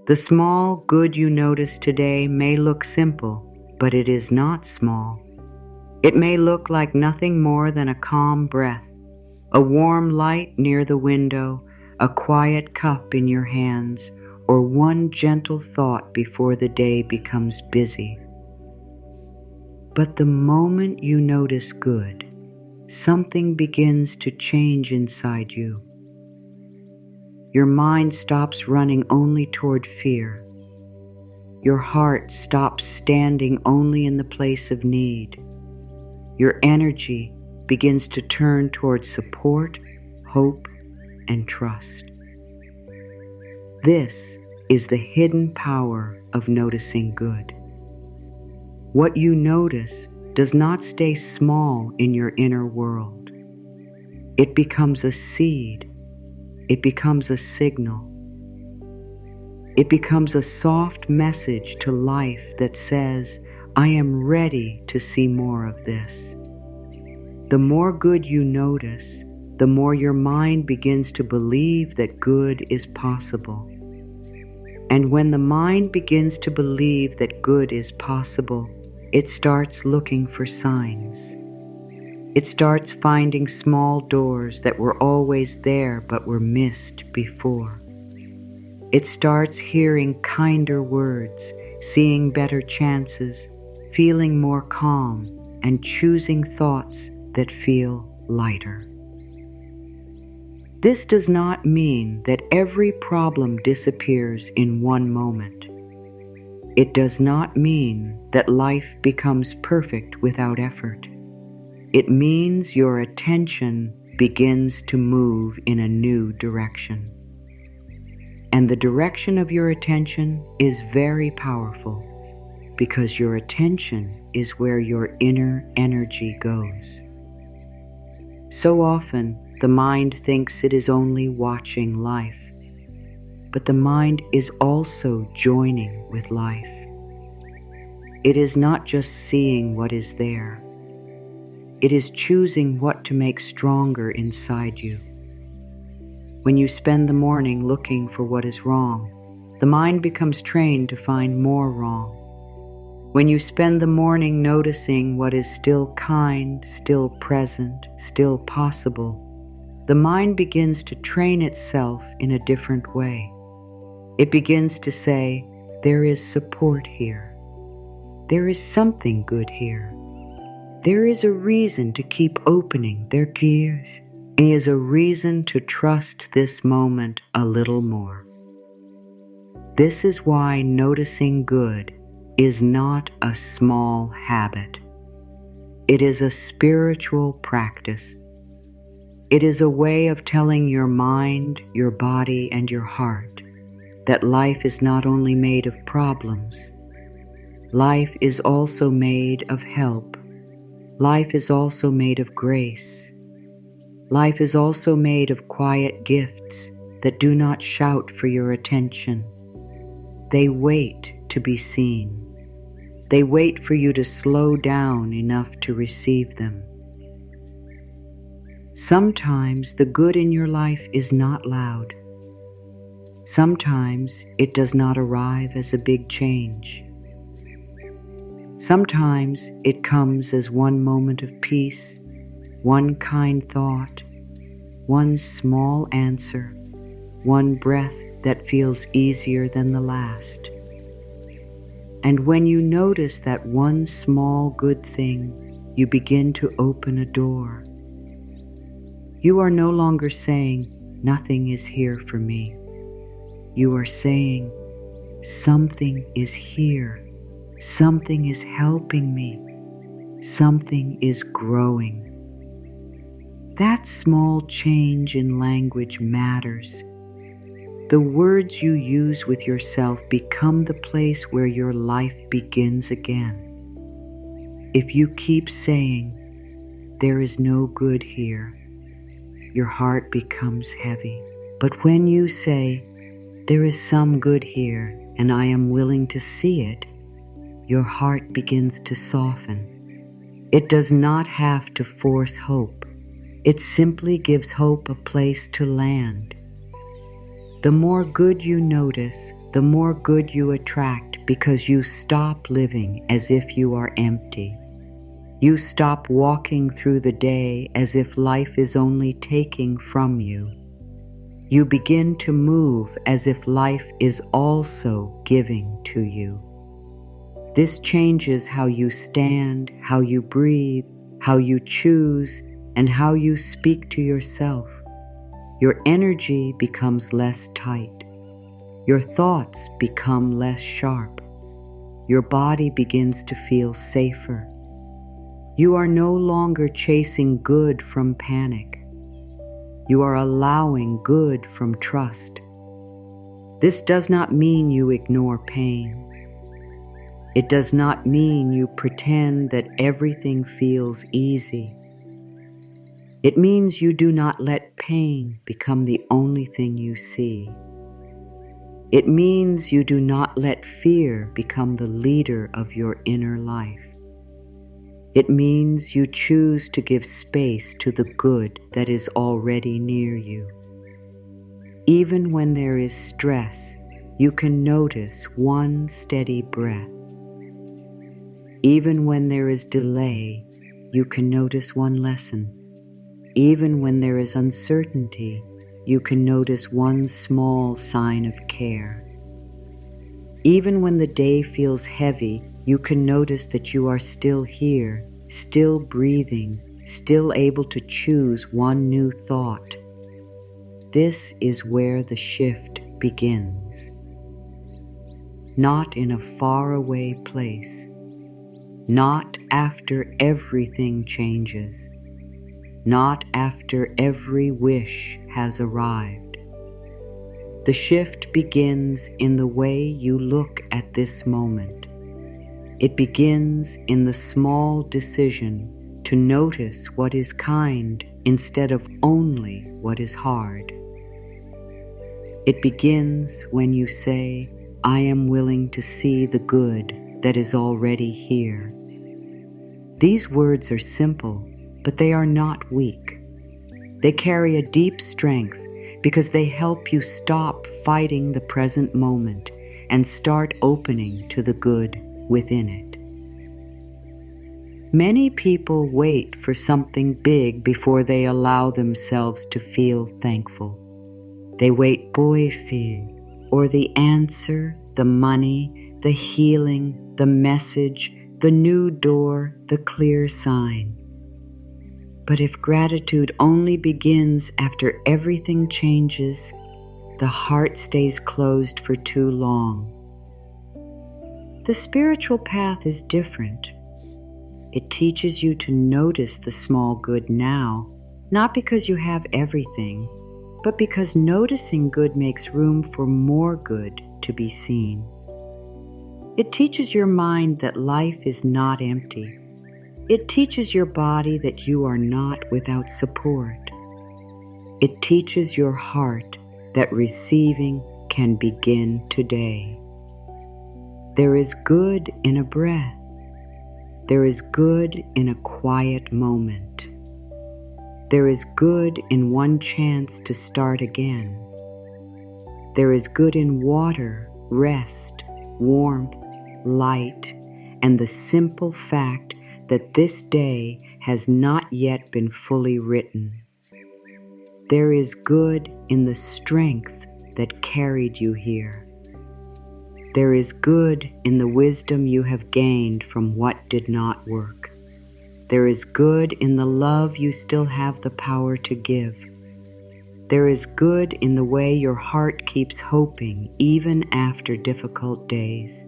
The small good you notice today may look simple, but it is not small. It may look like nothing more than a calm breath, a warm light near the window, a quiet cup in your hands, or one gentle thought before the day becomes busy. But the moment you notice good, something begins to change inside you. Your mind stops running only toward fear. Your heart stops standing only in the place of need. Your energy begins to turn toward support, hope, and trust. This is the hidden power of noticing good. What you notice does not stay small in your inner world. It becomes a seed. It becomes a signal. It becomes a soft message to life that says, I am ready to see more of this. The more good you notice, the more your mind begins to believe that good is possible. And when the mind begins to believe that good is possible, it starts looking for signs. It starts finding small doors that were always there but were missed before. It starts hearing kinder words, seeing better chances, feeling more calm, and choosing thoughts that feel lighter. This does not mean that every problem disappears in one moment. It does not mean that life becomes perfect without effort. It means your attention begins to move in a new direction. And the direction of your attention is very powerful because your attention is where your inner energy goes. So often, the mind thinks it is only watching life, but the mind is also joining with life. It is not just seeing what is there. It is choosing what to make stronger inside you. When you spend the morning looking for what is wrong, the mind becomes trained to find more wrong. When you spend the morning noticing what is still kind, still present, still possible, the mind begins to train itself in a different way. It begins to say, there is support here. There is something good here. There is a reason to keep opening their gears. There is a reason to trust this moment a little more. This is why noticing good is not a small habit. It is a spiritual practice. It is a way of telling your mind, your body, and your heart that life is not only made of problems. Life is also made of help. Life is also made of grace. Life is also made of quiet gifts that do not shout for your attention. They wait to be seen. They wait for you to slow down enough to receive them. Sometimes the good in your life is not loud. Sometimes it does not arrive as a big change. Sometimes it comes as one moment of peace, one kind thought, one small answer, one breath that feels easier than the last. And when you notice that one small good thing, you begin to open a door. You are no longer saying, nothing is here for me. You are saying, something is here. Something is helping me. Something is growing. That small change in language matters. The words you use with yourself become the place where your life begins again. If you keep saying, there is no good here, your heart becomes heavy. But when you say, there is some good here and I am willing to see it, your heart begins to soften. It does not have to force hope. It simply gives hope a place to land. The more good you notice, the more good you attract, because you stop living as if you are empty. You stop walking through the day as if life is only taking from you. You begin to move as if life is also giving to you. This changes how you stand, how you breathe, how you choose, and how you speak to yourself. Your energy becomes less tight. Your thoughts become less sharp. Your body begins to feel safer. You are no longer chasing good from panic. You are allowing good from trust. This does not mean you ignore pain. It does not mean you pretend that everything feels easy. It means you do not let pain become the only thing you see. It means you do not let fear become the leader of your inner life. It means you choose to give space to the good that is already near you. Even when there is stress, you can notice one steady breath. Even when there is delay, you can notice one lesson. Even when there is uncertainty, you can notice one small sign of care. Even when the day feels heavy, you can notice that you are still here, still breathing, still able to choose one new thought. This is where the shift begins. Not in a faraway place. Not after everything changes. Not after every wish has arrived. The shift begins in the way you look at this moment. It begins in the small decision to notice what is kind instead of only what is hard. It begins when you say, "I am willing to see the good that is already here." These words are simple, but they are not weak. They carry a deep strength because they help you stop fighting the present moment and start opening to the good within it. Many people wait for something big before they allow themselves to feel thankful. They wait or the answer, the money, the healing, the message, the new door, the clear sign. But if gratitude only begins after everything changes, the heart stays closed for too long. The spiritual path is different. It teaches you to notice the small good now, not because you have everything, but because noticing good makes room for more good to be seen. It teaches your mind that life is not empty. It teaches your body that you are not without support. It teaches your heart that receiving can begin today. There is good in a breath. There is good in a quiet moment. There is good in one chance to start again. There is good in water, rest, warmth, light, and the simple fact that this day has not yet been fully written. There is good in the strength that carried you here. There is good in the wisdom you have gained from what did not work. There is good in the love you still have the power to give. There is good in the way your heart keeps hoping even after difficult days.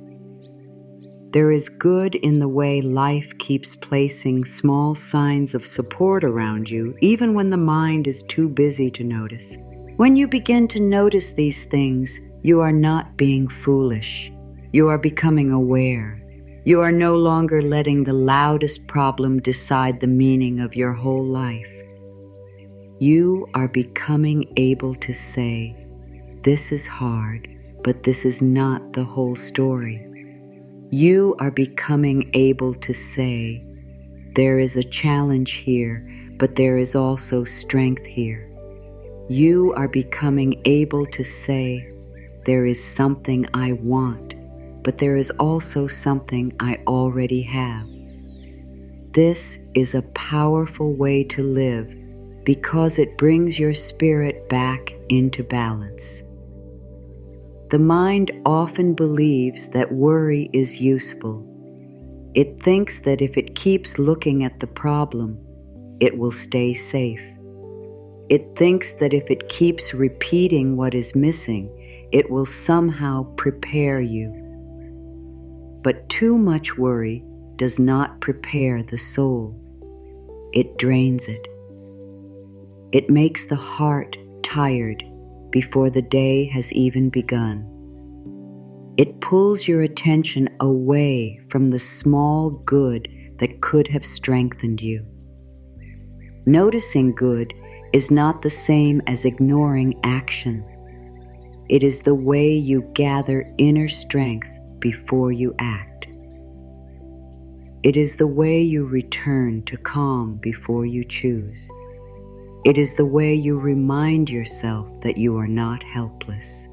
There is good in the way life keeps placing small signs of support around you, even when the mind is too busy to notice. When you begin to notice these things, you are not being foolish. You are becoming aware. You are no longer letting the loudest problem decide the meaning of your whole life. You are becoming able to say, "This is hard, but this is not the whole story." You are becoming able to say, "There is a challenge here, but there is also strength here." You are becoming able to say, there is something I want, but there is also something I already have. This is a powerful way to live because it brings your spirit back into balance. The mind often believes that worry is useful. It thinks that if it keeps looking at the problem, it will stay safe. It thinks that if it keeps repeating what is missing, it will somehow prepare you. But too much worry does not prepare the soul. It drains it. It makes the heart tired before the day has even begun. It pulls your attention away from the small good that could have strengthened you. Noticing good is not the same as ignoring action. It is the way you gather inner strength before you act. It is the way you return to calm before you choose. It is the way you remind yourself that you are not helpless.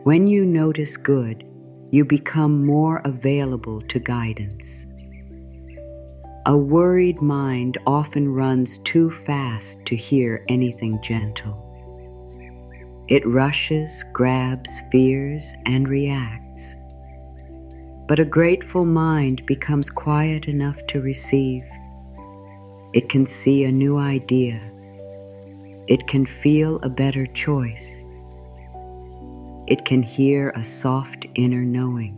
When you notice good, you become more available to guidance. A worried mind often runs too fast to hear anything gentle. It rushes, grabs, fears, and reacts. But a grateful mind becomes quiet enough to receive. It can see a new idea. It can feel a better choice. It can hear a soft inner knowing.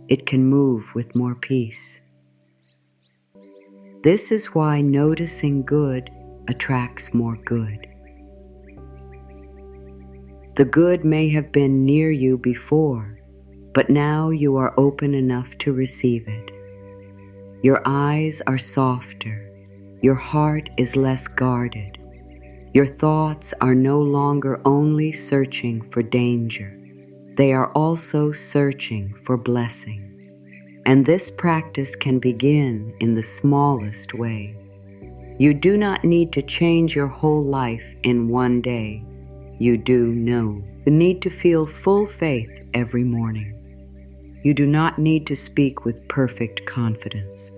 It can move with more peace. This is why noticing good attracts more good. The good may have been near you before, but now you are open enough to receive it. Your eyes are softer. Your heart is less guarded. Your thoughts are no longer only searching for danger. They are also searching for blessing. And this practice can begin in the smallest way. You do not need to change your whole life in one day. You do know the need to feel full faith every morning. You do not need to speak with perfect confidence.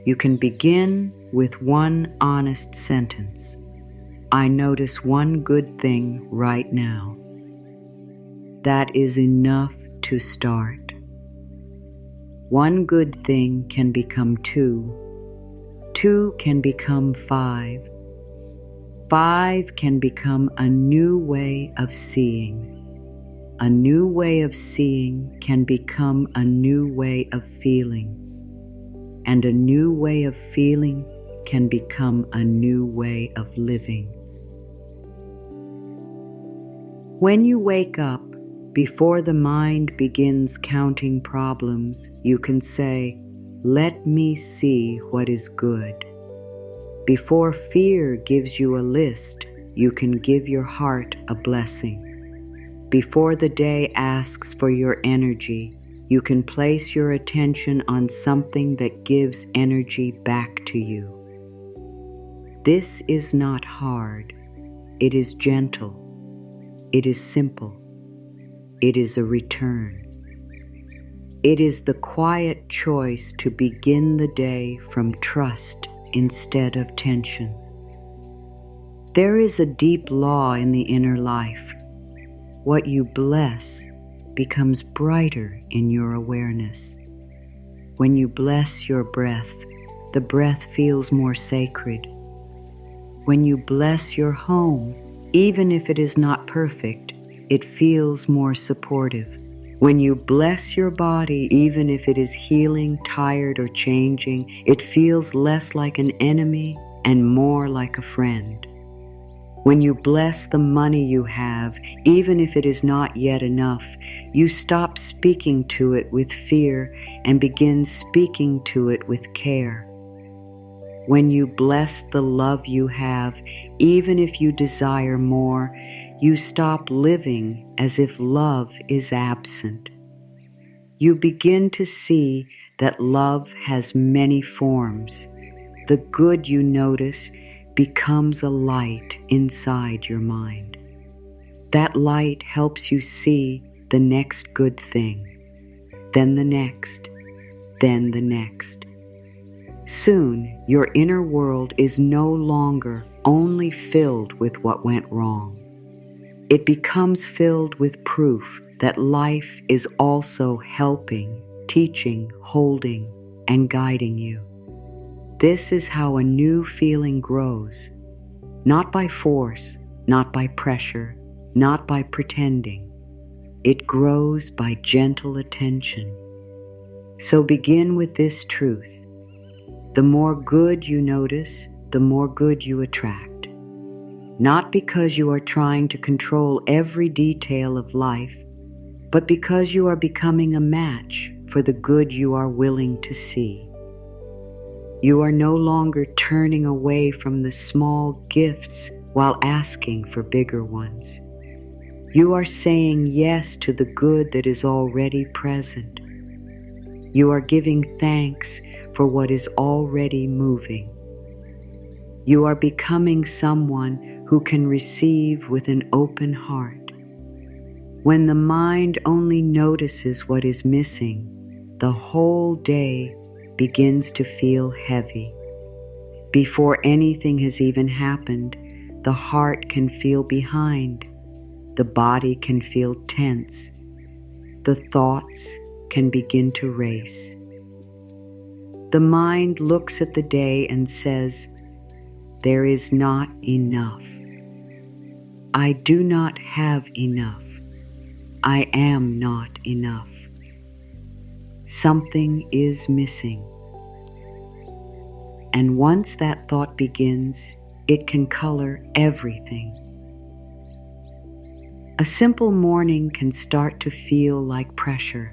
You can begin with one honest sentence. I notice one good thing right now. That is enough to start. One good thing can become two. Two can become five. Five can become a new way of seeing. A new way of seeing can become a new way of feeling. And a new way of feeling can become a new way of living. When you wake up, before the mind begins counting problems, you can say, "Let me see what is good." Before fear gives you a list, you can give your heart a blessing. Before the day asks for your energy, you can place your attention on something that gives energy back to you. This is not hard. It is gentle. It is simple. It is a return. It is the quiet choice to begin the day from trust instead of tension. There is a deep law in the inner life. What you bless becomes brighter in your awareness. When you bless your breath, the breath feels more sacred. When you bless your home, even if it is not perfect, it feels more supportive. When you bless your body, even if it is healing, tired, or changing, it feels less like an enemy and more like a friend. When you bless the money you have, even if it is not yet enough, you stop speaking to it with fear and begin speaking to it with care. When you bless the love you have, even if you desire more, you stop living as if love is absent. You begin to see that love has many forms. The good you notice becomes a light inside your mind. That light helps you see the next good thing, then the next, then the next. Soon, your inner world is no longer only filled with what went wrong. It becomes filled with proof that life is also helping, teaching, holding, and guiding you. This is how a new feeling grows, not by force, not by pressure, not by pretending. It grows by gentle attention. So begin with this truth. The more good you notice, the more good you attract. Not because you are trying to control every detail of life, but because you are becoming a match for the good you are willing to see. You are no longer turning away from the small gifts while asking for bigger ones. You are saying yes to the good that is already present. You are giving thanks for what is already moving. You are becoming someone who can receive with an open heart. When the mind only notices what is missing, the whole day begins to feel heavy. Before anything has even happened, the heart can feel behind. The body can feel tense. The thoughts can begin to race. The mind looks at the day and says, "There is not enough. I do not have enough. I am not enough. Something is missing." And once that thought begins, it can color everything. A simple morning can start to feel like pressure.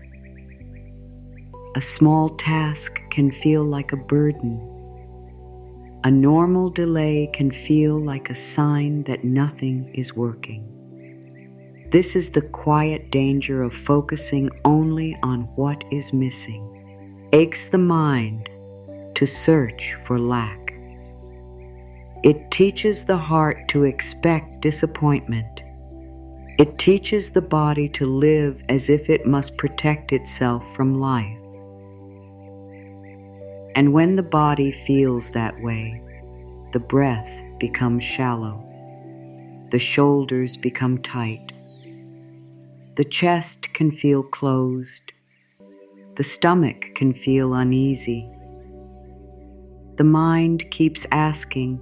A small task can feel like a burden. A normal delay can feel like a sign that nothing is working. This is the quiet danger of focusing only on what is missing. Aches the mind to search for lack. It teaches the heart to expect disappointment. It teaches the body to live as if it must protect itself from life. And when the body feels that way, the breath becomes shallow. The shoulders become tight. The chest can feel closed. The stomach can feel uneasy. The mind keeps asking,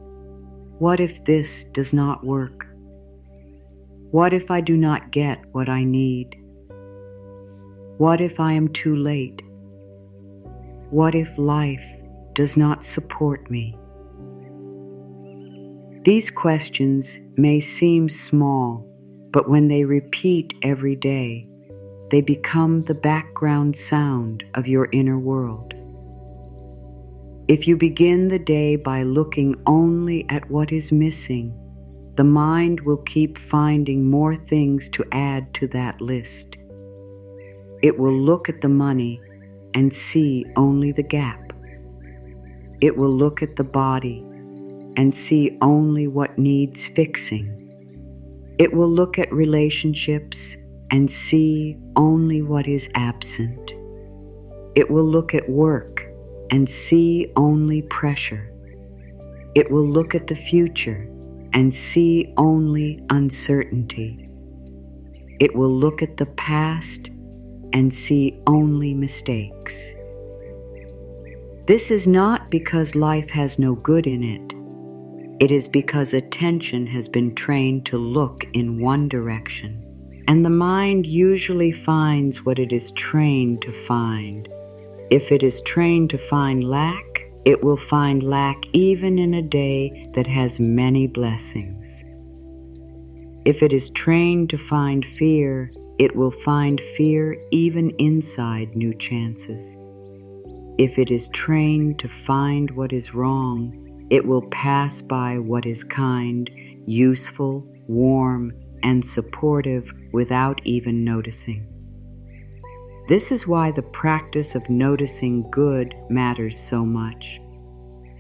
"What if this does not work? What if I do not get what I need? What if I am too late? What if life does not support me?" These questions may seem small, but when they repeat every day, they become the background sound of your inner world. If you begin the day by looking only at what is missing, the mind will keep finding more things to add to that list. It will look at the money and see only the gap. It will look at the body and see only what needs fixing. It will look at relationships and see only what is absent. It will look at work and see only pressure. It will look at the future and see only uncertainty. It will look at the past and see only mistakes. This is not because life has no good in it. It is because attention has been trained to look in one direction, and the mind usually finds what it is trained to find. If it is trained to find lack, it will find lack even in a day that has many blessings. If it is trained to find fear, it will find fear even inside new chances. If it is trained to find what is wrong, it will pass by what is kind, useful, warm, and supportive without even noticing. This is why the practice of noticing good matters so much.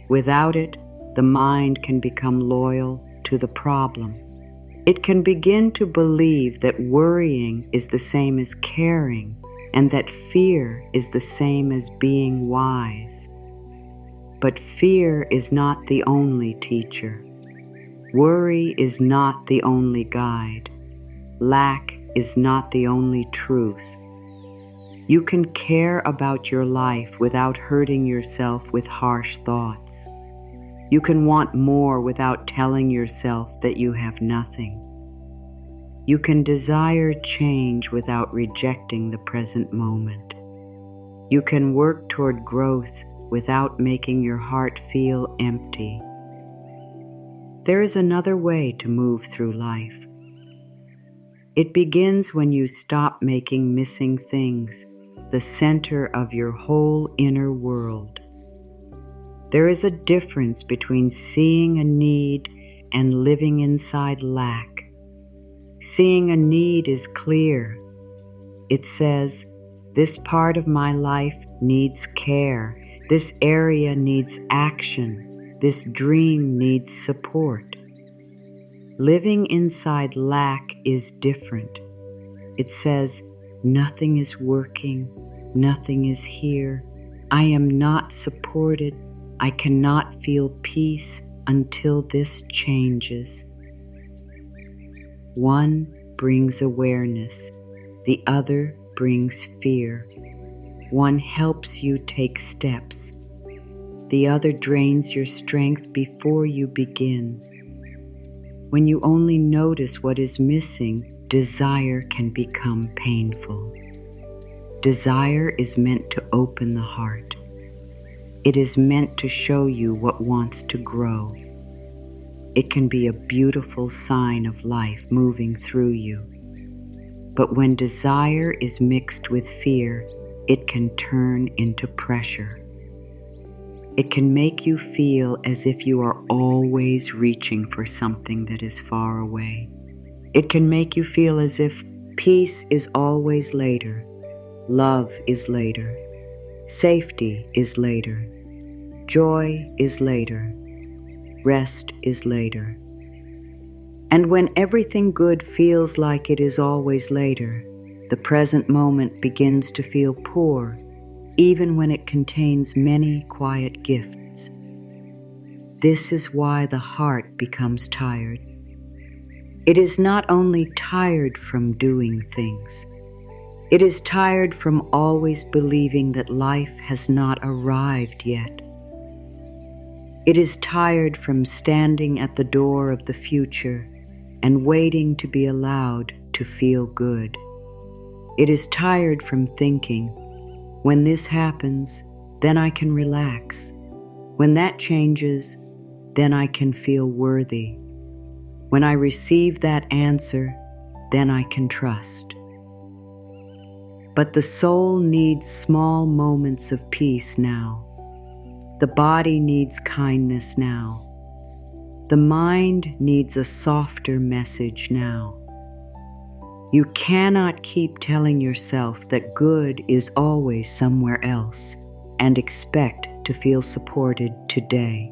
Without it, the mind can become loyal to the problem. It can begin to believe that worrying is the same as caring, and that fear is the same as being wise. But fear is not the only teacher. Worry is not the only guide. Lack is not the only truth. You can care about your life without hurting yourself with harsh thoughts. You can want more without telling yourself that you have nothing. You can desire change without rejecting the present moment. You can work toward growth without making your heart feel empty. There is another way to move through life. It begins when you stop making missing things the center of your whole inner world. There is a difference between seeing a need and living inside lack. Seeing a need is clear. It says, this part of my life needs care. This area needs action. This dream needs support. Living inside lack is different. It says, nothing is working. Nothing is here. I am not supported. I cannot feel peace until this changes. One brings awareness, the other brings fear. One helps you take steps, the other drains your strength before you begin. When you only notice what is missing, desire can become painful. Desire is meant to open the heart. It is meant to show you what wants to grow. It can be a beautiful sign of life moving through you. But when desire is mixed with fear, it can turn into pressure. It can make you feel as if you are always reaching for something that is far away. It can make you feel as if peace is always later, love is later, safety is later, joy is later, rest is later. And when everything good feels like it is always later, the present moment begins to feel poor, even when it contains many quiet gifts. This is why the heart becomes tired. It is not only tired from doing things, it is tired from always believing that life has not arrived yet. It is tired from standing at the door of the future and waiting to be allowed to feel good. It is tired from thinking, when this happens, then I can relax. When that changes, then I can feel worthy. When I receive that answer, then I can trust. But the soul needs small moments of peace now. The body needs kindness now. The mind needs a softer message now. You cannot keep telling yourself that good is always somewhere else and expect to feel supported today.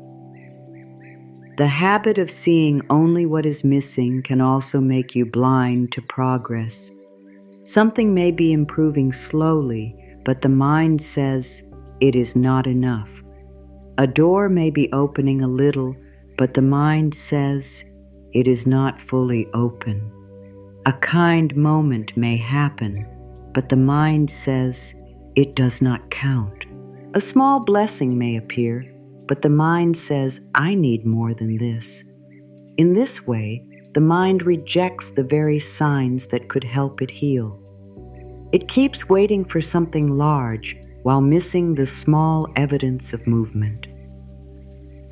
The habit of seeing only what is missing can also make you blind to progress. Something may be improving slowly, but the mind says it is not enough. A door may be opening a little, but the mind says it is not fully open. A kind moment may happen, but the mind says it does not count. A small blessing may appear, but the mind says, I need more than this. In this way, the mind rejects the very signs that could help it heal. It keeps waiting for something large while missing the small evidence of movement.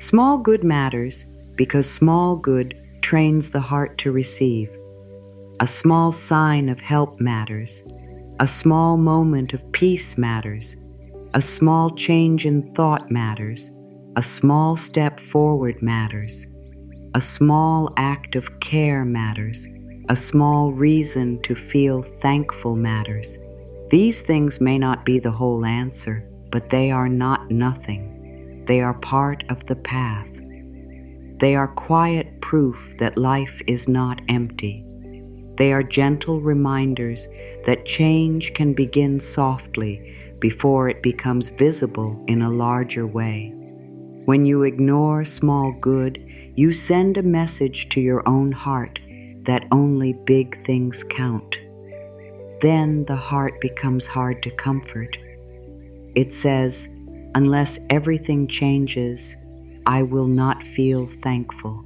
Small good matters because small good trains the heart to receive. A small sign of help matters. A small moment of peace matters. A small change in thought matters. A small step forward matters. A small act of care matters. A small reason to feel thankful matters. These things may not be the whole answer, but they are not nothing. They are part of the path. They are quiet proof that life is not empty. They are gentle reminders that change can begin softly before it becomes visible in a larger way. When you ignore small good, you send a message to your own heart that only big things count. Then the heart becomes hard to comfort. It says, unless everything changes, I will not feel thankful.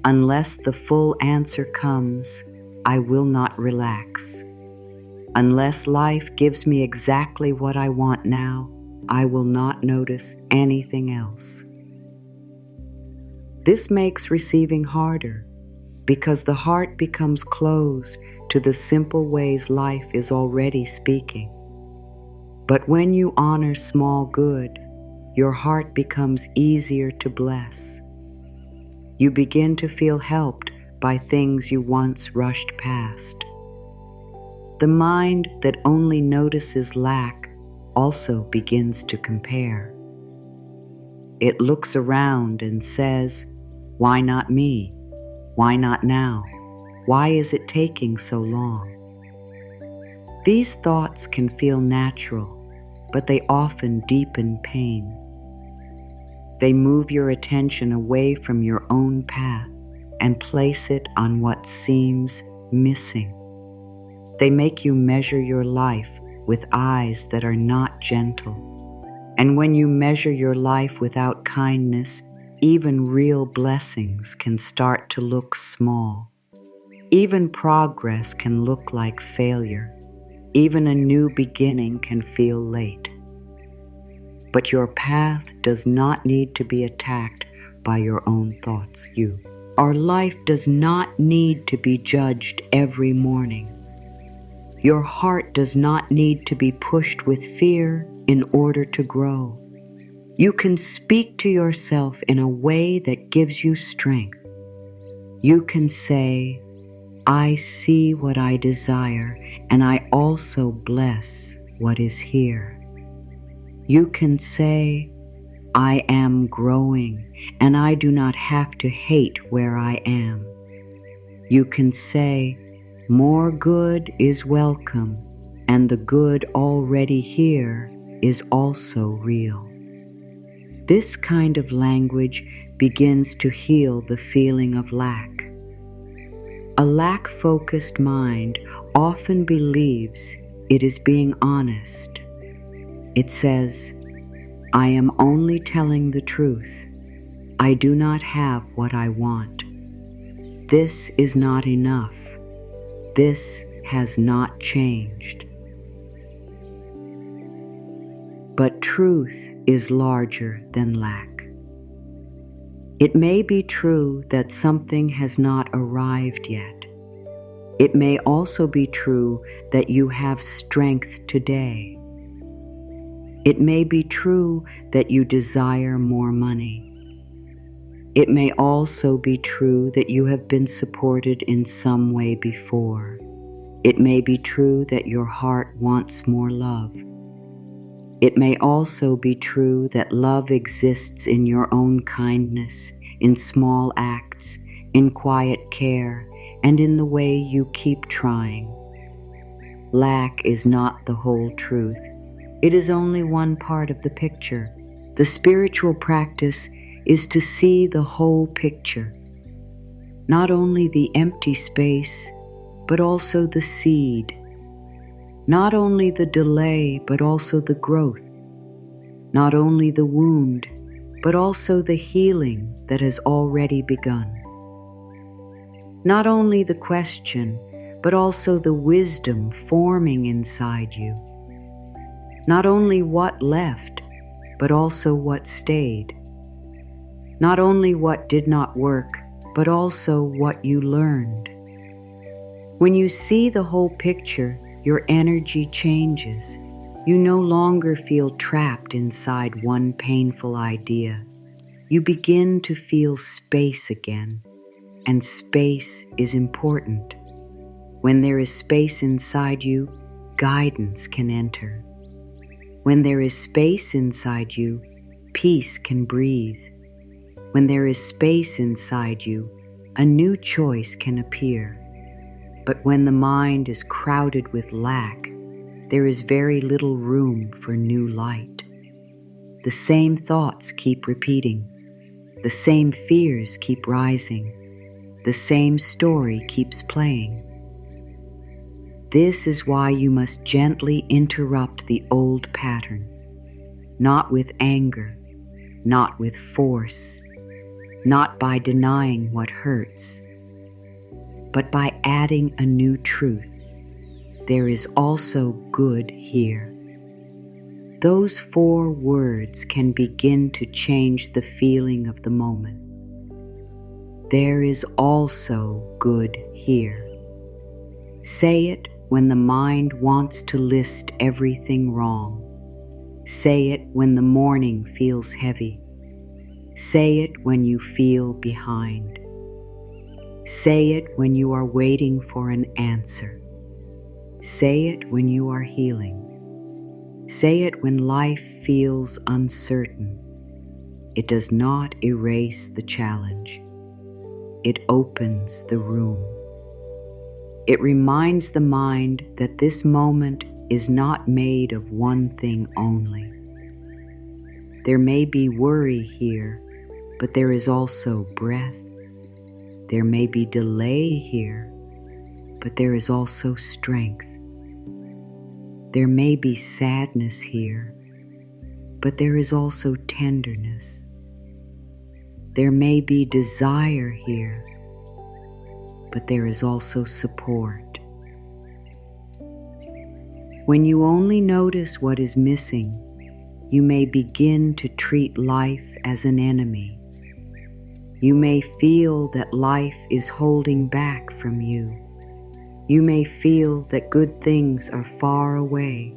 Unless the full answer comes, I will not relax. Unless life gives me exactly what I want now, I will not notice anything else. This makes receiving harder because the heart becomes closed to the simple ways life is already speaking. But when you honor small good, your heart becomes easier to bless. You begin to feel helped by things you once rushed past. The mind that only notices lack also begins to compare. It looks around and says, why not me? Why not now? Why is it taking so long? These thoughts can feel natural, but they often deepen pain. They move your attention away from your own path and place it on what seems missing. They make you measure your life with eyes that are not gentle. And when you measure your life without kindness, even real blessings can start to look small. Even progress can look like failure. Even a new beginning can feel late. But your path does not need to be attacked by your own thoughts, you. Our life does not need to be judged every morning. Your heart does not need to be pushed with fear in order to grow. You can speak to yourself in a way that gives you strength. You can say, I see what I desire, and I also bless what is here. You can say, I am growing, and I do not have to hate where I am. You can say, more good is welcome, and the good already here is also real. This kind of language begins to heal the feeling of lack. A lack-focused mind often believes it is being honest. It says, I am only telling the truth. I do not have what I want. This is not enough. This has not changed. But truth is larger than lack. It may be true that something has not arrived yet. It may also be true that you have strength today. It may be true that you desire more money. It may also be true that you have been supported in some way before. It may be true that your heart wants more love. It may also be true that love exists in your own kindness, in small acts, in quiet care, and in the way you keep trying. Lack is not the whole truth. It is only one part of the picture. The spiritual practice is to see the whole picture, not only the empty space, but also the seed, not only the delay, but also the growth, not only the wound, but also the healing that has already begun, not only the question, but also the wisdom forming inside you. Not only what left, but also what stayed. Not only what did not work, but also what you learned. When you see the whole picture, your energy changes. You no longer feel trapped inside one painful idea. You begin to feel space again, and space is important. When there is space inside you, guidance can enter. When there is space inside you, peace can breathe. When there is space inside you, a new choice can appear. But when the mind is crowded with lack, there is very little room for new light. The same thoughts keep repeating. The same fears keep rising. The same story keeps playing. This is why you must gently interrupt the old pattern, not with anger, not with force, not by denying what hurts, but by adding a new truth. There is also good here. Those 4 words can begin to change the feeling of the moment. There is also good here. Say it when the mind wants to list everything wrong. Say it when the morning feels heavy. Say it when you feel behind. Say it when you are waiting for an answer. Say it when you are healing. Say it when life feels uncertain. It does not erase the challenge. It opens the room. It reminds the mind that this moment is not made of one thing only. There may be worry here, but there is also breath. There may be delay here, but there is also strength. There may be sadness here, but there is also tenderness. There may be desire here, but there is also support. When you only notice what is missing, you may begin to treat life as an enemy. You may feel that life is holding back from you. You may feel that good things are far away.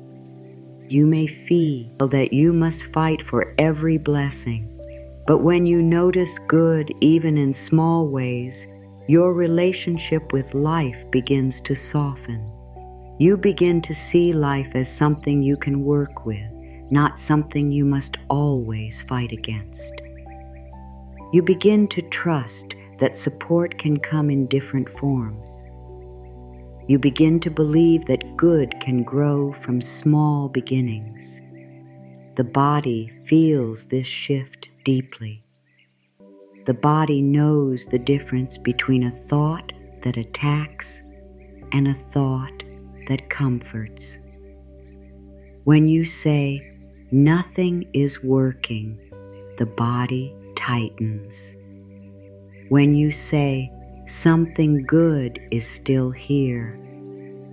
You may feel that you must fight for every blessing. But when you notice good even in small ways, your relationship with life begins to soften. You begin to see life as something you can work with, not something you must always fight against. You begin to trust that support can come in different forms. You begin to believe that good can grow from small beginnings. The body feels this shift deeply. The body knows the difference between a thought that attacks and a thought that comforts. When you say, "Nothing is working," the body tightens. When you say, "Something good is still here,"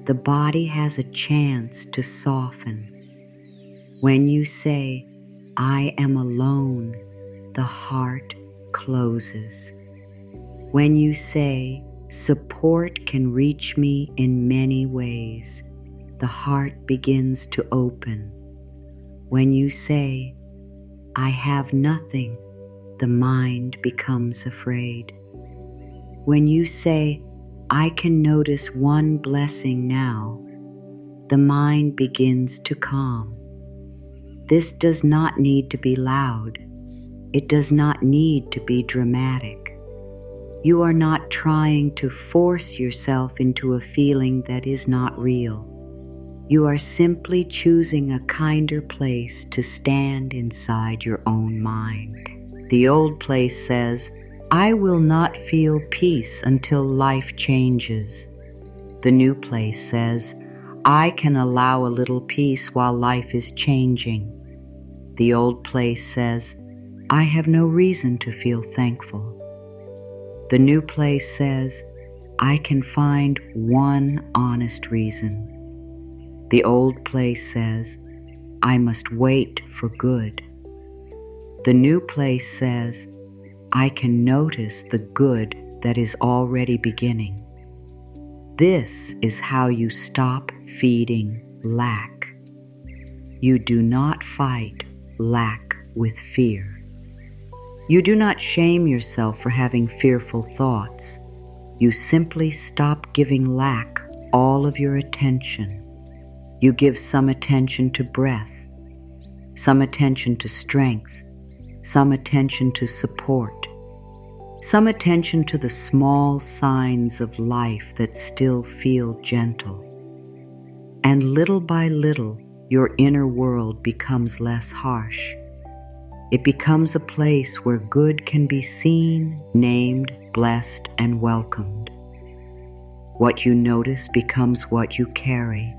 the body has a chance to soften. When you say, "I am alone," the heart closes. When you say, "Support can reach me in many ways," the heart begins to open. When you say, "I have nothing," the mind becomes afraid. When you say, "I can notice one blessing now," the mind begins to calm. This does not need to be loud. It does not need to be dramatic. You are not trying to force yourself into a feeling that is not real. You are simply choosing a kinder place to stand inside your own mind. The old place says, "I will not feel peace until life changes." The new place says, "I can allow a little peace while life is changing." The old place says, "I have no reason to feel thankful." The new place says, "I can find one honest reason." The old place says, "I must wait for good." The new place says, "I can notice the good that is already beginning." This is how you stop feeding lack. You do not fight lack with fear. You do not shame yourself for having fearful thoughts. You simply stop giving lack all of your attention. You give some attention to breath, some attention to strength, some attention to support, some attention to the small signs of life that still feel gentle. And little by little, your inner world becomes less harsh. It becomes a place where good can be seen, named, blessed, and welcomed. What you notice becomes what you carry.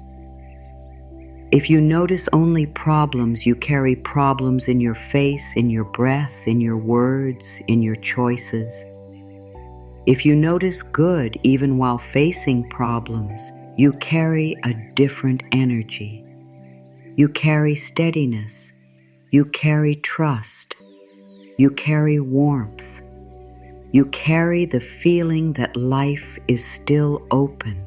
If you notice only problems, you carry problems in your face, in your breath, in your words, in your choices. If you notice good even while facing problems, you carry a different energy. You carry steadiness. You carry trust. You carry warmth. You carry the feeling that life is still open.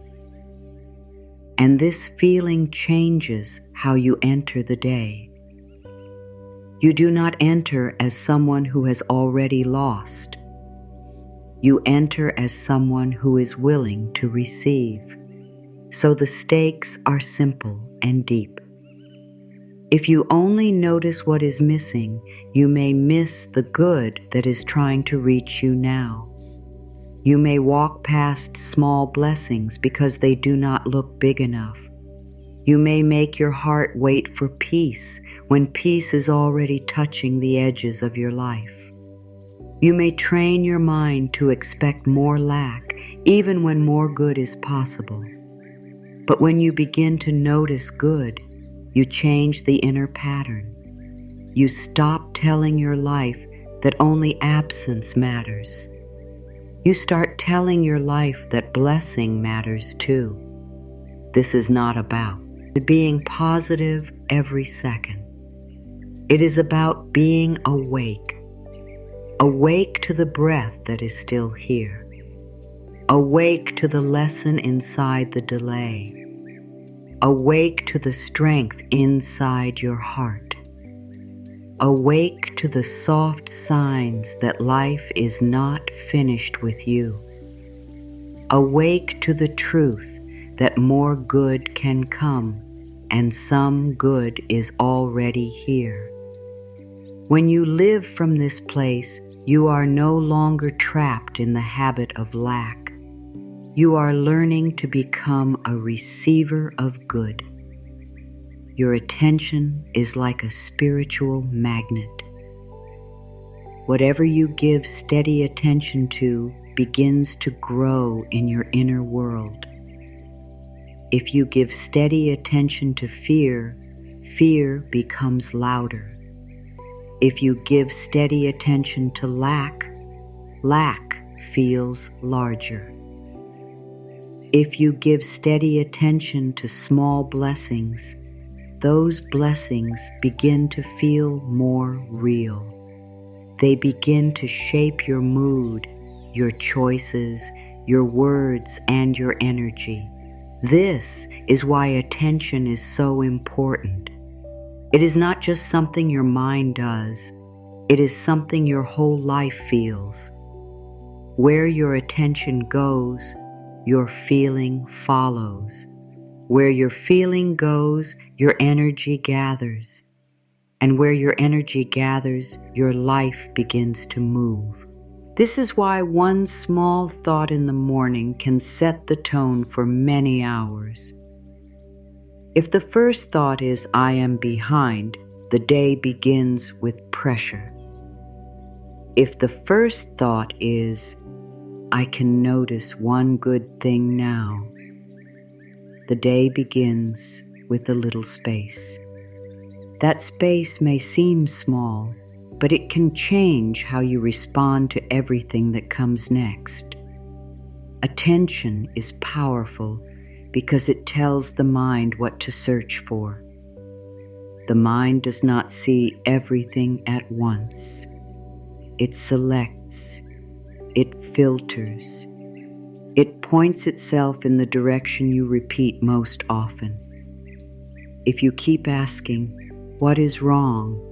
And this feeling changes how you enter the day. You do not enter as someone who has already lost. You enter as someone who is willing to receive. So the stakes are simple and deep. If you only notice what is missing, you may miss the good that is trying to reach you now. You may walk past small blessings because they do not look big enough. You may make your heart wait for peace when peace is already touching the edges of your life. You may train your mind to expect more lack, even when more good is possible. But when you begin to notice good, you change the inner pattern. You stop telling your life that only absence matters. You start telling your life that blessing matters too. This is not about being positive every second. It is about being awake. Awake to the breath that is still here. Awake to the lesson inside the delay. Awake to the strength inside your heart. Awake to the soft signs that life is not finished with you. Awake to the truth that more good can come, and some good is already here. When you live from this place, you are no longer trapped in the habit of lack. You are learning to become a receiver of good. Your attention is like a spiritual magnet. Whatever you give steady attention to begins to grow in your inner world. If you give steady attention to fear, fear becomes louder. If you give steady attention to lack, lack feels larger. If you give steady attention to small blessings, those blessings begin to feel more real. They begin to shape your mood, your choices, your words, and your energy. This is why attention is so important. It is not just something your mind does. It is something your whole life feels. Where your attention goes, your feeling follows. Where your feeling goes, your energy gathers. And where your energy gathers, your life begins to move. This is why one small thought in the morning can set the tone for many hours. If the first thought is, I am behind, the day begins with pressure. If the first thought is, I can notice one good thing now, the day begins with a little space. That space may seem small, but it can change how you respond to everything that comes next. Attention is powerful because it tells the mind what to search for. The mind does not see everything at once. It selects. It filters. It points itself in the direction you repeat most often. If you keep asking, what is wrong?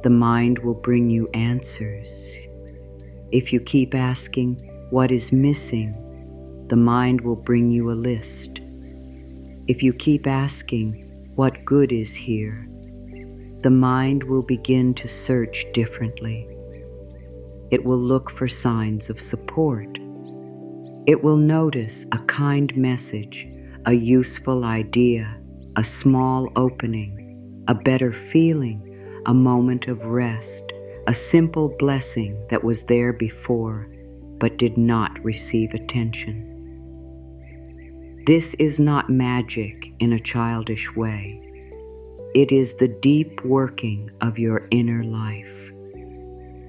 The mind will bring you answers. If you keep asking, what is missing? The mind will bring you a list. If you keep asking, what good is here? The mind will begin to search differently. It will look for signs of support. It will notice a kind message, a useful idea, a small opening, a better feeling, a moment of rest, a simple blessing that was there before but did not receive attention. This is not magic in a childish way. It is the deep working of your inner life.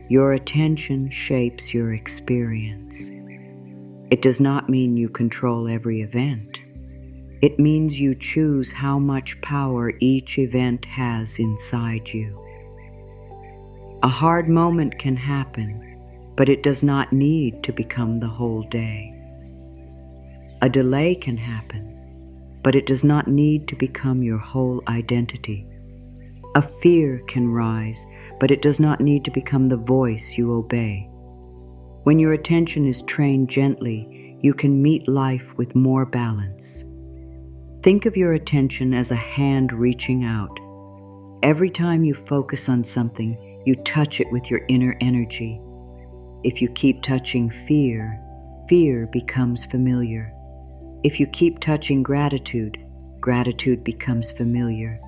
Your attention shapes your experience. It does not mean you control every event. It means you choose how much power each event has inside you. A hard moment can happen, but it does not need to become the whole day. A delay can happen, but it does not need to become your whole identity. A fear can rise, but it does not need to become the voice you obey. When your attention is trained gently, you can meet life with more balance. Think of your attention as a hand reaching out. Every time you focus on something, you touch it with your inner energy. If you keep touching fear, fear becomes familiar. If you keep touching gratitude, gratitude becomes familiar.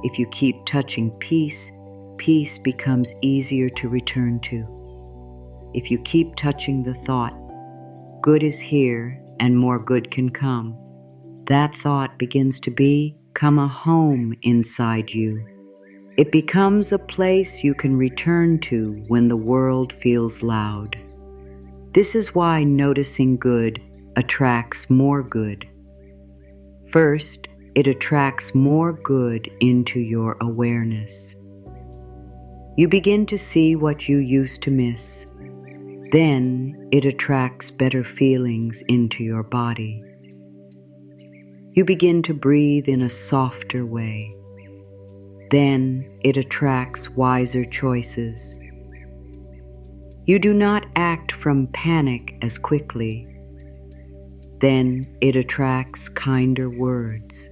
If you keep touching peace, peace becomes easier to return to. If you keep touching the thought, good is here and more good can come, that thought begins to become a home inside you. It becomes a place you can return to when the world feels loud. This is why noticing good attracts more good. First, it attracts more good into your awareness. You begin to see what you used to miss. Then it attracts better feelings into your body. You begin to breathe in a softer way. Then it attracts wiser choices. You do not act from panic as quickly. Then it attracts kinder words.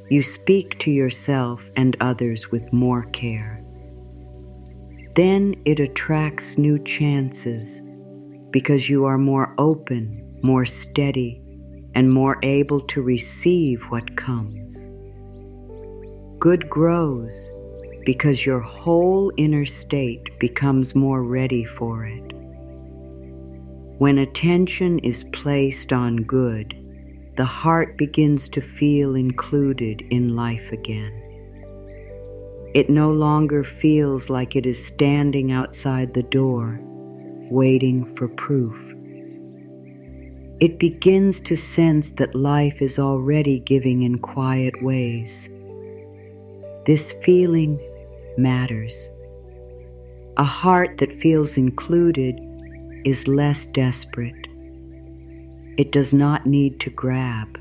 You speak to yourself and others with more care. Then it attracts new chances because you are more open, more steady, and more able to receive what comes. Good grows because your whole inner state becomes more ready for it. When attention is placed on good, the heart begins to feel included in life again. It no longer feels like it is standing outside the door, waiting for proof. It begins to sense that life is already giving in quiet ways. This feeling matters. A heart that feels included is less desperate. It does not need to grab.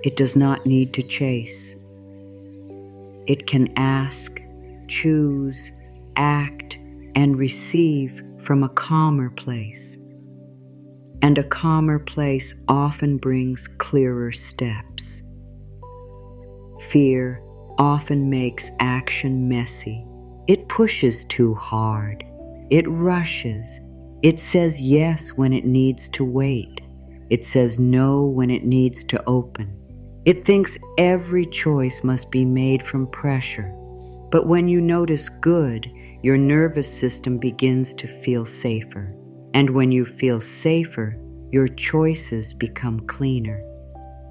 It does not need to chase. It can ask, choose, act, and receive from a calmer place. And a calmer place often brings clearer steps. Fear often makes action messy. It pushes too hard. It rushes. It says yes when it needs to wait. It says no when it needs to open. It thinks every choice must be made from pressure. But when you notice good, your nervous system begins to feel safer. And when you feel safer, your choices become cleaner.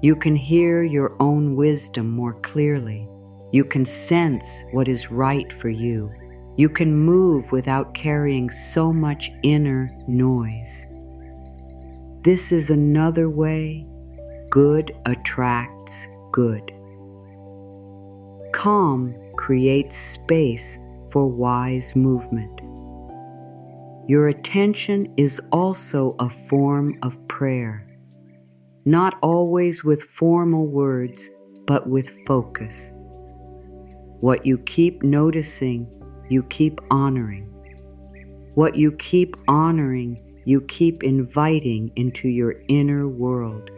You can hear your own wisdom more clearly. You can sense what is right for you. You can move without carrying so much inner noise. This is another way good attracts good. Calm creates space for wise movement. Your attention is also a form of prayer, not always with formal words, but with focus. What you keep noticing, you keep honoring. What you keep honoring, you keep inviting into your inner world.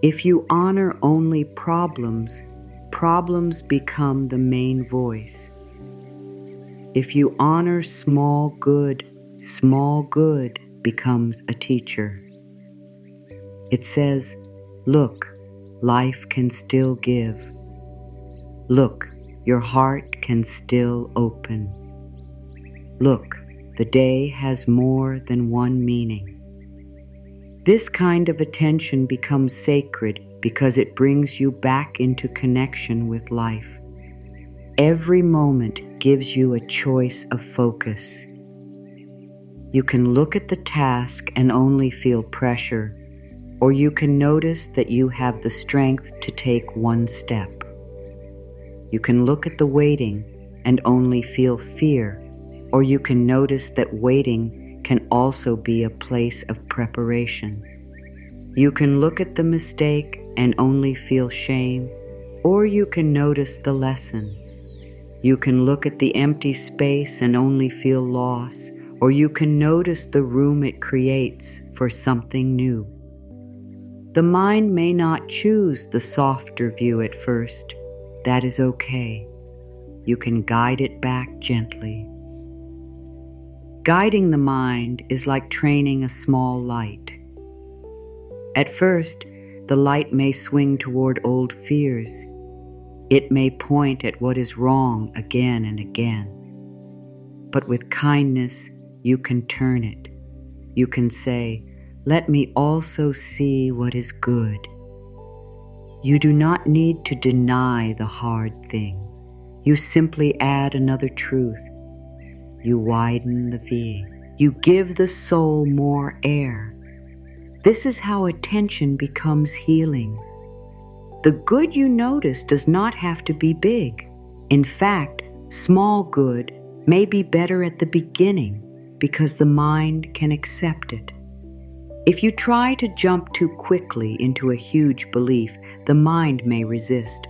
If you honor only problems, problems become the main voice. If you honor small good becomes a teacher. It says, look, life can still give. Look, your heart can still open. Look, the day has more than one meaning. This kind of attention becomes sacred because it brings you back into connection with life. Every moment gives you a choice of focus. You can look at the task and only feel pressure, or you can notice that you have the strength to take one step. You can look at the waiting and only feel fear, or you can notice that waiting can also be a place of preparation. You can look at the mistake and only feel shame, or you can notice the lesson. You can look at the empty space and only feel loss, or you can notice the room it creates for something new. The mind may not choose the softer view at first. That is okay. You can guide it back gently. Guiding the mind is like training a small light. At first, the light may swing toward old fears. It may point at what is wrong again and again. But with kindness, you can turn it. You can say, let me also see what is good. You do not need to deny the hard thing. You simply add another truth. You widen the V. You give the soul more air. This is how attention becomes healing. The good you notice does not have to be big. In fact, small good may be better at the beginning because the mind can accept it. If you try to jump too quickly into a huge belief, the mind may resist.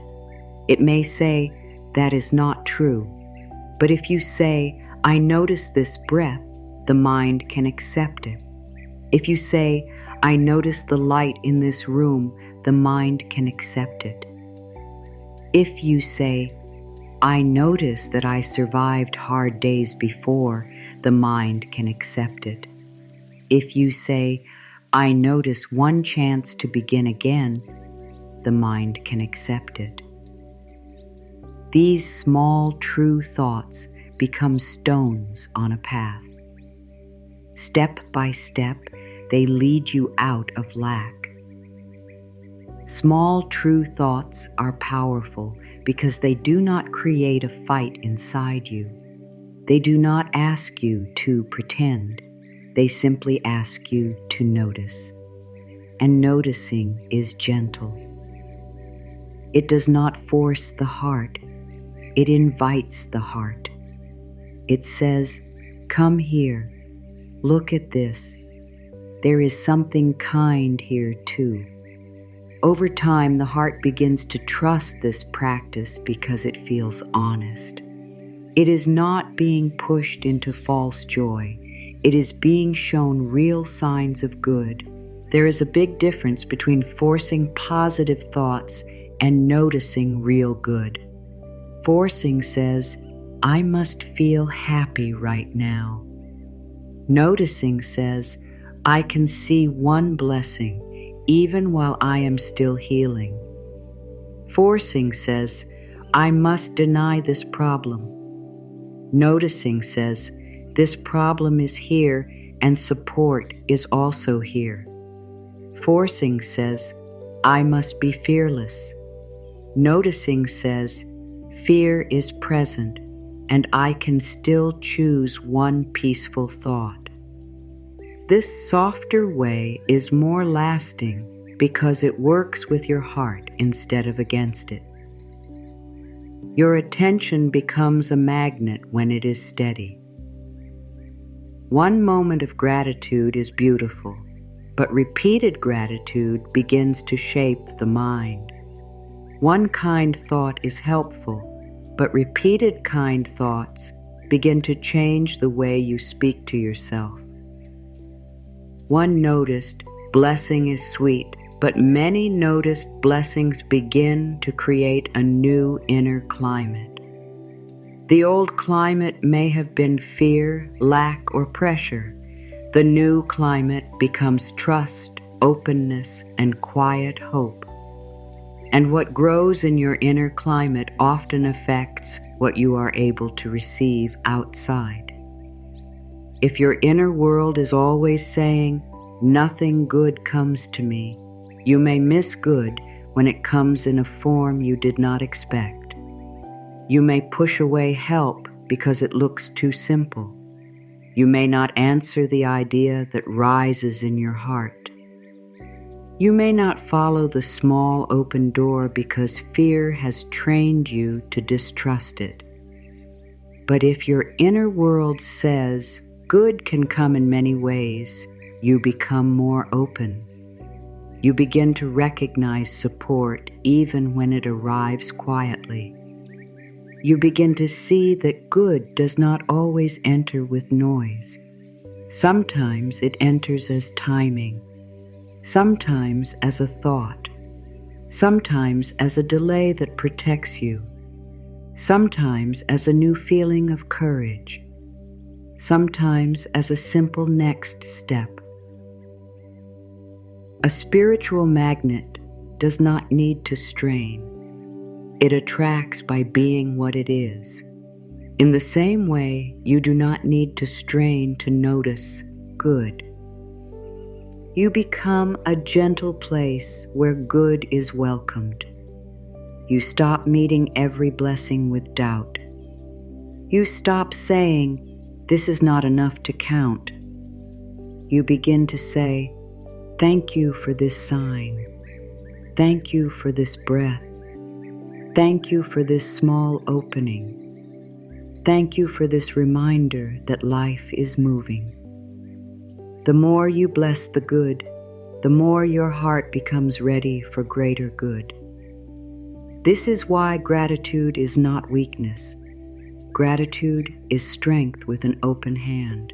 It may say, that is not true. But if you say, I notice this breath, the mind can accept it. If you say, I notice the light in this room, the mind can accept it. If you say, I notice that I survived hard days before, the mind can accept it. If you say, I notice one chance to begin again, the mind can accept it. These small, true thoughts become stones on a path. Step by step, they lead you out of lack. Small, true thoughts are powerful because they do not create a fight inside you. They do not ask you to pretend. They simply ask you to notice. And noticing is gentle. It does not force the heart. It invites the heart. It says, come here. Look at this. There is something kind here too. Over time, the heart begins to trust this practice because it feels honest. It is not being pushed into false joy. It is being shown real signs of good. There is a big difference between forcing positive thoughts and noticing real good. Forcing says, I must feel happy right now. Noticing says, I can see one blessing even while I am still healing. Forcing says, I must deny this problem. Noticing says, this problem is here and support is also here. Forcing says, I must be fearless. Noticing says, fear is present and I can still choose one peaceful thought. This softer way is more lasting because it works with your heart instead of against it. Your attention becomes a magnet when it is steady. One moment of gratitude is beautiful, but repeated gratitude begins to shape the mind. One kind thought is helpful, but repeated kind thoughts begin to change the way you speak to yourself. One noticed blessing is sweet, but many noticed blessings begin to create a new inner climate. The old climate may have been fear, lack, or pressure. The new climate becomes trust, openness, and quiet hope. And what grows in your inner climate often affects what you are able to receive outside. If your inner world is always saying, "Nothing good comes to me," you may miss good when it comes in a form you did not expect. You may push away help because it looks too simple. You may not answer the idea that rises in your heart. You may not follow the small open door because fear has trained you to distrust it. But if your inner world says good can come in many ways, you become more open. You begin to recognize support even when it arrives quietly. You begin to see that good does not always enter with noise. Sometimes it enters as timing, sometimes as a thought, sometimes as a delay that protects you, sometimes as a new feeling of courage, sometimes as a simple next step. A spiritual magnet does not need to strain. It attracts by being what it is. In the same way, you do not need to strain to notice good. You become a gentle place where good is welcomed. You stop meeting every blessing with doubt. You stop saying, "This is not enough to count." You begin to say, "Thank you for this sign. Thank you for this breath. Thank you for this small opening. Thank you for this reminder that life is moving." The more you bless the good, the more your heart becomes ready for greater good. This is why gratitude is not weakness. Gratitude is strength with an open hand.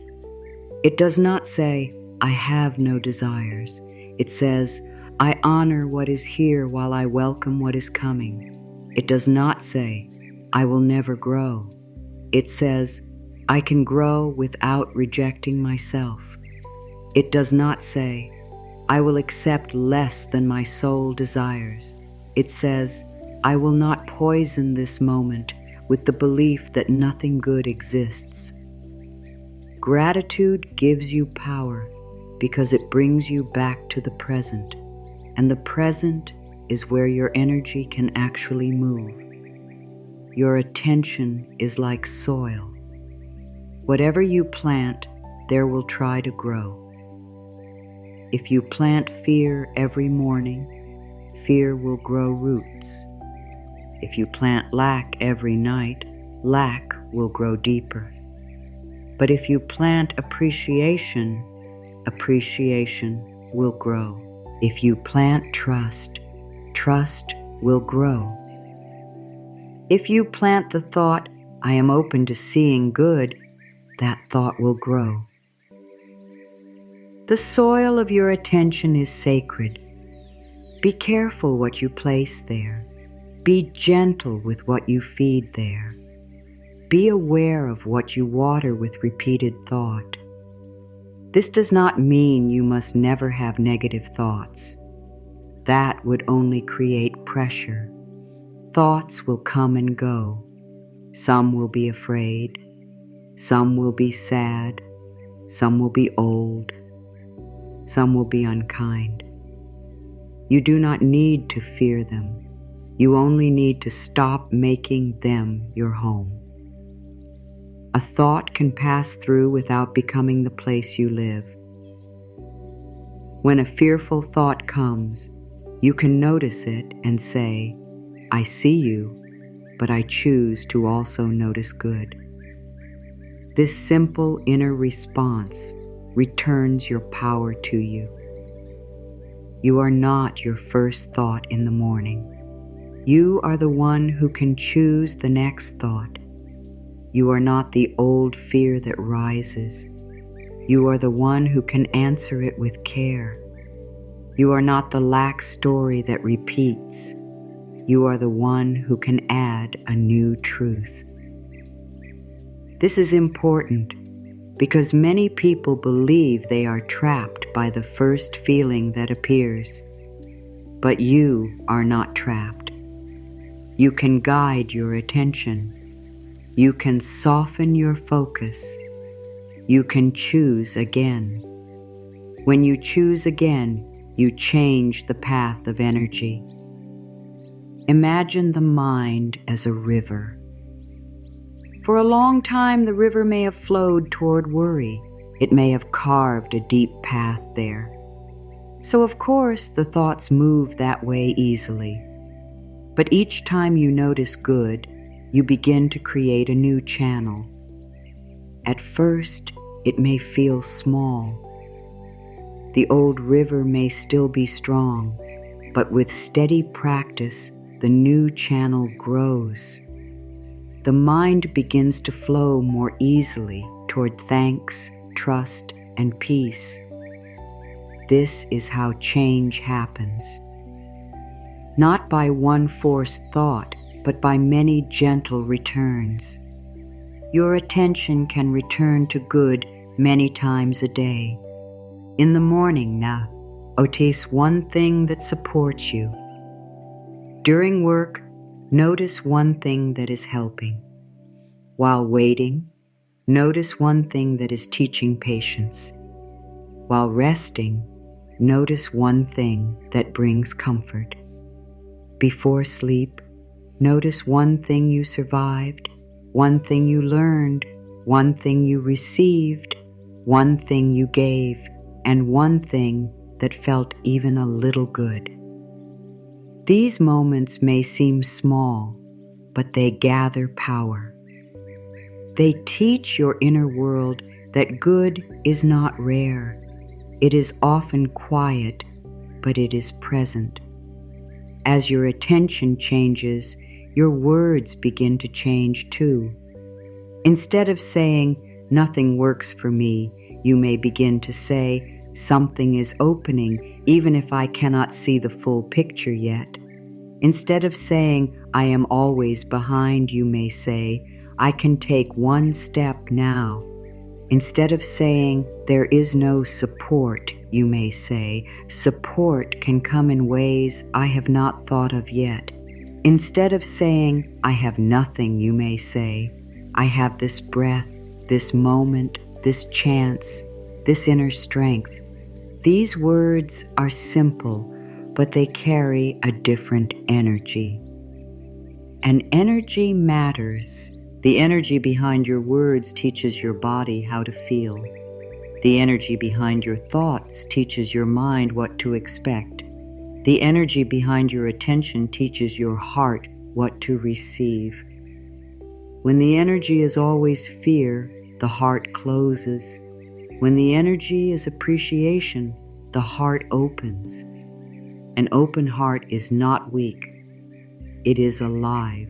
It does not say, "I have no desires." It says, "I honor what is here while I welcome what is coming." It does not say, "I will never grow." It says, "I can grow without rejecting myself." It does not say, "I will accept less than my soul desires." It says, "I will not poison this moment with the belief that nothing good exists." Gratitude gives you power because it brings you back to the present, and the present is where your energy can actually move. Your attention is like soil. Whatever you plant, there will try to grow. If you plant fear every morning, fear will grow roots. If you plant lack every night, lack will grow deeper. But if you plant appreciation, appreciation will grow. If you plant trust, trust will grow. If you plant the thought, "I am open to seeing good," that thought will grow. The soil of your attention is sacred. Be careful what you place there. Be gentle with what you feed there. Be aware of what you water with repeated thought. This does not mean you must never have negative thoughts. That would only create pressure. Thoughts will come and go. Some will be afraid. Some will be sad. Some will be old. Some will be unkind. You do not need to fear them. You only need to stop making them your home. A thought can pass through without becoming the place you live. When a fearful thought comes, you can notice it and say, "I see you, but I choose to also notice good." This simple inner response returns your power to you. You are not your first thought in the morning. You are the one who can choose the next thought. You are not the old fear that rises. You are the one who can answer it with care. You are not the lack story that repeats. You are the one who can add a new truth. This is important because many people believe they are trapped by the first feeling that appears. But you are not trapped. You can guide your attention. You can soften your focus. You can choose again. When you choose again, you change the path of energy. Imagine the mind as a river. For a long time, the river may have flowed toward worry. It may have carved a deep path there. So of course, the thoughts move that way easily. But each time you notice good, you begin to create a new channel. At first, it may feel small. The old river may still be strong, but with steady practice, the new channel grows. The mind begins to flow more easily toward thanks, trust, and peace. This is how change happens. Not by one forced thought, but by many gentle returns. Your attention can return to good many times a day. In the morning, notice one thing that supports you. During work, notice one thing that is helping. While waiting, notice one thing that is teaching patience. While resting, notice one thing that brings comfort. Before sleep, notice one thing you survived, one thing you learned, one thing you received, one thing you gave, and one thing that felt even a little good. These moments may seem small, but they gather power. They teach your inner world that good is not rare. It is often quiet, but it is present. As your attention changes, your words begin to change too. Instead of saying, "Nothing works for me," you may begin to say, "Something is opening, even if I cannot see the full picture yet." Instead of saying, "I am always behind," you may say, "I can take one step now." Instead of saying, "There is no support," you may say, "Support can come in ways I have not thought of yet." Instead of saying, "I have nothing," you may say, "I have this breath, this moment, this chance, this inner strength." These words are simple, but they carry a different energy. And energy matters. The energy behind your words teaches your body how to feel. The energy behind your thoughts teaches your mind what to expect. The energy behind your attention teaches your heart what to receive. When the energy is always fear, the heart closes. When the energy is appreciation, the heart opens. An open heart is not weak. It is alive.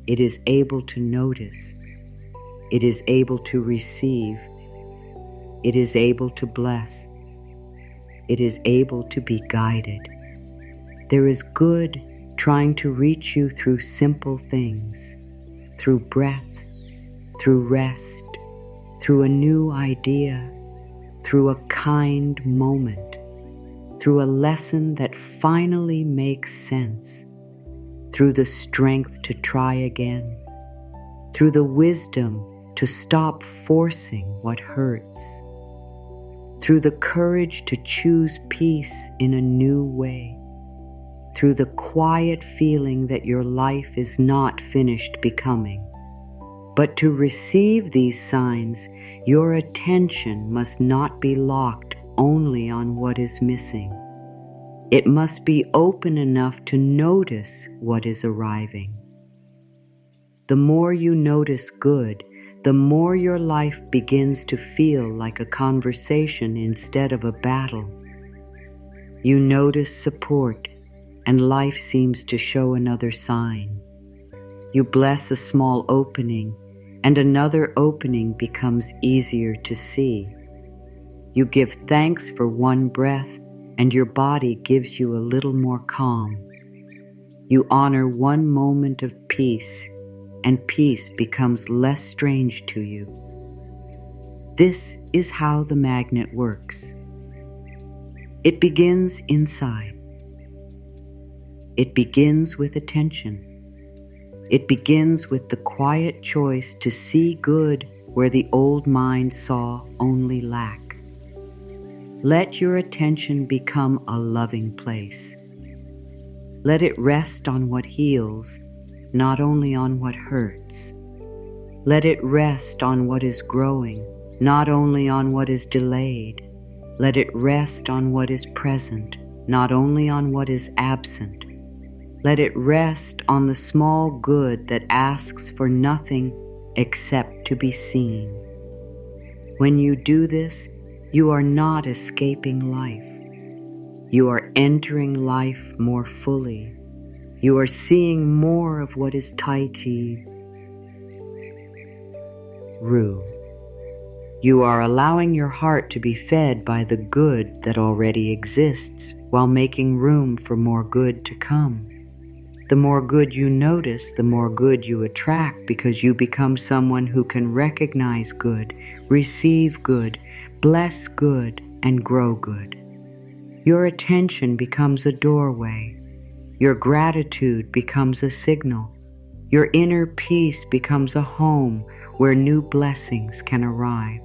It is able to notice. It is able to receive. It is able to bless. It is able to be guided. There is good trying to reach you through simple things, through breath, through rest, through a new idea, through a kind moment, through a lesson that finally makes sense, through the strength to try again, through the wisdom to stop forcing what hurts, through the courage to choose peace in a new way, through the quiet feeling that your life is not finished becoming. But to receive these signs, your attention must not be locked only on what is missing. It must be open enough to notice what is arriving. The more you notice good, the more your life begins to feel like a conversation instead of a battle. You notice support, and life seems to show another sign. You bless a small opening, and another opening becomes easier to see. You give thanks for one breath, and your body gives you a little more calm. You honor one moment of peace, and peace becomes less strange to you. This is how the magnet works. It begins inside. It begins with attention. It begins with the quiet choice to see good where the old mind saw only lack. Let your attention become a loving place. Let it rest on what heals, not only on what hurts. Let it rest on what is growing, not only on what is delayed. Let it rest on what is present, not only on what is absent. Let it rest on the small good that asks for nothing except to be seen. When you do this, you are not escaping life. You are entering life more fully. You are seeing more of what is tiniest. You are allowing your heart to be fed by the good that already exists while making room for more good to come. The more good you notice, the more good you attract, because you become someone who can recognize good, receive good, bless good, and grow good. Your attention becomes a doorway. Your gratitude becomes a signal. Your inner peace becomes a home where new blessings can arrive.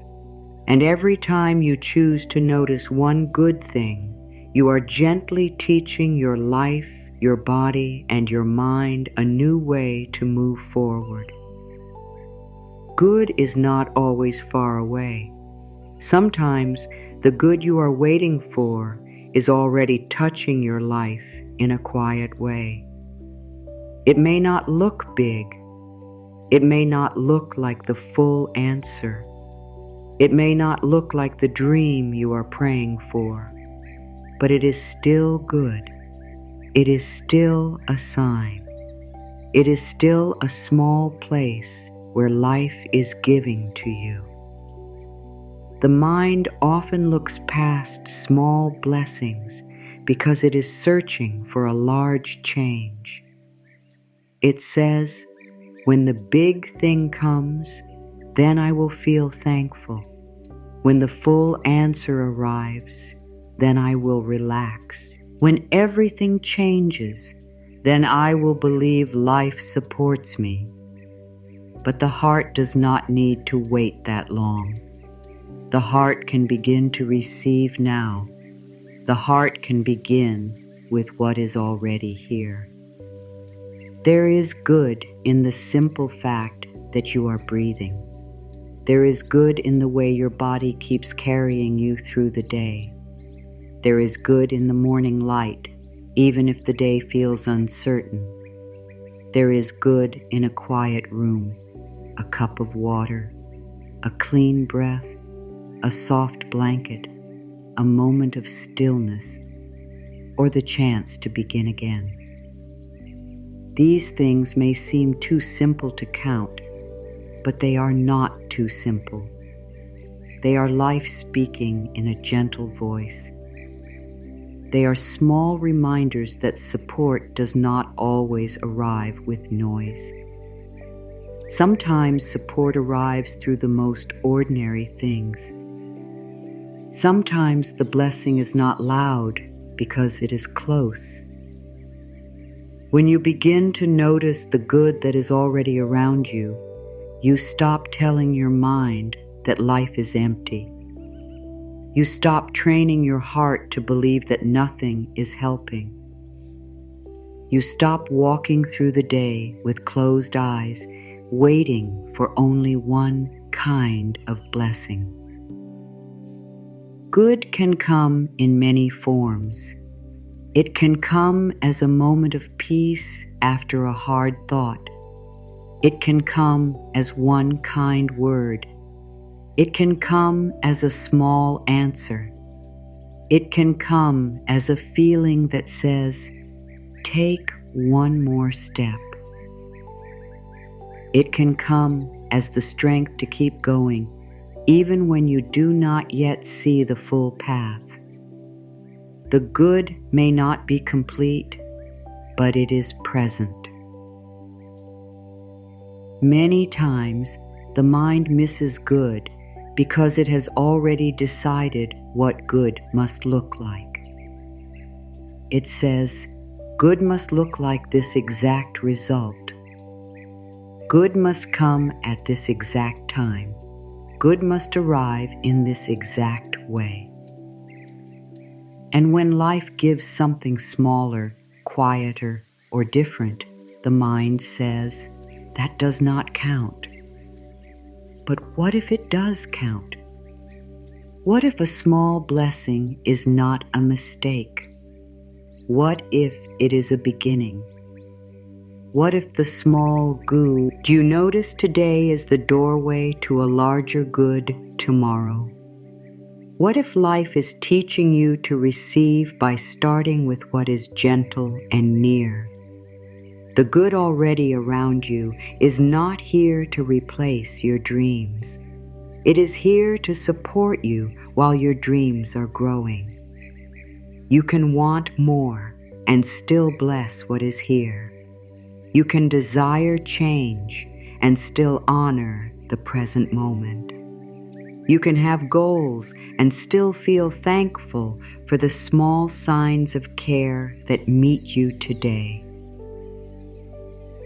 And every time you choose to notice one good thing, you are gently teaching your life, your body, and your mind a new way to move forward. Good is not always far away. Sometimes the good you are waiting for is already touching your life in a quiet way. It may not look big. It may not look like the full answer. It may not look like the dream you are praying for, but it is still good. It is still a sign. It is still a small place where life is giving to you. The mind often looks past small blessings because it is searching for a large change. It says, when the big thing comes, then I will feel thankful. When the full answer arrives, then I will relax. When everything changes, then I will believe life supports me. But the heart does not need to wait that long. The heart can begin to receive now. The heart can begin with what is already here. There is good in the simple fact that you are breathing. There is good in the way your body keeps carrying you through the day. There is good in the morning light, even if the day feels uncertain. There is good in a quiet room, a cup of water, a clean breath, a soft blanket, a moment of stillness, or the chance to begin again. These things may seem too simple to count, but they are not too simple. They are life speaking in a gentle voice. They are small reminders that support does not always arrive with noise. Sometimes support arrives through the most ordinary things. Sometimes the blessing is not loud because it is close. When you begin to notice the good that is already around you, you stop telling your mind that life is empty. You stop training your heart to believe that nothing is helping. You stop walking through the day with closed eyes, waiting for only one kind of blessing. Good can come in many forms. It can come as a moment of peace after a hard thought. It can come as one kind word. It can come as a small answer. It can come as a feeling that says, take one more step. It can come as the strength to keep going, even when you do not yet see the full path. The good may not be complete, but it is present. Many times, the mind misses good because it has already decided what good must look like. It says, good must look like this exact result. Good must come at this exact time. Good must arrive in this exact way. And when life gives something smaller, quieter, or different, the mind says, that does not count. But what if it does count? What if a small blessing is not a mistake? What if it is a beginning? What if the small good you notice today is the doorway to a larger good tomorrow? What if life is teaching you to receive by starting with what is gentle and near? The good already around you is not here to replace your dreams. It is here to support you while your dreams are growing. You can want more and still bless what is here. You can desire change and still honor the present moment. You can have goals and still feel thankful for the small signs of care that meet you today.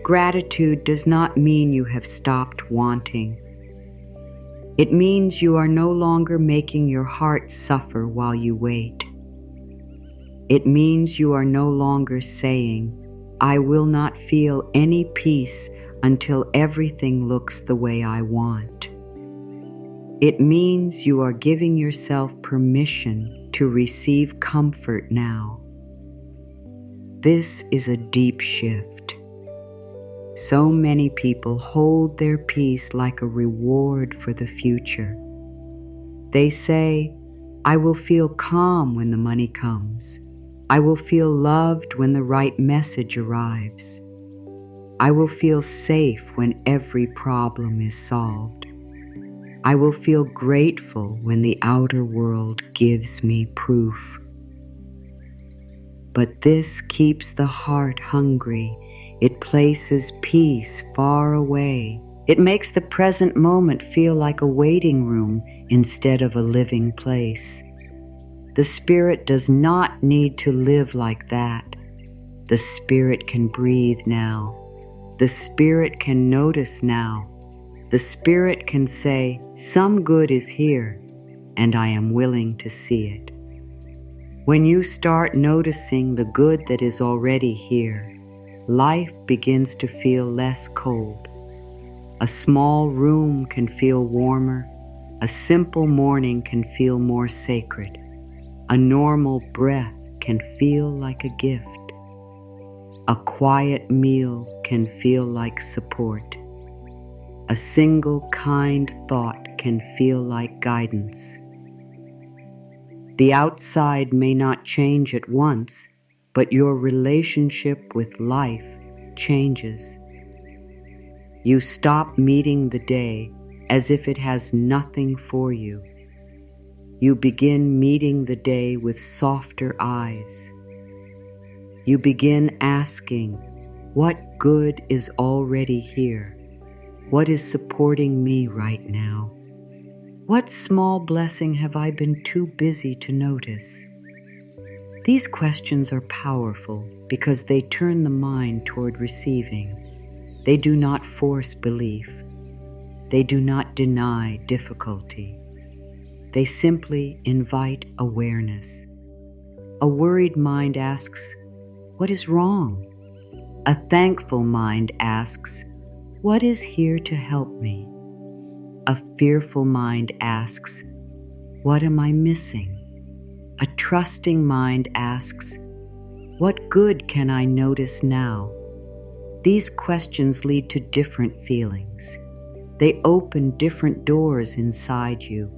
Gratitude does not mean you have stopped wanting. It means you are no longer making your heart suffer while you wait. It means you are no longer saying, I will not feel any peace until everything looks the way I want. It means you are giving yourself permission to receive comfort now. This is a deep shift. So many people hold their peace like a reward for the future. They say, I will feel calm when the money comes. I will feel loved when the right message arrives. I will feel safe when every problem is solved. I will feel grateful when the outer world gives me proof. But this keeps the heart hungry. It places peace far away. It makes the present moment feel like a waiting room instead of a living place. The spirit does not need to live like that. The spirit can breathe now. The spirit can notice now. The spirit can say, some good is here, and I am willing to see it. When you start noticing the good that is already here, life begins to feel less cold. A small room can feel warmer. A simple morning can feel more sacred. A normal breath can feel like a gift. A quiet meal can feel like support. A single kind thought can feel like guidance. The outside may not change at once, but your relationship with life changes. You stop meeting the day as if it has nothing for you. You begin meeting the day with softer eyes. You begin asking, what good is already here? What is supporting me right now? What small blessing have I been too busy to notice? These questions are powerful because they turn the mind toward receiving. They do not force belief. They do not deny difficulty. They simply invite awareness. A worried mind asks, what is wrong? A thankful mind asks, what is here to help me? A fearful mind asks, what am I missing? A trusting mind asks, what good can I notice now? These questions lead to different feelings. They open different doors inside you.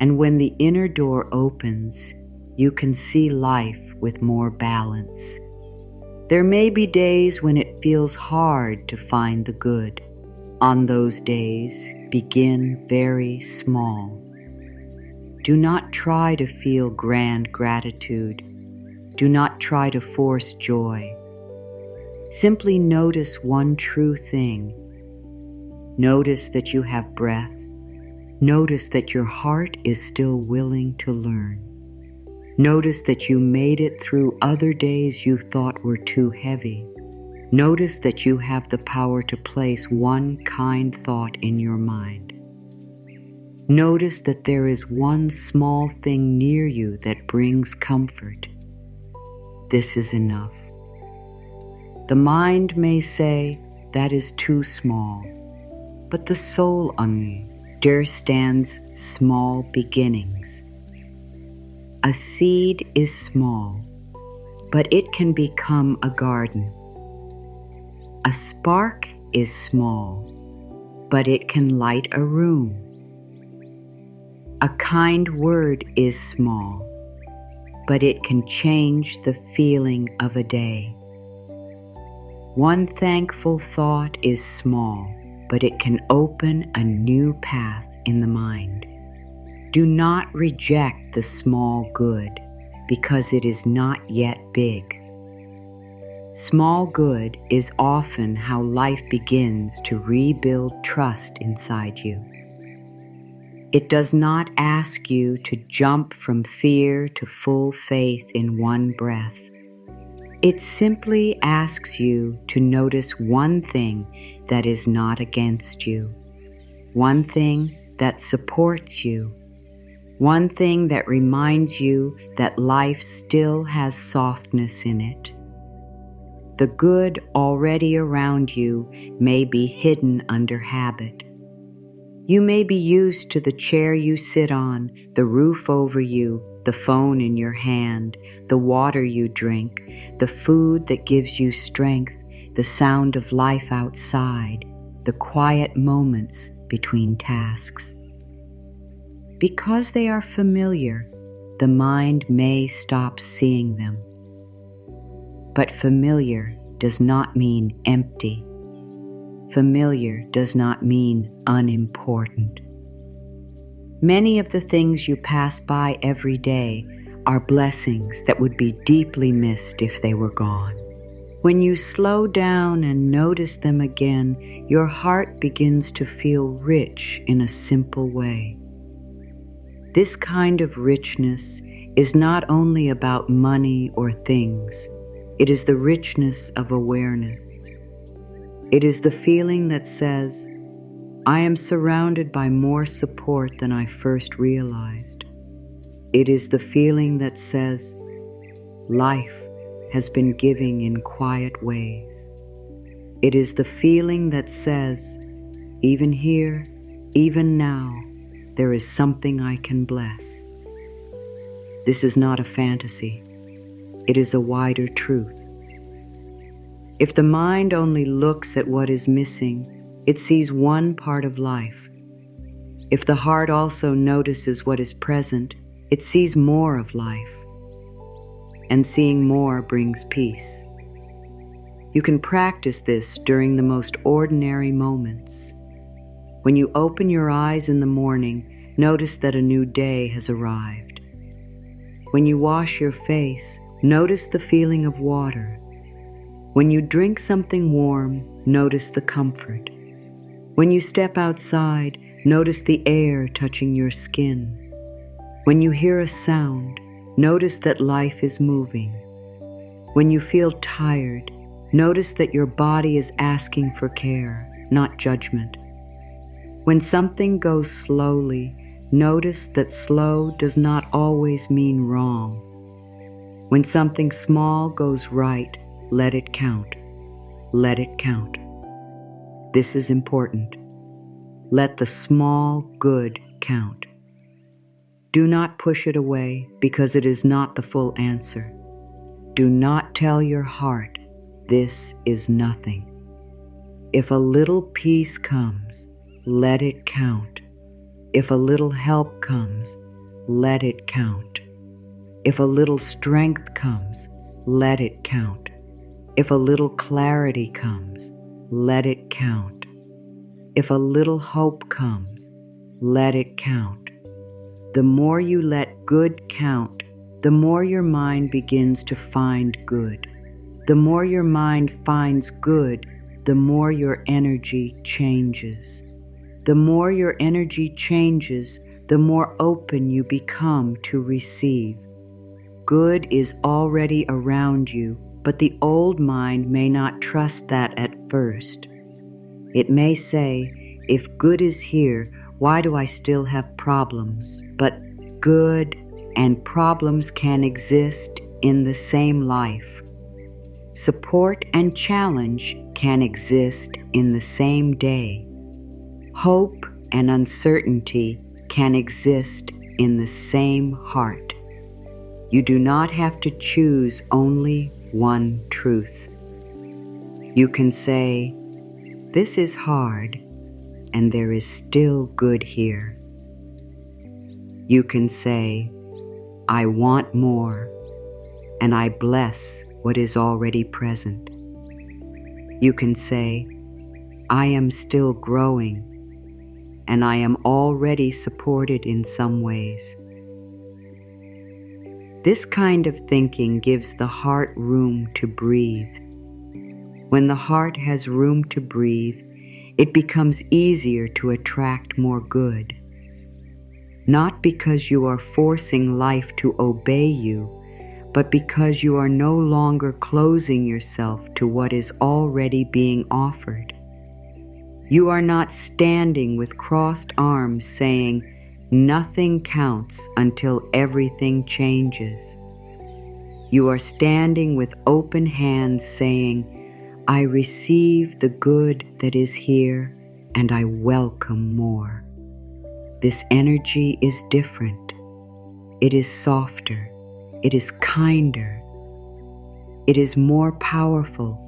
And when the inner door opens, you can see life with more balance. There may be days when it feels hard to find the good. On those days, begin very small. Do not try to feel grand gratitude. Do not try to force joy. Simply notice one true thing. Notice that you have breath. Notice that your heart is still willing to learn. Notice that you made it through other days you thought were too heavy. Notice that you have the power to place one kind thought in your mind. Notice that there is one small thing near you that brings comfort. This is enough. The mind may say, that is too small, but the soul understands small beginnings. A seed is small, but it can become a garden. A spark is small, but it can light a room. A kind word is small, but it can change the feeling of a day. One thankful thought is small, but it can open a new path in the mind. Do not reject the small good because it is not yet big. Small good is often how life begins to rebuild trust inside you. It does not ask you to jump from fear to full faith in one breath. It simply asks you to notice one thing that is not against you, one thing that supports you, one thing that reminds you that life still has softness in it. The good already around you may be hidden under habit. You may be used to the chair you sit on, the roof over you, the phone in your hand, the water you drink, the food that gives you strength, the sound of life outside, the quiet moments between tasks. Because they are familiar, the mind may stop seeing them. But familiar does not mean empty. Familiar does not mean unimportant. Many of the things you pass by every day are blessings that would be deeply missed if they were gone. When you slow down and notice them again, your heart begins to feel rich in a simple way. This kind of richness is not only about money or things. It is the richness of awareness. It is the feeling that says, I am surrounded by more support than I first realized. It is the feeling that says, life has been giving in quiet ways. It is the feeling that says, even here, even now, there is something I can bless. This is not a fantasy. It is a wider truth. If the mind only looks at what is missing, it sees one part of life. If the heart also notices what is present, it sees more of life. And seeing more brings peace. You can practice this during the most ordinary moments. When you open your eyes in the morning, notice that a new day has arrived. When you wash your face, notice the feeling of water. When you drink something warm, notice the comfort. When you step outside, notice the air touching your skin. When you hear a sound, notice that life is moving. When you feel tired, notice that your body is asking for care, not judgment. When something goes slowly, notice that slow does not always mean wrong. When something small goes right, let it count. Let it count. This is important. Let the small good count. Do not push it away because it is not the full answer. Do not tell your heart, this is nothing. If a little peace comes, let it count. If a little help comes, let it count. If a little strength comes, let it count. If a little clarity comes, let it count. If a little hope comes, let it count. The more you let good count, the more your mind begins to find good. The more your mind finds good, the more your energy changes. The more your energy changes, the more open you become to receive. Good is already around you, but the old mind may not trust that at first. It may say, if good is here, why do I still have problems? But good and problems can exist in the same life. Support and challenge can exist in the same day. Hope and uncertainty can exist in the same heart. You do not have to choose only one truth. You can say, this is hard, and there is still good here. You can say, I want more, and I bless what is already present. You can say, I am still growing, and I am already supported in some ways. This kind of thinking gives the heart room to breathe. When the heart has room to breathe, it becomes easier to attract more good. Not because you are forcing life to obey you, but because you are no longer closing yourself to what is already being offered. You are not standing with crossed arms saying, nothing counts until everything changes. You are standing with open hands saying, I receive the good that is here and I welcome more. This energy is different. It is softer. It is kinder. It is more powerful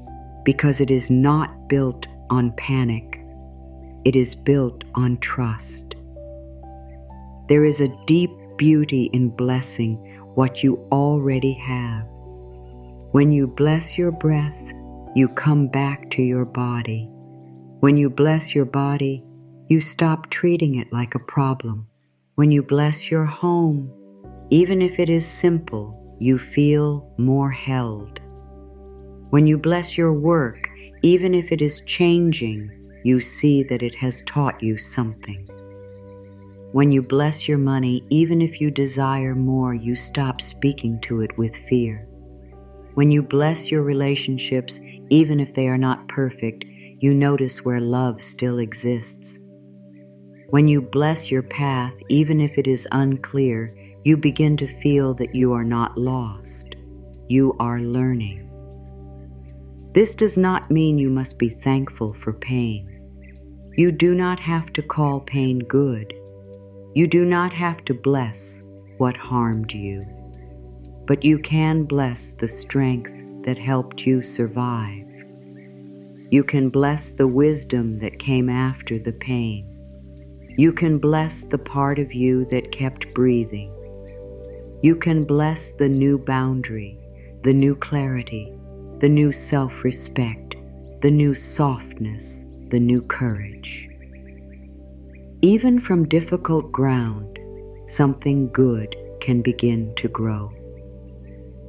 because it is not built on panic. It is built on trust. There is a deep beauty in blessing what you already have. When you bless your breath, you come back to your body. When you bless your body, you stop treating it like a problem. When you bless your home, even if it is simple, you feel more held. When you bless your work, even if it is changing, you see that it has taught you something. When you bless your money, even if you desire more, you stop speaking to it with fear. When you bless your relationships, even if they are not perfect, you notice where love still exists. When you bless your path, even if it is unclear, you begin to feel that you are not lost. You are learning. This does not mean you must be thankful for pain. You do not have to call pain good. You do not have to bless what harmed you. But you can bless the strength that helped you survive. You can bless the wisdom that came after the pain. You can bless the part of you that kept breathing. You can bless the new boundary, the new clarity, the new self-respect, the new softness, the new courage. Even from difficult ground, something good can begin to grow.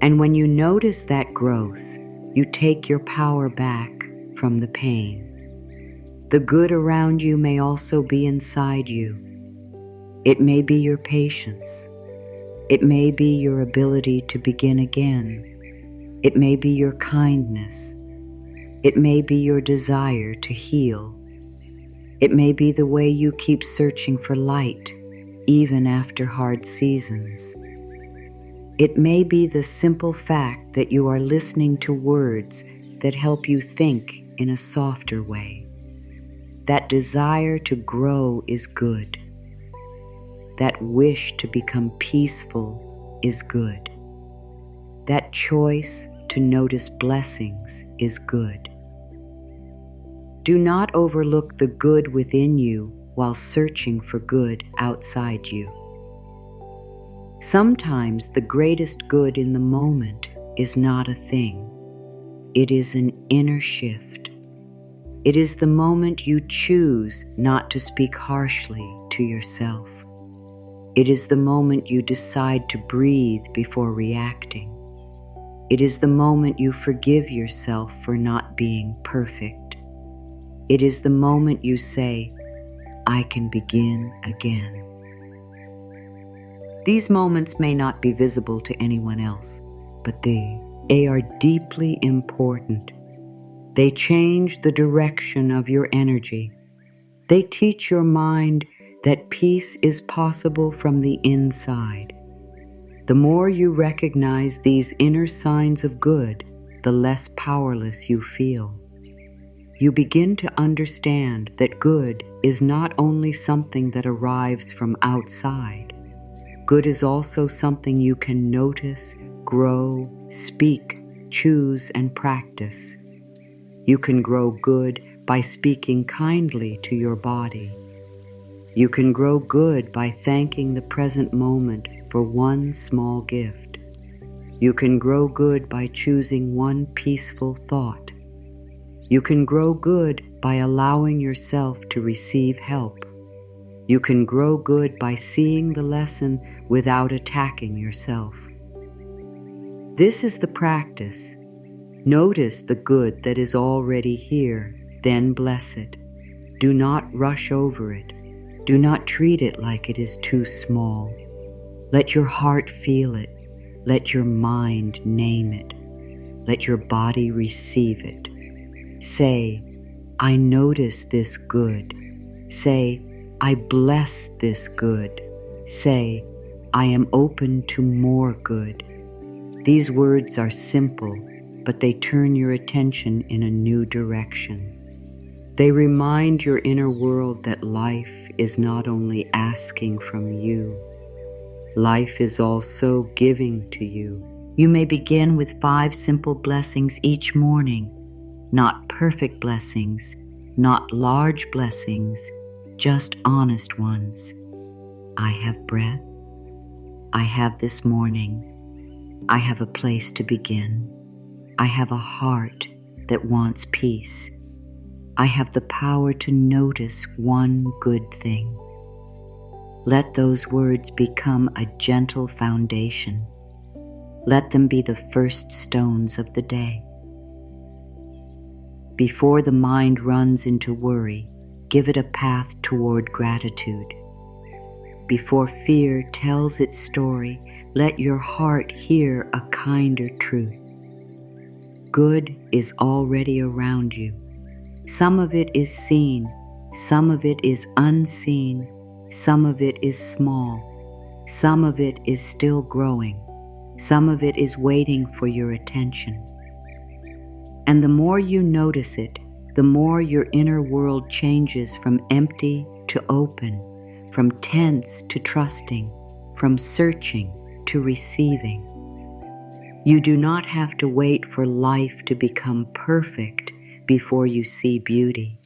And when you notice that growth, you take your power back from the pain. The good around you may also be inside you. It may be your patience. It may be your ability to begin again. It may be your kindness. It may be your desire to heal. It may be the way you keep searching for light, even after hard seasons. It may be the simple fact that you are listening to words that help you think in a softer way. That desire to grow is good. That wish to become peaceful is good. That choice to notice blessings is good. Do not overlook the good within you while searching for good outside you. Sometimes the greatest good in the moment is not a thing. It is an inner shift. It is the moment you choose not to speak harshly to yourself. It is the moment you decide to breathe before reacting. It is the moment you forgive yourself for not being perfect. It is the moment you say, "I can begin again." These moments may not be visible to anyone else, but they are deeply important. They change the direction of your energy. They teach your mind that peace is possible from the inside. The more you recognize these inner signs of good, the less powerless you feel. You begin to understand that good is not only something that arrives from outside. Good is also something you can notice, grow, speak, choose, and practice. You can grow good by speaking kindly to your body. You can grow good by thanking the present moment for one small gift. You can grow good by choosing one peaceful thought. You can grow good by allowing yourself to receive help. You can grow good by seeing the lesson without attacking yourself. This is the practice. Notice the good that is already here, then bless it. Do not rush over it. Do not treat it like it is too small. Let your heart feel it. Let your mind name it. Let your body receive it. Say, "I notice this good." Say, "I bless this good." Say, "I am open to more good." These words are simple, but they turn your attention in a new direction. They remind your inner world that life is not only asking from you, life is also giving to you. You may begin with 5 simple blessings each morning, not perfect blessings, not large blessings, just honest ones. I have breath. I have this morning. I have a place to begin. I have a heart that wants peace. I have the power to notice one good thing. Let those words become a gentle foundation. Let them be the first stones of the day. Before the mind runs into worry, give it a path toward gratitude. Before fear tells its story, let your heart hear a kinder truth. Good is already around you. Some of it is seen, some of it is unseen, some of it is small, some of it is still growing, some of it is waiting for your attention. And the more you notice it, the more your inner world changes from empty to open, from tense to trusting, from searching to receiving. You do not have to wait for life to become perfect before you see beauty.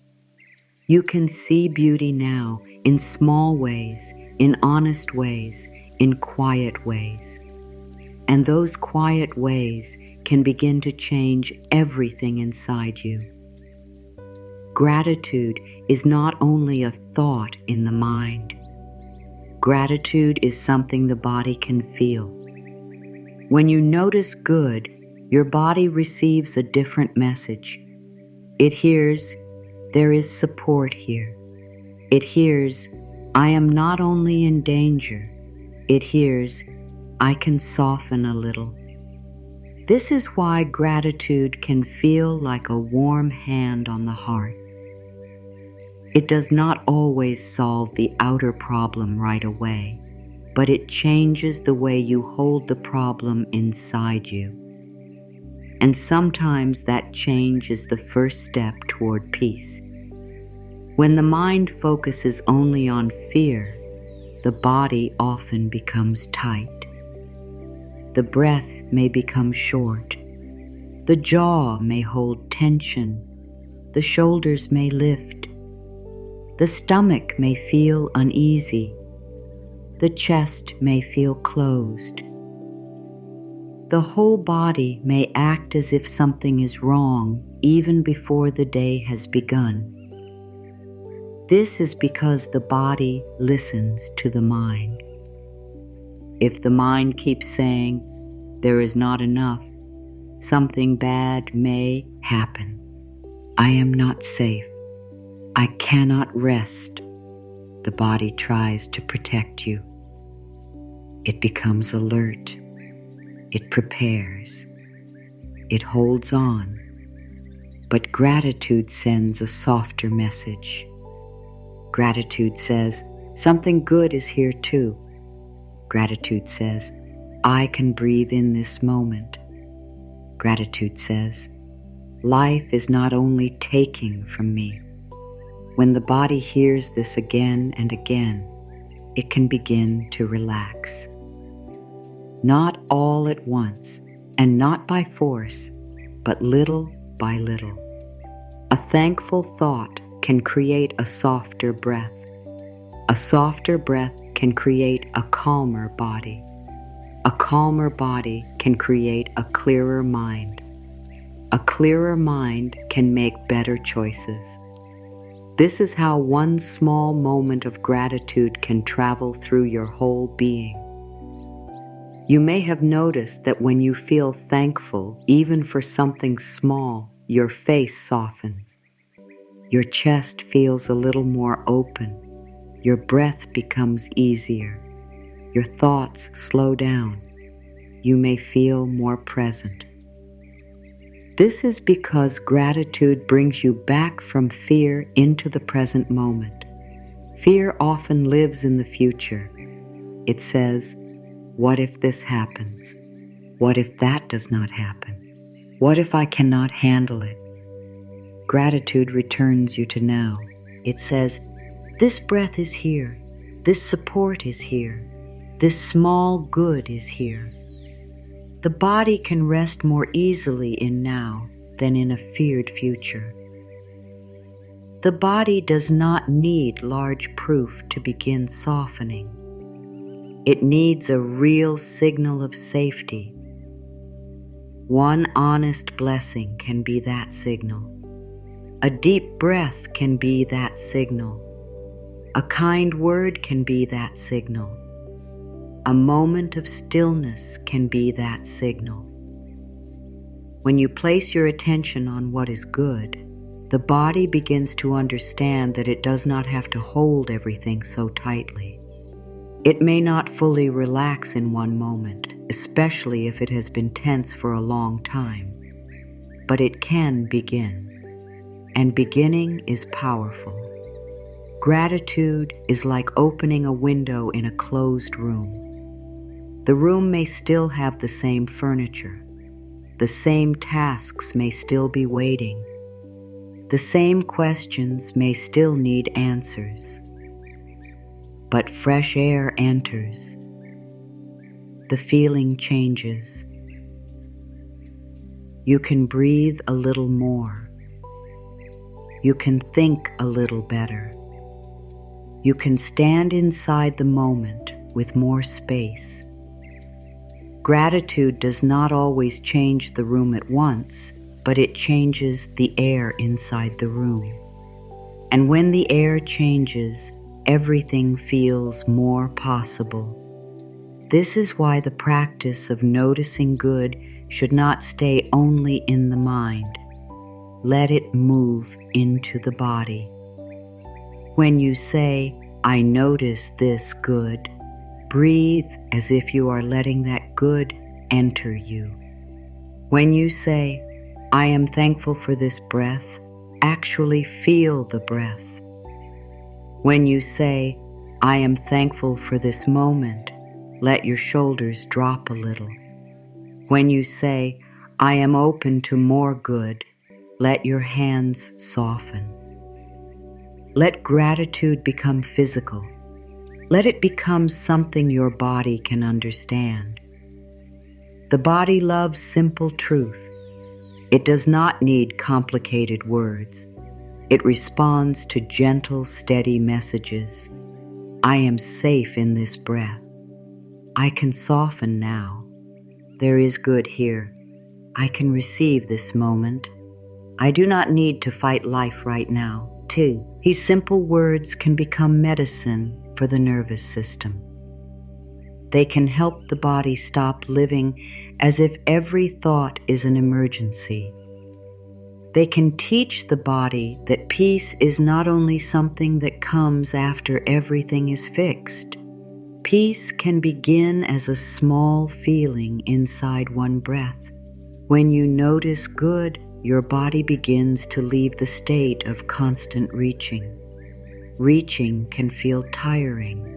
You can see beauty now in small ways, in honest ways, in quiet ways. And those quiet ways can begin to change everything inside you. Gratitude is not only a thought in the mind. Gratitude is something the body can feel. When you notice good, your body receives a different message. It hears, "There is support here." It hears, "I am not only in danger." It hears, "I can soften a little." This is why gratitude can feel like a warm hand on the heart. It does not always solve the outer problem right away, but it changes the way you hold the problem inside you. And sometimes that change is the first step toward peace. When the mind focuses only on fear, the body often becomes tight. The breath may become short. The jaw may hold tension. The shoulders may lift. The stomach may feel uneasy. The chest may feel closed. The whole body may act as if something is wrong even before the day has begun. This is because the body listens to the mind. If the mind keeps saying, "There is not enough," something bad may happen. "I am not safe. I cannot rest, the body tries to protect you. It becomes alert. It prepares. It holds on. But gratitude sends a softer message. Gratitude says, something good is here too. Gratitude says, I can breathe in this moment. Gratitude says, life is not only taking from me. When the body hears this again and again, it can begin to relax. Not all at once, and not by force, but little by little. A thankful thought can create a softer breath. A softer breath can create a calmer body. A calmer body can create a clearer mind. A clearer mind can make better choices. This is how one small moment of gratitude can travel through your whole being. You may have noticed that when you feel thankful, even for something small, your face softens. Your chest feels a little more open. Your breath becomes easier. Your thoughts slow down. You may feel more present. This is because gratitude brings you back from fear into the present moment. Fear often lives in the future. It says, what if this happens? What if that does not happen? What if I cannot handle it? Gratitude returns you to now. It says, this breath is here. This support is here. This small good is here. The body can rest more easily in now than in a feared future. The body does not need large proof to begin softening. It needs a real signal of safety. One honest blessing can be that signal. A deep breath can be that signal. A kind word can be that signal. A moment of stillness can be that signal. When you place your attention on what is good, the body begins to understand that it does not have to hold everything so tightly. It may not fully relax in one moment, especially if it has been tense for a long time, but it can begin. And beginning is powerful. Gratitude is like opening a window in a closed room. The room may still have the same furniture. The same tasks may still be waiting. The same questions may still need answers. But fresh air enters. The feeling changes. You can breathe a little more. You can think a little better. You can stand inside the moment with more space. Gratitude does not always change the room at once, but it changes the air inside the room. And when the air changes, everything feels more possible. This is why the practice of noticing good should not stay only in the mind. Let it move into the body. When you say, I notice this good, breathe as if you are letting that good enter you. When you say, I am thankful for this breath, actually feel the breath. When you say, I am thankful for this moment, let your shoulders drop a little. When you say, I am open to more good, let your hands soften. Let gratitude become physical. Let it become something your body can understand. The body loves simple truth. It does not need complicated words. It responds to gentle, steady messages. I am safe in this breath. I can soften now. There is good here. I can receive this moment. I do not need to fight life right now. 2. These simple words can become medicine for the nervous system. They can help the body stop living as if every thought is an emergency. They can teach the body that peace is not only something that comes after everything is fixed. Peace can begin as a small feeling inside one breath. When you notice good, your body begins to leave the state of constant reaching. Reaching can feel tiring.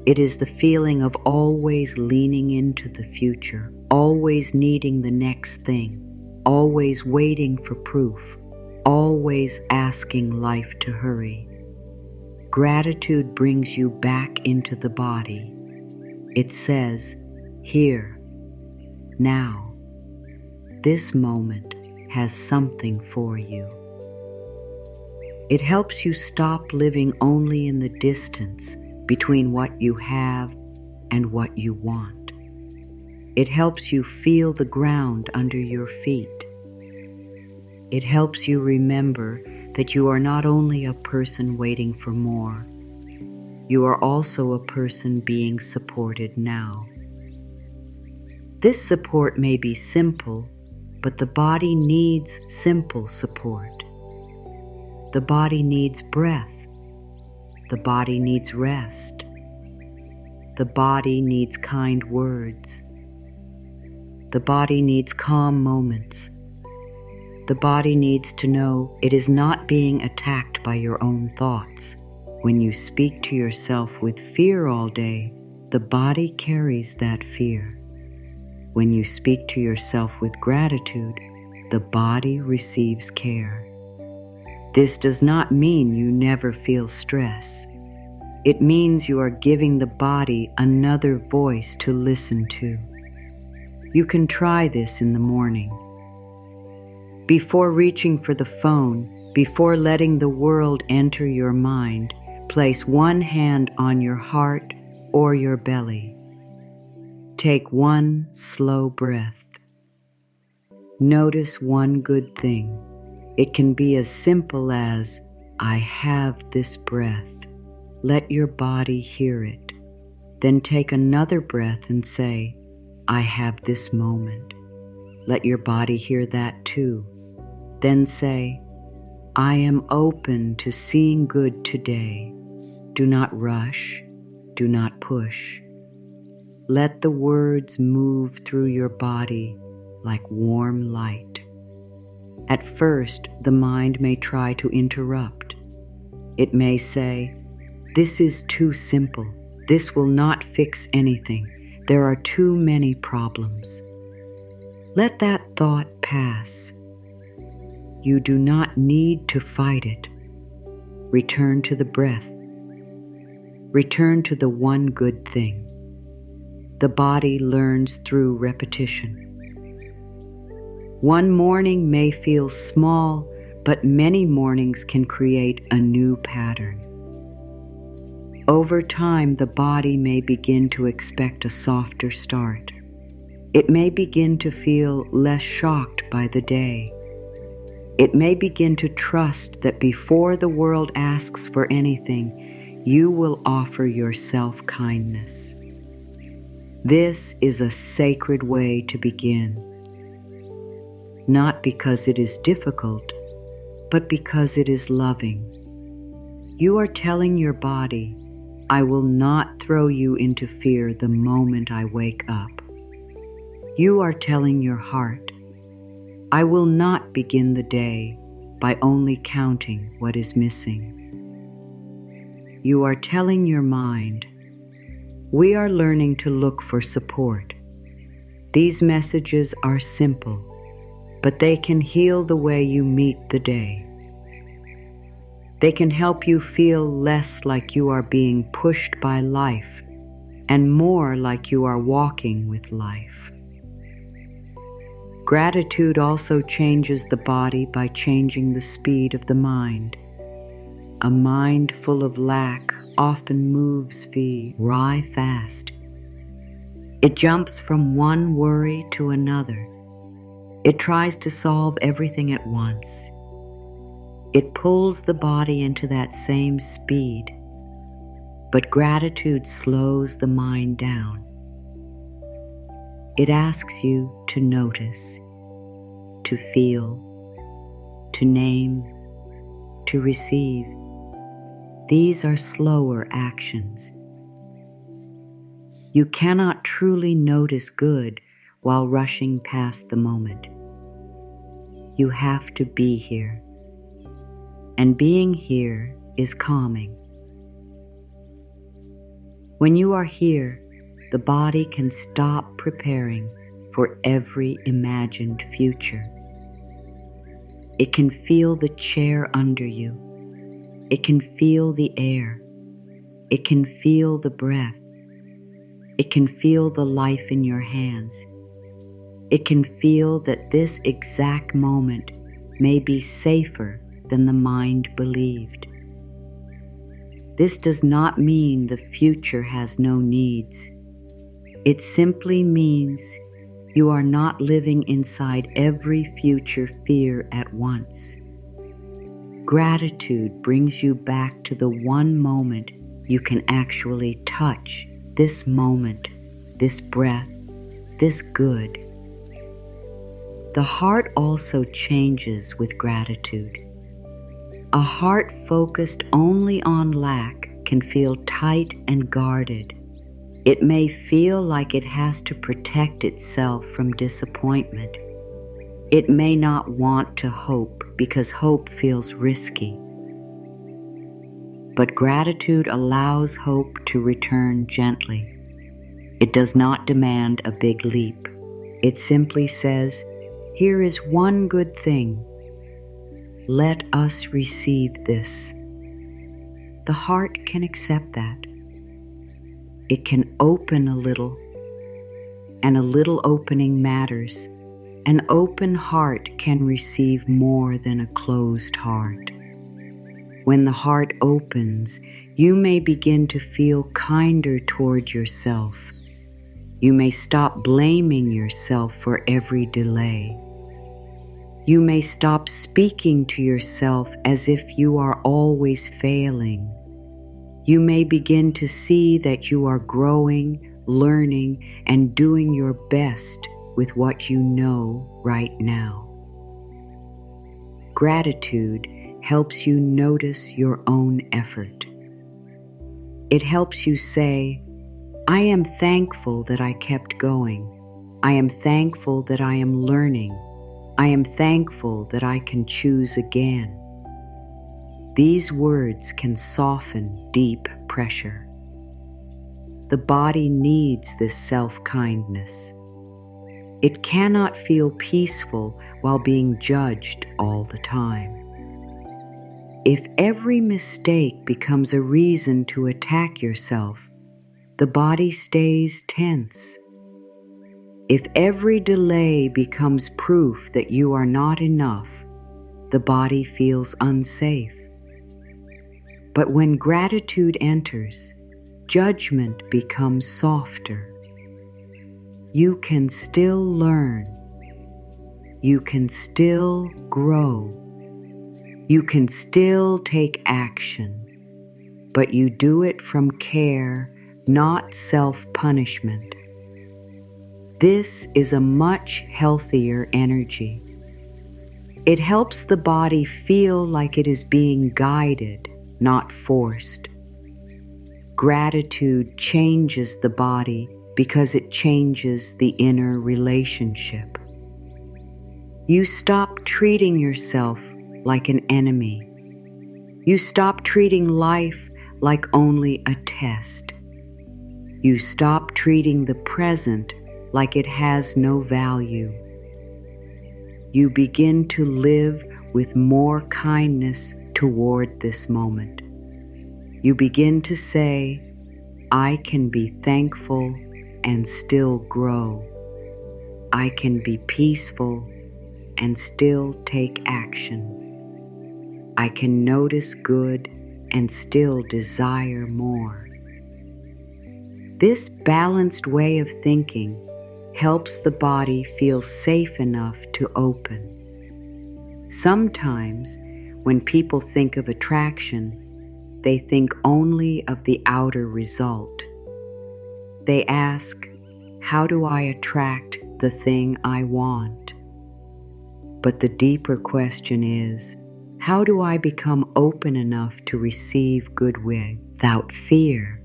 It is the feeling of always leaning into the future, always needing the next thing, always waiting for proof, always asking life to hurry. Gratitude brings you back into the body. It says, here, now, this moment has something for you. It helps you stop living only in the distance between what you have and what you want. It helps you feel the ground under your feet. It helps you remember that you are not only a person waiting for more, you are also a person being supported now. This support may be simple, but the body needs simple support. The body needs breath. The body needs rest. The body needs kind words. The body needs calm moments. The body needs to know it is not being attacked by your own thoughts. When you speak to yourself with fear all day, the body carries that fear. When you speak to yourself with gratitude, the body receives care. This does not mean you never feel stress. It means you are giving the body another voice to listen to. You can try this in the morning. Before reaching for the phone, before letting the world enter your mind, place one hand on your heart or your belly. Take one slow breath. Notice one good thing. It can be as simple as, I have this breath. Let your body hear it. Then take another breath and say, I have this moment. Let your body hear that too. Then say, I am open to seeing good today. Do not rush. Do not push. Let the words move through your body like warm light. At first, the mind may try to interrupt. It may say, this is too simple. This will not fix anything. There are too many problems. Let that thought pass. You do not need to fight it. Return to the breath. Return to the one good thing. The body learns through repetition. One morning may feel small, but many mornings can create a new pattern. Over time, the body may begin to expect a softer start. It may begin to feel less shocked by the day. It may begin to trust that before the world asks for anything, you will offer yourself kindness. This is a sacred way to begin. Not because it is difficult, but because it is loving. You are telling your body, I will not throw you into fear the moment I wake up. You are telling your heart, I will not begin the day by only counting what is missing. You are telling your mind, we are learning to look for support. These messages are simple, but they can heal the way you meet the day. They can help you feel less like you are being pushed by life and more like you are walking with life. Gratitude also changes the body by changing the speed of the mind. A mind full of lack often moves fast. It jumps from one worry to another. It tries to solve everything at once. It pulls the body into that same speed, but gratitude slows the mind down. It asks you to notice, to feel, to name, to receive. These are slower actions. You cannot truly notice good while rushing past the moment. You have to be here. And being here is calming. When you are here, the body can stop preparing for every imagined future. It can feel the chair under you. It can feel the air. It can feel the breath. It can feel the life in your hands. It can feel that this exact moment may be safer than the mind believed. This does not mean the future has no needs. It simply means you are not living inside every future fear at once. Gratitude brings you back to the one moment you can actually touch, this moment, this breath, this good. The heart also changes with gratitude. A heart focused only on lack can feel tight and guarded. It may feel like it has to protect itself from disappointment. It may not want to hope because hope feels risky. But gratitude allows hope to return gently. It does not demand a big leap. It simply says, "Here is one good thing. Let us receive this." The heart can accept that. It can open a little, and a little opening matters. An open heart can receive more than a closed heart. When the heart opens, you may begin to feel kinder toward yourself. You may stop blaming yourself for every delay. You may stop speaking to yourself as if you are always failing. You may begin to see that you are growing, learning, and doing your best with what you know right now. Gratitude helps you notice your own effort. It helps you say, "I am thankful that I kept going. I am thankful that I am learning. I am thankful that I can choose again." These words can soften deep pressure. The body needs this self-kindness. It cannot feel peaceful while being judged all the time. If every mistake becomes a reason to attack yourself, the body stays tense. If every delay becomes proof that you are not enough, the body feels unsafe. But when gratitude enters, judgment becomes softer. You can still learn. You can still grow. You can still take action, but you do it from care, not self-punishment. This is a much healthier energy. It helps the body feel like it is being guided, not forced. Gratitude changes the body because it changes the inner relationship. You stop treating yourself like an enemy. You stop treating life like only a test. You stop treating the present like it has no value. You begin to live with more kindness toward this moment. You begin to say, "I can be thankful and still grow. I can be peaceful and still take action. I can notice good and still desire more." This balanced way of thinking helps the body feel safe enough to open. Sometimes, when people think of attraction, they think only of the outer result. They ask, "How do I attract the thing I want?" But the deeper question is, how do I become open enough to receive goodwill without fear?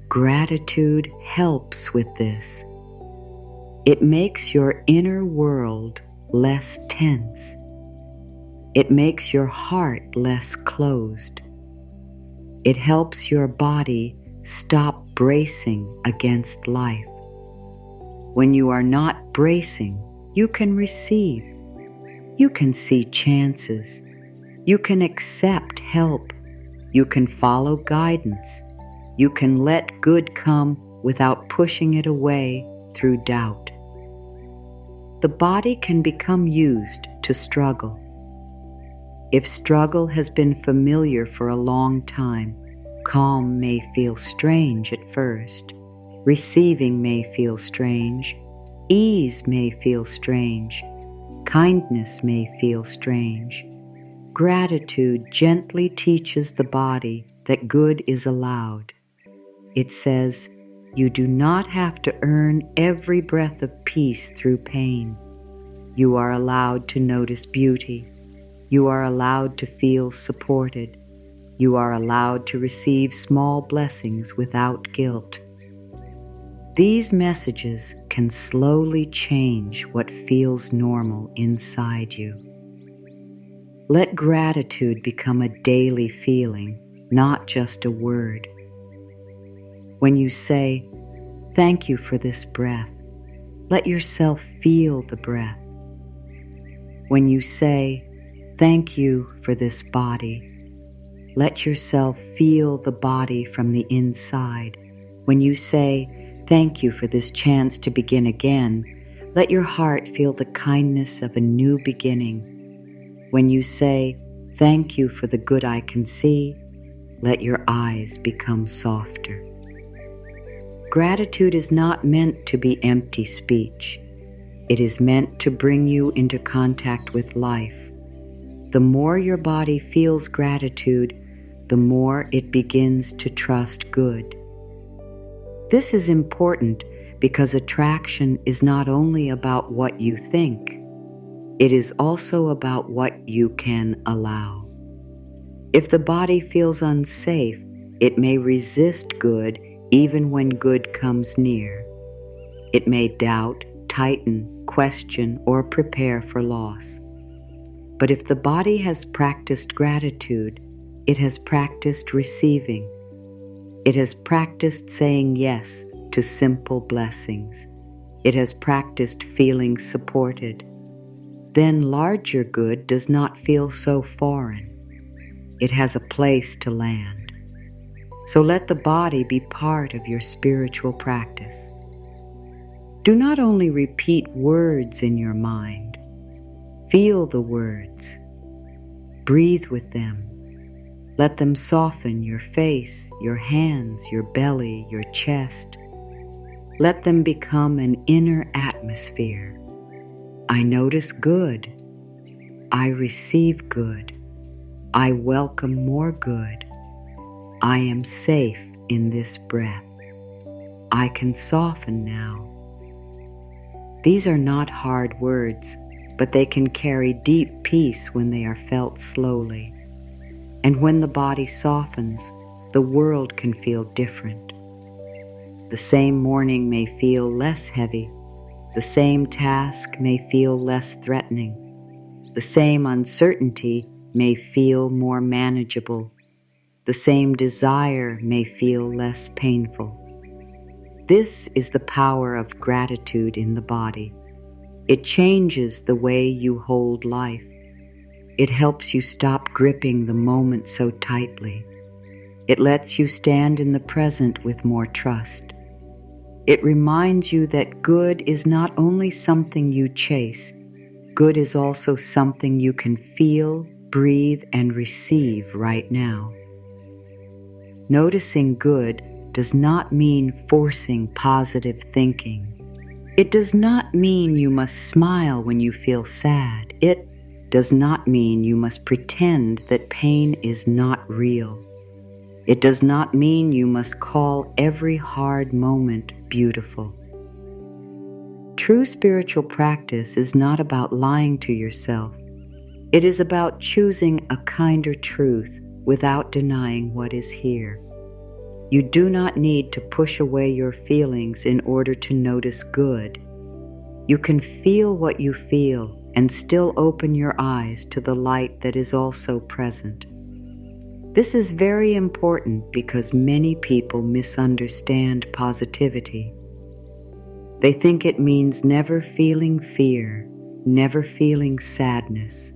Gratitude helps with this. It makes your inner world less tense. It makes your heart less closed. It helps your body stop bracing against life. When you are not bracing, you can receive. You can see chances. You can accept help. You can follow guidance. You can let good come without pushing it away through doubt. The body can become used to struggle. If struggle has been familiar for a long time, calm may feel strange at first. Receiving may feel strange. Ease may feel strange. Kindness may feel strange. Gratitude gently teaches the body that good is allowed. It says, you do not have to earn every breath of peace through pain. You are allowed to notice beauty. You are allowed to feel supported. You are allowed to receive small blessings without guilt. These messages can slowly change what feels normal inside you. Let gratitude become a daily feeling, not just a word. When you say, thank you for this breath, let yourself feel the breath. When you say, thank you for this body, let yourself feel the body from the inside. When you say, thank you for this chance to begin again, let your heart feel the kindness of a new beginning. When you say, thank you for the good I can see, let your eyes become softer. Gratitude is not meant to be empty speech. It is meant to bring you into contact with life. The more your body feels gratitude, the more it begins to trust good. This is important because attraction is not only about what you think, it is also about what you can allow. If the body feels unsafe, it may resist good even when good comes near. It may doubt, tighten, question, or prepare for loss. But if the body has practiced gratitude, it has practiced receiving. It has practiced saying yes to simple blessings. It has practiced feeling supported. Then larger good does not feel so foreign. It has a place to land. So let the body be part of your spiritual practice. Do not only repeat words in your mind. Feel the words. Breathe with them. Let them soften your face, your hands, your belly, your chest. Let them become an inner atmosphere. I notice good. I receive good. I welcome more good. I am safe in this breath. I can soften now. These are not hard words, but they can carry deep peace when they are felt slowly. And when the body softens, the world can feel different. The same morning may feel less heavy. The same task may feel less threatening. The same uncertainty may feel more manageable. The same desire may feel less painful. This is the power of gratitude in the body. It changes the way you hold life. It helps you stop gripping the moment so tightly. It lets you stand in the present with more trust. It reminds you that good is not only something you chase, good is also something you can feel, breathe, and receive right now. Noticing good does not mean forcing positive thinking. It does not mean you must smile when you feel sad. It does not mean you must pretend that pain is not real. It does not mean you must call every hard moment beautiful. True spiritual practice is not about lying to yourself. It is about choosing a kinder truth without denying what is here. You do not need to push away your feelings in order to notice good. You can feel what you feel and still open your eyes to the light that is also present. This is very important because many people misunderstand positivity. They think it means never feeling fear, never feeling sadness,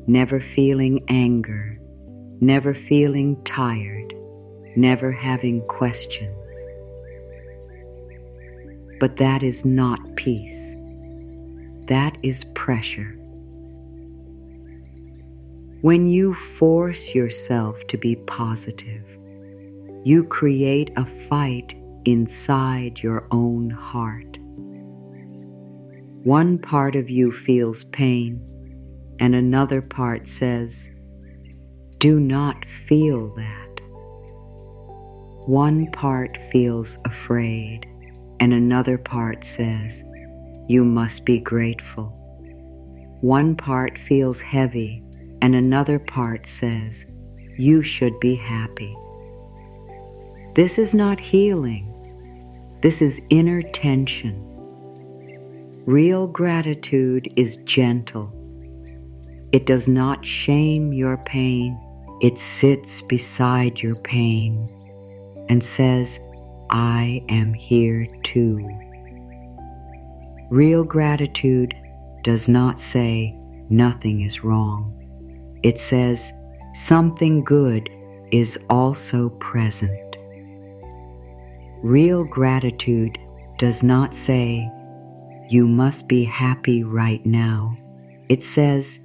never feeling anger, never feeling tired, never having questions. But that is not peace. That is pressure. When you force yourself to be positive, you create a fight inside your own heart. One part of you feels pain, and another part says, "Do not feel that." One part feels afraid, and another part says, "You must be grateful." One part feels heavy, and another part says, "You should be happy." This is not healing. This is inner tension. Real gratitude is gentle. It does not shame your pain. It sits beside your pain and says, "I am here too." Real gratitude does not say nothing is wrong. It says something good is also present. Real gratitude does not say you must be happy right now. It says,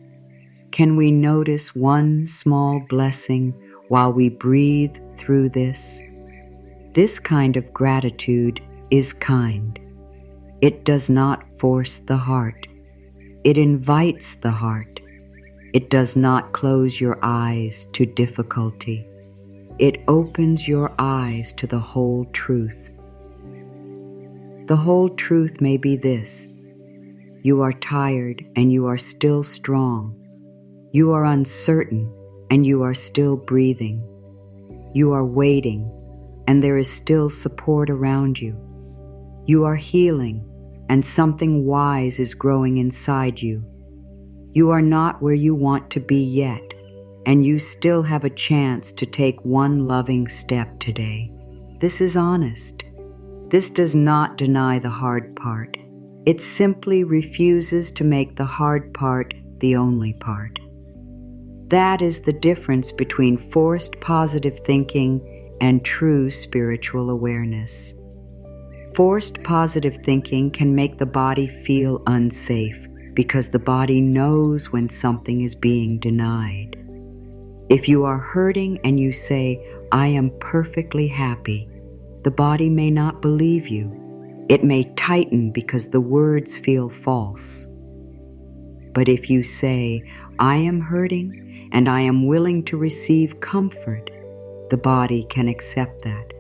can we notice one small blessing while we breathe through this? This kind of gratitude is kind. It does not force the heart. It invites the heart. It does not close your eyes to difficulty. It opens your eyes to the whole truth. The whole truth may be this: you are tired and you are still strong. You are uncertain and you are still breathing. You are waiting and there is still support around you. You are healing and something wise is growing inside you. You are not where you want to be yet, and you still have a chance to take one loving step today. This is honest. This does not deny the hard part. It simply refuses to make the hard part the only part. That is the difference between forced positive thinking and true spiritual awareness. Forced positive thinking can make the body feel unsafe because the body knows when something is being denied. If you are hurting and you say, "I am perfectly happy," the body may not believe you. It may tighten because the words feel false. But if you say, "I am hurting and I am willing to receive comfort," the body can accept that.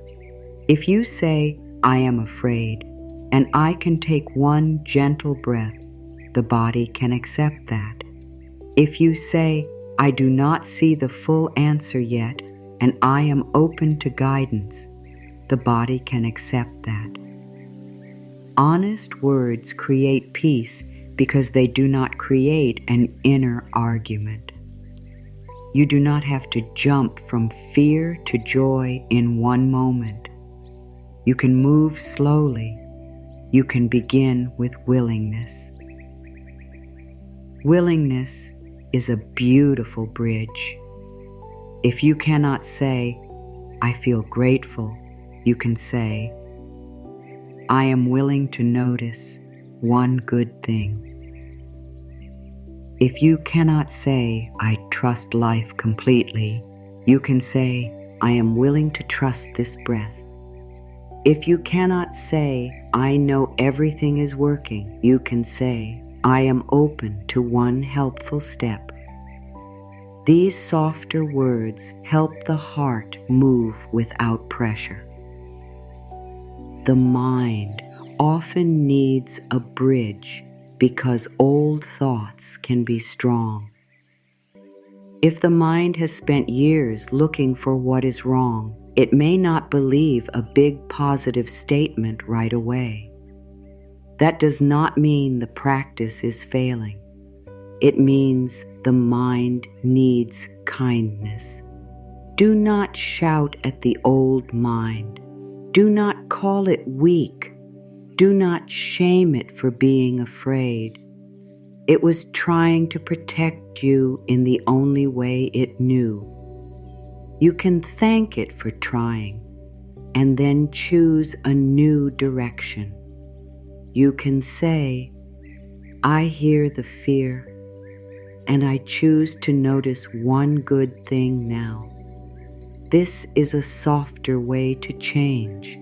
If you say, "I am afraid and I can take one gentle breath," the body can accept that. If you say, "I do not see the full answer yet and I am open to guidance," the body can accept that. Honest words create peace because they do not create an inner argument. You do not have to jump from fear to joy in one moment. You can move slowly. You can begin with willingness. Willingness is a beautiful bridge. If you cannot say, "I feel grateful," you can say, "I am willing to notice one good thing." If you cannot say, "I trust life completely," you can say, "I am willing to trust this breath." If you cannot say, "I know everything is working," you can say, "I am open to one helpful step." These softer words help the heart move without pressure. The mind often needs a bridge because old thoughts can be strong. If the mind has spent years looking for what is wrong, it may not believe a big positive statement right away. That does not mean the practice is failing. It means the mind needs kindness. Do not shout at the old mind. Do not call it weak. Do not shame it for being afraid. It was trying to protect you in the only way it knew. You can thank it for trying and then choose a new direction. You can say, I hear the fear and I choose to notice one good thing now. This is a softer way to change.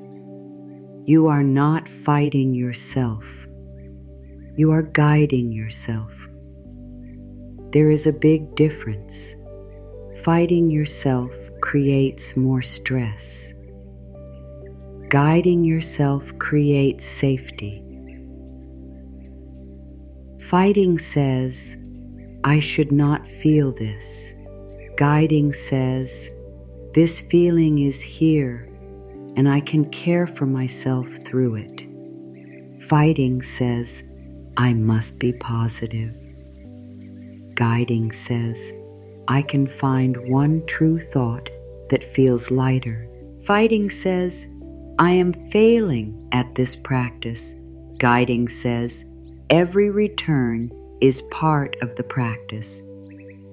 You are not fighting yourself. You are guiding yourself. There is a big difference. Fighting yourself creates more stress. Guiding yourself creates safety. Fighting says, I should not feel this. Guiding says, this feeling is here and I can care for myself through it. Fighting says, I must be positive. Guiding says, I can find one true thought that feels lighter. Fighting says, I am failing at this practice. Guiding says, every return is part of the practice.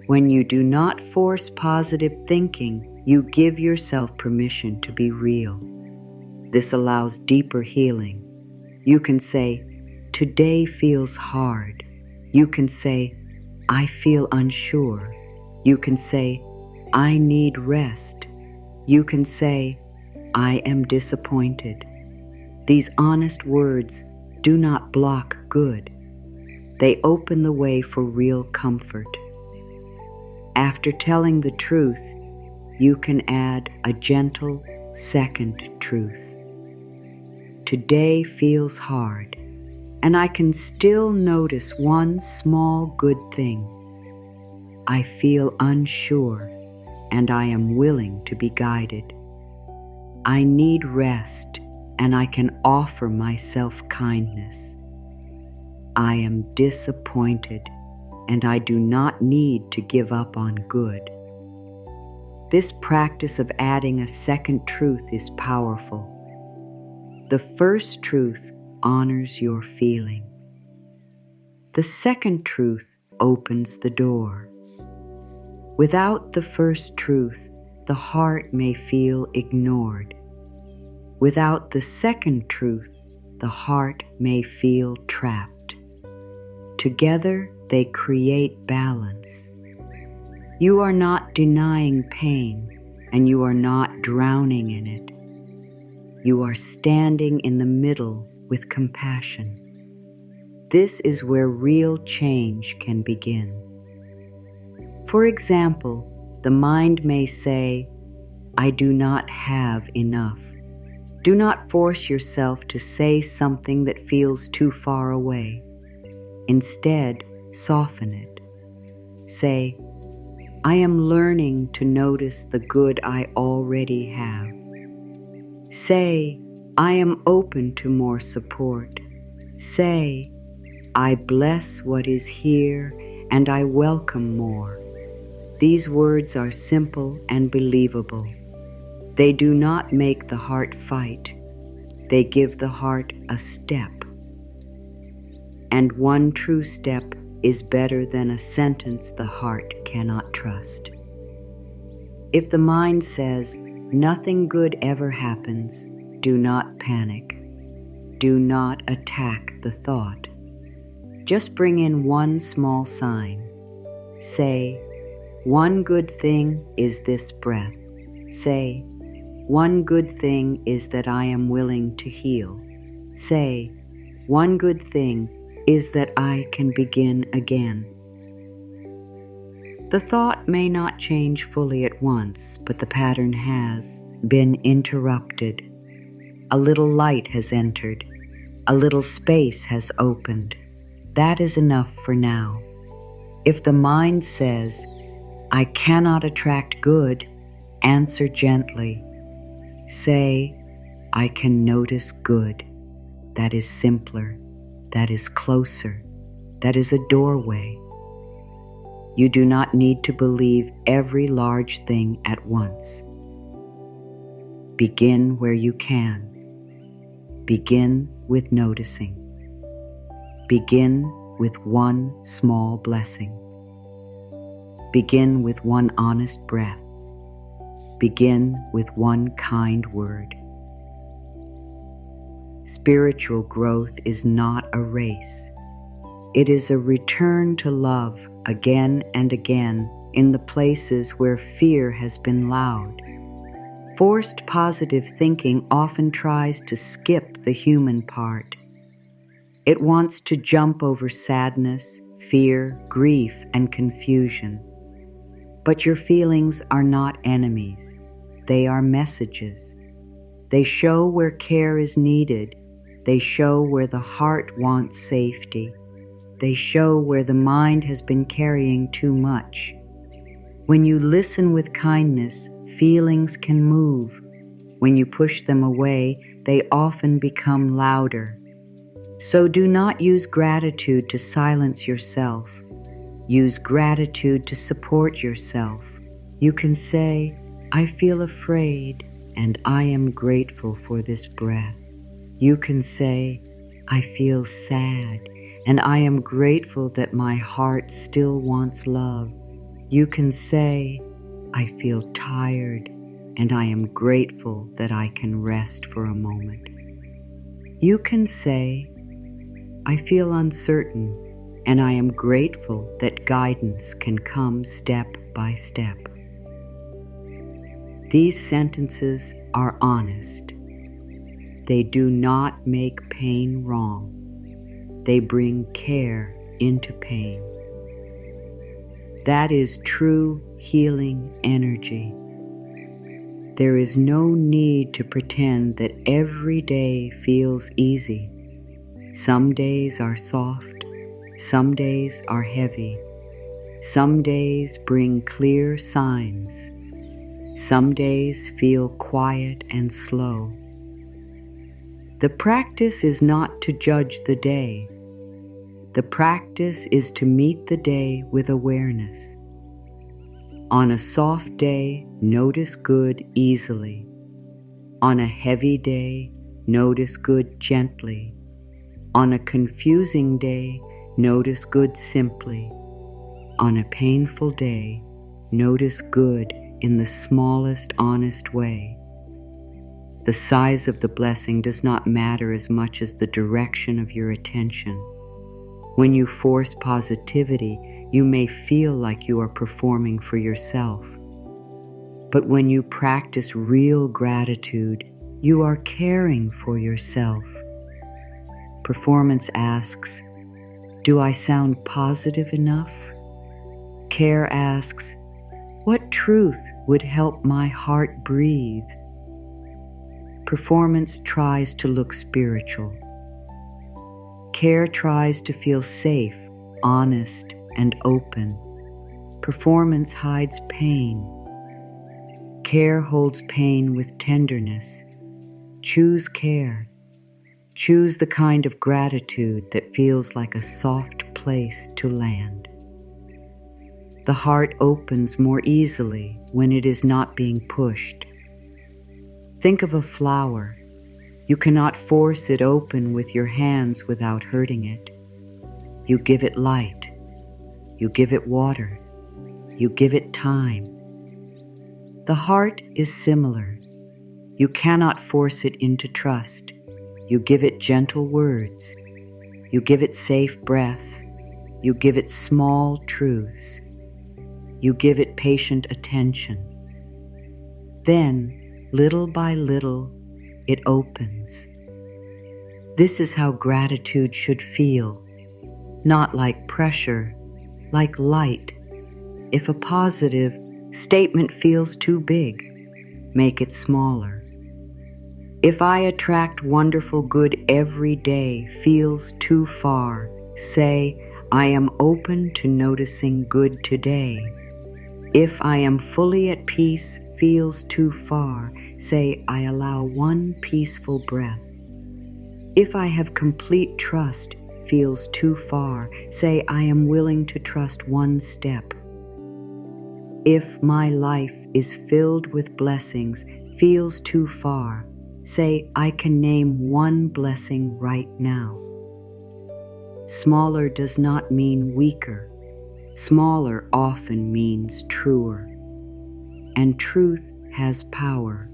When you do not force positive thinking, you give yourself permission to be real. This allows deeper healing. You can say, today feels hard. You can say, I feel unsure. You can say, I need rest. You can say, I am disappointed. These honest words do not block good. They open the way for real comfort. After telling the truth, you can add a gentle second truth. Today feels hard, and I can still notice one small good thing. I feel unsure, and I am willing to be guided. I need rest, and I can offer myself kindness. I am disappointed, and I do not need to give up on good. This practice of adding a second truth is powerful. The first truth honors your feeling. The second truth opens the door. Without the first truth, the heart may feel ignored. Without the second truth, the heart may feel trapped. Together, they create balance. You are not denying pain, and you are not drowning in it. You are standing in the middle with compassion. This is where real change can begin. For example, the mind may say, I do not have enough. Do not force yourself to say something that feels too far away. Instead, soften it. Say, I am learning to notice the good I already have. Say, I am open to more support. Say, I bless what is here and I welcome more. These words are simple and believable. They do not make the heart fight. They give the heart a step. And one true step is better than a sentence the heart cannot trust. If the mind says, nothing good ever happens, do not panic. Do not attack the thought. Just bring in one small sign. Say, one good thing is this breath. Say, one good thing is that I am willing to heal. Say, one good thing is that I can begin again. The thought may not change fully at once, but the pattern has been interrupted. A little light has entered. A little space has opened. That is enough for now. If the mind says, "I cannot attract good," answer gently. Say, "I can notice good." That is simpler. That is closer. That is a doorway. You do not need to believe every large thing at once. Begin where you can. Begin with noticing. Begin with one small blessing. Begin with one honest breath. Begin with one kind word. Spiritual growth is not a race. It is a return to love again and again in the places where fear has been loud. Forced positive thinking often tries to skip the human part. It wants to jump over sadness, fear, grief, and confusion. But your feelings are not enemies. They are messages. They show where care is needed. They show where the heart wants safety. They show where the mind has been carrying too much. When you listen with kindness, feelings can move. When you push them away, they often become louder. So do not use gratitude to silence yourself. Use gratitude to support yourself. You can say, "I feel afraid, and I am grateful for this breath." You can say, "I feel sad, and I am grateful that my heart still wants love." You can say, "I feel tired, and I am grateful that I can rest for a moment." You can say, "I feel uncertain, and I am grateful that guidance can come step by step." These sentences are honest. They do not make pain wrong. They bring care into pain. That is true healing energy. There is no need to pretend that every day feels easy. Some days are soft, some days are heavy. Some days bring clear signs. Some days feel quiet and slow. The practice is not to judge the day. The practice is to meet the day with awareness. On a soft day, notice good easily. On a heavy day, notice good gently. On a confusing day, notice good simply. On a painful day, notice good in the smallest honest way. The size of the blessing does not matter as much as the direction of your attention. When you force positivity, you may feel like you are performing for yourself. But when you practice real gratitude, you are caring for yourself. Performance asks, "Do I sound positive enough?" Care asks, "What truth would help my heart breathe?" Performance tries to look spiritual. Care tries to feel safe, honest, and open. Performance hides pain. Care holds pain with tenderness. Choose care. Choose the kind of gratitude that feels like a soft place to land. The heart opens more easily when it is not being pushed. Think of a flower. You cannot force it open with your hands without hurting it. You give it light. You give it water. You give it time. The heart is similar. You cannot force it into trust. You give it gentle words. You give it safe breath. You give it small truths. You give it patient attention. Then, little by little, it opens. This is how gratitude should feel, not like pressure, like light. If a positive statement feels too big, make it smaller. If I attract wonderful good every day feels too far, say, I am open to noticing good today. If I am fully at peace feels too far, say, I allow one peaceful breath. If I have complete trust feels too far, say, I am willing to trust one step. If my life is filled with blessings feels too far, say, I can name one blessing right now. Smaller does not mean weaker. Smaller often means truer. And truth has power.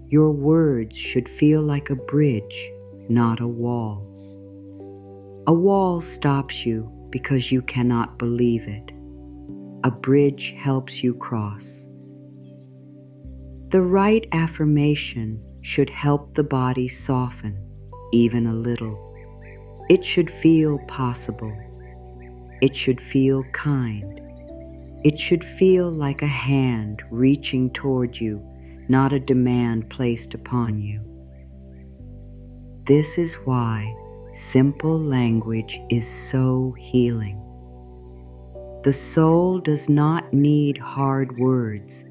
Your words should feel like a bridge, not a wall. A wall stops you because you cannot believe it. A bridge helps you cross. The right affirmation should help the body soften, even a little. It should feel possible. It should feel kind. It should feel like a hand reaching toward you, not a demand placed upon you. This is why simple language is so healing. The soul does not need hard words.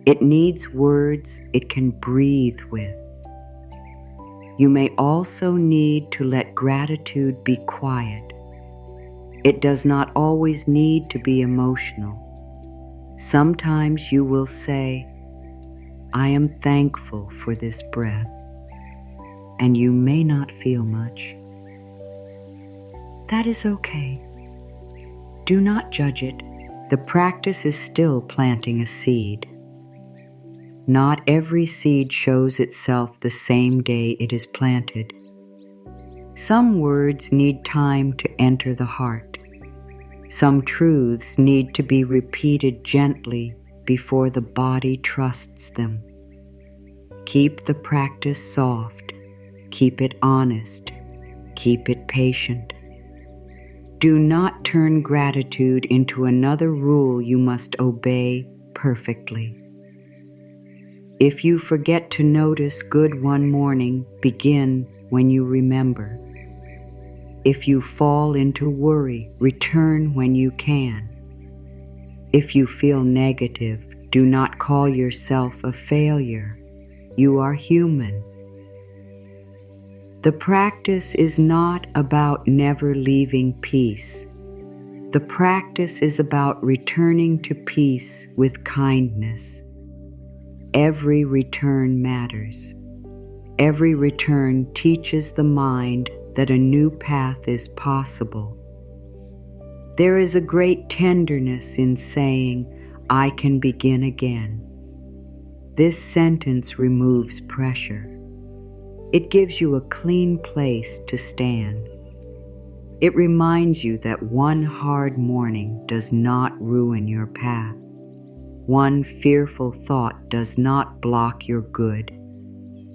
It needs words it can breathe with. You may also need to let gratitude be quiet. It does not always need to be emotional. Sometimes you will say, I am thankful for this breath, and you may not feel much. That is okay. Do not judge it. The practice is still planting a seed. Not every seed shows itself the same day it is planted. Some words need time to enter the heart. Some truths need to be repeated gently before the body trusts them. Keep the practice soft. Keep it honest. Keep it patient. Do not turn gratitude into another rule you must obey perfectly. If you forget to notice good one morning, begin when you remember. If you fall into worry, return when you can. If you feel negative, do not call yourself a failure. You are human. The practice is not about never leaving peace. The practice is about returning to peace with kindness. Every return matters. Every return teaches the mind that a new path is possible. There is a great tenderness in saying, I can begin again. This sentence removes pressure. It gives you a clean place to stand. It reminds you that one hard morning does not ruin your path. One fearful thought does not block your good.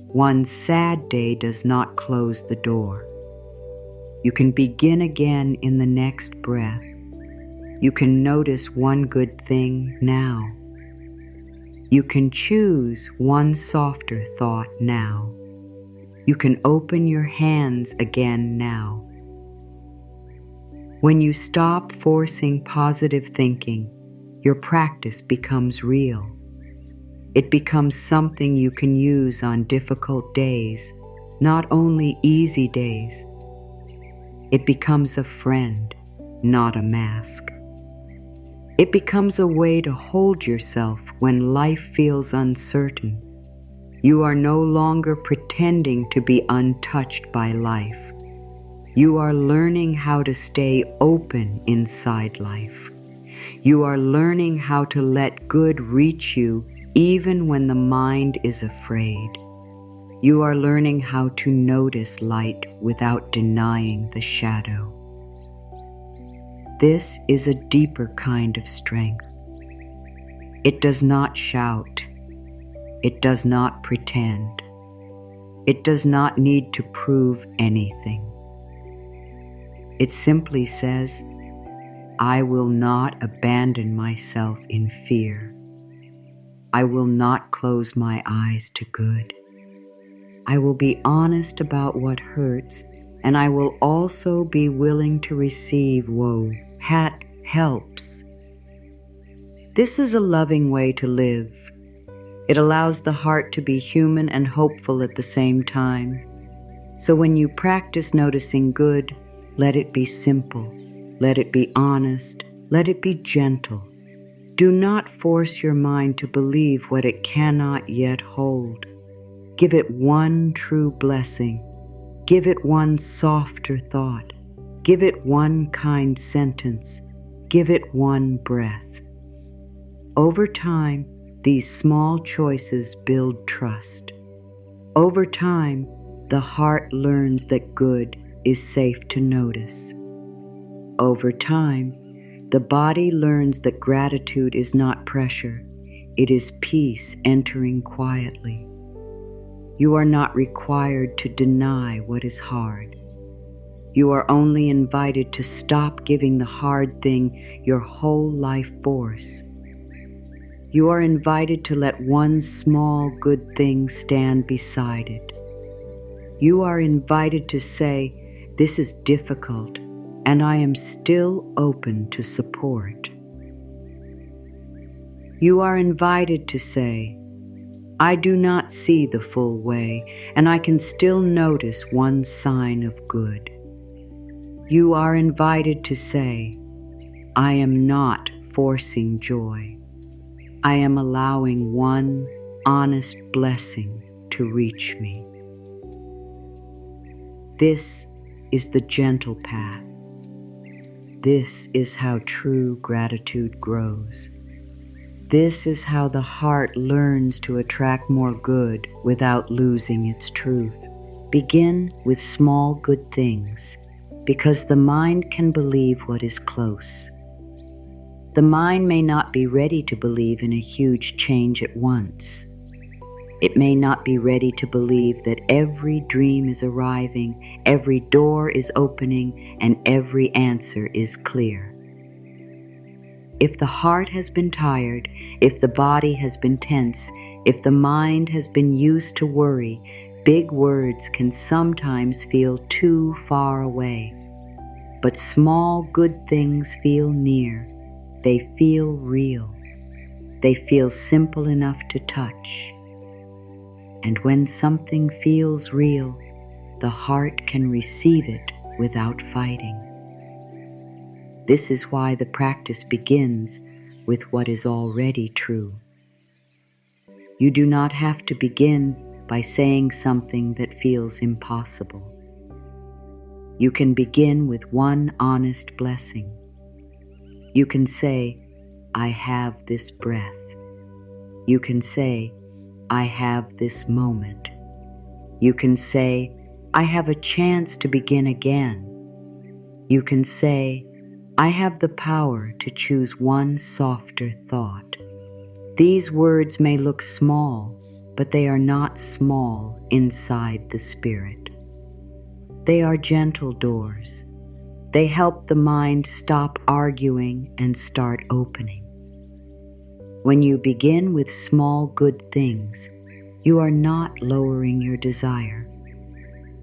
One sad day does not close the door. You can begin again in the next breath. You can notice one good thing now. You can choose one softer thought now. You can open your hands again now. When you stop forcing positive thinking, your practice becomes real. It becomes something you can use on difficult days, not only easy days. It becomes a friend, not a mask. It becomes a way to hold yourself when life feels uncertain. You are no longer pretending to be untouched by life. You are learning how to stay open inside life. You are learning how to let good reach you even when the mind is afraid. You are learning how to notice light without denying the shadow. This is a deeper kind of strength. It does not shout. It does not pretend. It does not need to prove anything. It simply says, I will not abandon myself in fear. I will not close my eyes to good. I will be honest about what hurts, and I will also be willing to receive hat helps. This is a loving way to live. It allows the heart to be human and hopeful at the same time. So when you practice noticing good, let it be simple, let it be honest, let it be gentle. Do not force your mind to believe what it cannot yet hold. Give it one true blessing. Give it one softer thought. Give it one kind sentence. Give it one breath. Over time, these small choices build trust. Over time, the heart learns that good is safe to notice. Over time, the body learns that gratitude is not pressure, it is peace entering quietly. You are not required to deny what is hard. You are only invited to stop giving the hard thing your whole life force. You are invited to let one small good thing stand beside it. You are invited to say, "This is difficult, and I am still open to support." You are invited to say, "I do not see the full way, and I can still notice one sign of good." You are invited to say, "I am not forcing joy. I am allowing one honest blessing to reach me." This is the gentle path. This is how true gratitude grows. This is how the heart learns to attract more good without losing its truth. Begin with small good things, because the mind can believe what is close. The mind may not be ready to believe in a huge change at once. It may not be ready to believe that every dream is arriving, every door is opening, and every answer is clear. If the heart has been tired, if the body has been tense, if the mind has been used to worry, big words can sometimes feel too far away. But small good things feel near. They feel real. They feel simple enough to touch. And when something feels real, the heart can receive it without fighting. This is why the practice begins with what is already true. You do not have to begin by saying something that feels impossible. You can begin with one honest blessing. You can say, "I have this breath." You can say, "I have this moment." You can say, "I have a chance to begin again." You can say, "I have the power to choose one softer thought." These words may look small, but they are not small inside the spirit. They are gentle doors. They help the mind stop arguing and start opening. When you begin with small good things, you are not lowering your desire.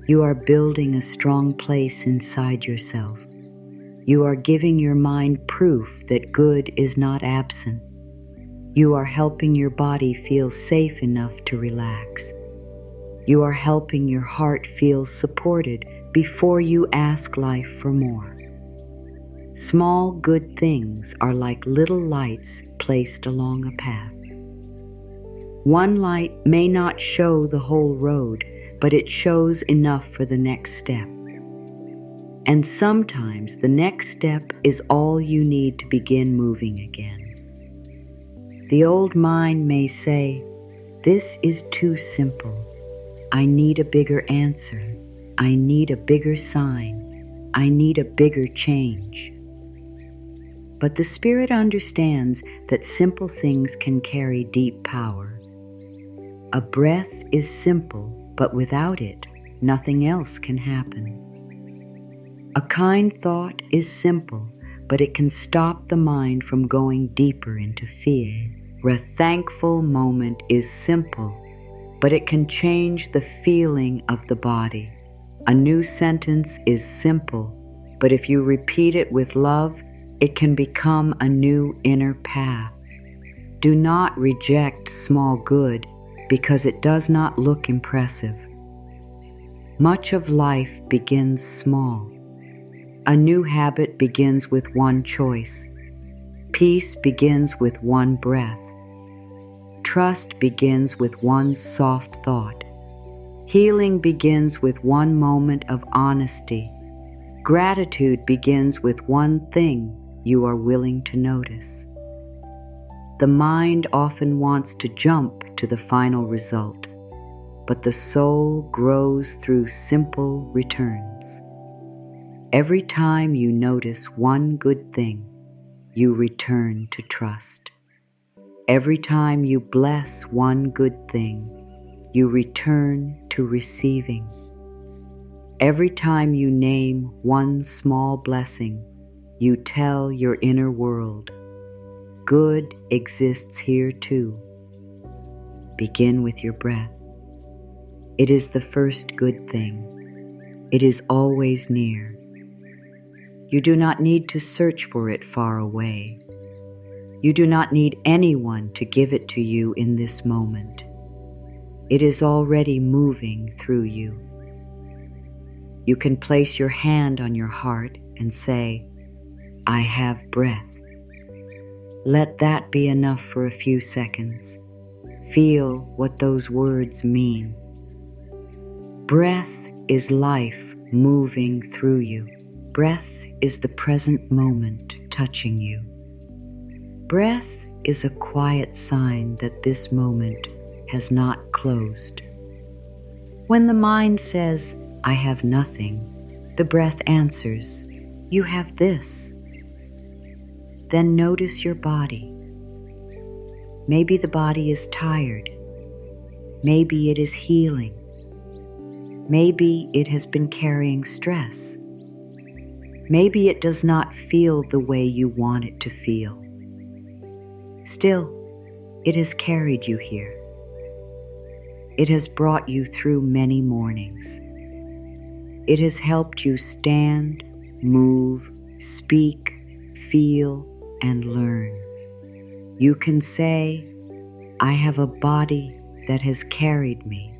You are building a strong place inside yourself. You are giving your mind proof that good is not absent. You are helping your body feel safe enough to relax. You are helping your heart feel supported before you ask life for more. Small good things are like little lights placed along a path. One light may not show the whole road, but it shows enough for the next step. And sometimes the next step is all you need to begin moving again. The old mind may say, "This is too simple. I need a bigger answer. I need a bigger sign. I need a bigger change." But the Spirit understands that simple things can carry deep power. A breath is simple, but without it, nothing else can happen. A kind thought is simple, but it can stop the mind from going deeper into fear. A thankful moment is simple, but it can change the feeling of the body. A new sentence is simple, but if you repeat it with love, it can become a new inner path. Do not reject small good because it does not look impressive. Much of life begins small. A new habit begins with one choice. Peace begins with one breath. Trust begins with one soft thought. Healing begins with one moment of honesty. Gratitude begins with one thing you are willing to notice. The mind often wants to jump to the final result, but the soul grows through simple returns. Every time you notice one good thing, you return to trust. Every time you bless one good thing, you return to receiving. Every time you name one small blessing, you tell your inner world, good exists here too. Begin with your breath. It is the first good thing. It is always near. You do not need to search for it far away. You do not need anyone to give it to you in this moment. It is already moving through you. You can place your hand on your heart and say, I have breath. Let that be enough for a few seconds. Feel what those words mean. Breath is life moving through you. Breath is the present moment touching you. Breath is a quiet sign that this moment has not closed. When the mind says, I have nothing, the breath answers, you have this. Then notice your body. Maybe the body is tired. Maybe it is healing. Maybe it has been carrying stress. Maybe it does not feel the way you want it to feel. Still, it has carried you here. It has brought you through many mornings. It has helped you stand, move, speak, feel, and learn. You can say, I have a body that has carried me.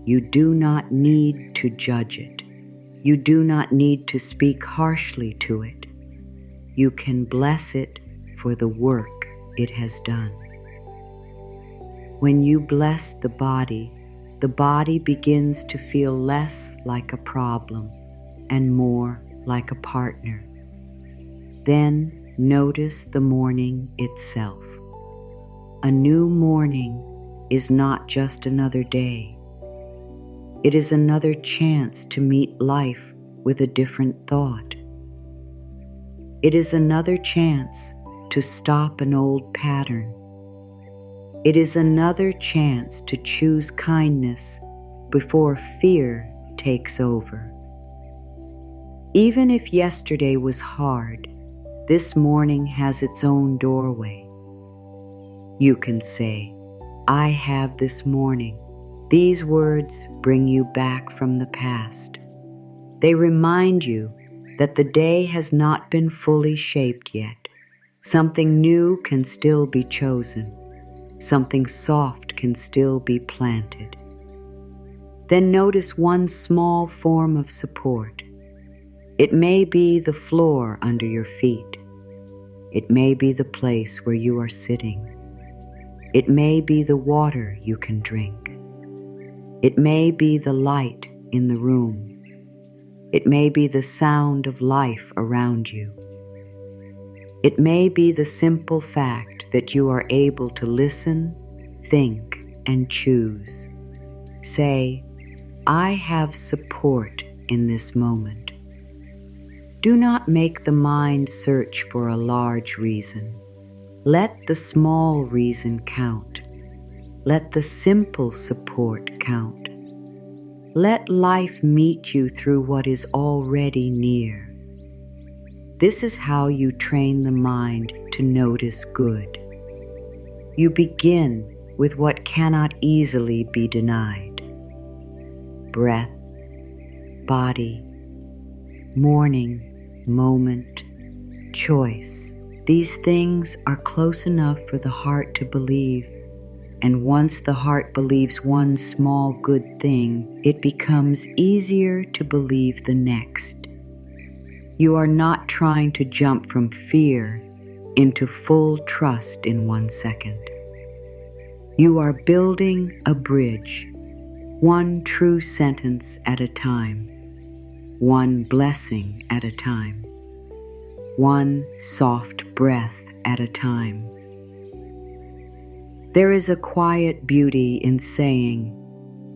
You do not need to judge it. You do not need to speak harshly to it. You can bless it for the work it has done. When you bless the body begins to feel less like a problem and more like a partner. Then notice the morning itself. A new morning is not just another day. It is another chance to meet life with a different thought. It is another chance to stop an old pattern. It is another chance to choose kindness before fear takes over. Even if yesterday was hard, this morning has its own doorway. You can say, I have this morning. These words bring you back from the past. They remind you that the day has not been fully shaped yet. Something new can still be chosen. Something soft can still be planted. Then notice one small form of support. It may be the floor under your feet. It may be the place where you are sitting. It may be the water you can drink. It may be the light in the room. It may be the sound of life around you. It may be the simple fact that you are able to listen, think, and choose. Say, I have support in this moment. Do not make the mind search for a large reason. Let the small reason count. Let the simple support count. Let life meet you through what is already near. This is how you train the mind to notice good. You begin with what cannot easily be denied. Breath, body, morning, moment, choice. These things are close enough for the heart to believe, and once the heart believes one small good thing, it becomes easier to believe the next. You are not trying to jump from fear into full trust in 1 second. You are building a bridge, one true sentence at a time, one blessing at a time, one soft breath at a time. There is a quiet beauty in saying,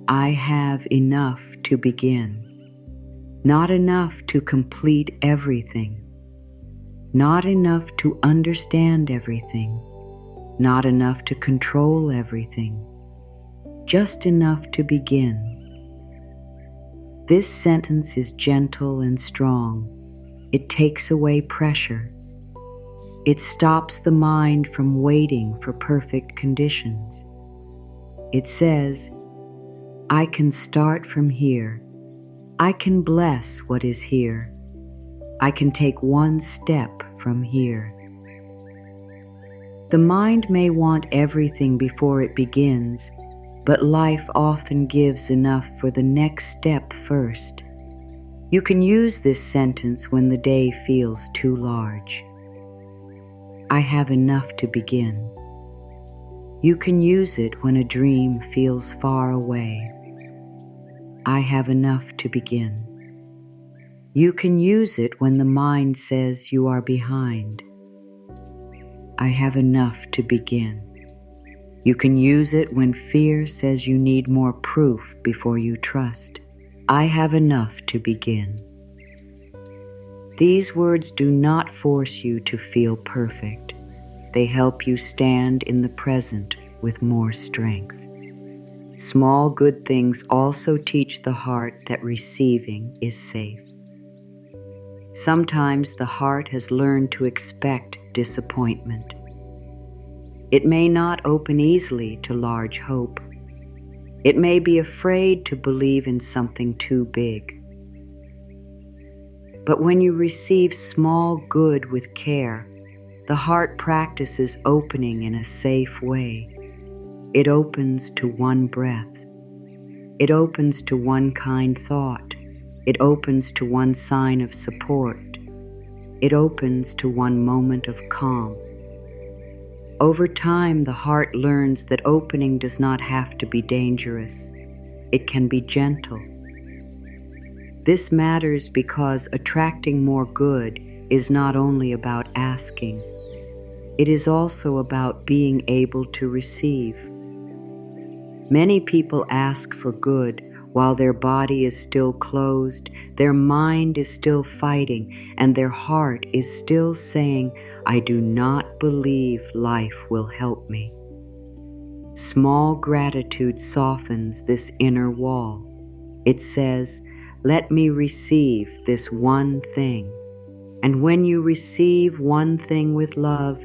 I have enough to begin. Not enough to complete everything. Not enough to understand everything. Not enough to control everything. Just enough to begin. This sentence is gentle and strong. It takes away pressure. It stops the mind from waiting for perfect conditions. It says, I can start from here. I can bless what is here. I can take one step from here. The mind may want everything before it begins, but life often gives enough for the next step first. You can use this sentence when the day feels too large. I have enough to begin. You can use it when a dream feels far away. I have enough to begin. You can use it when the mind says you are behind. I have enough to begin. You can use it when fear says you need more proof before you trust. I have enough to begin. These words do not force you to feel perfect. They help you stand in the present with more strength. Small good things also teach the heart that receiving is safe. Sometimes the heart has learned to expect disappointment. It may not open easily to large hope. It may be afraid to believe in something too big. But when you receive small good with care, the heart practices opening in a safe way. It opens to one breath. It opens to one kind thought. It opens to one sign of support. It opens to one moment of calm. Over time, the heart learns that opening does not have to be dangerous. It can be gentle. This matters because attracting more good is not only about asking. It is also about being able to receive. Many people ask for good while their body is still closed, their mind is still fighting, and their heart is still saying, I do not believe life will help me. Small gratitude softens this inner wall. It says, let me receive this one thing. And when you receive one thing with love,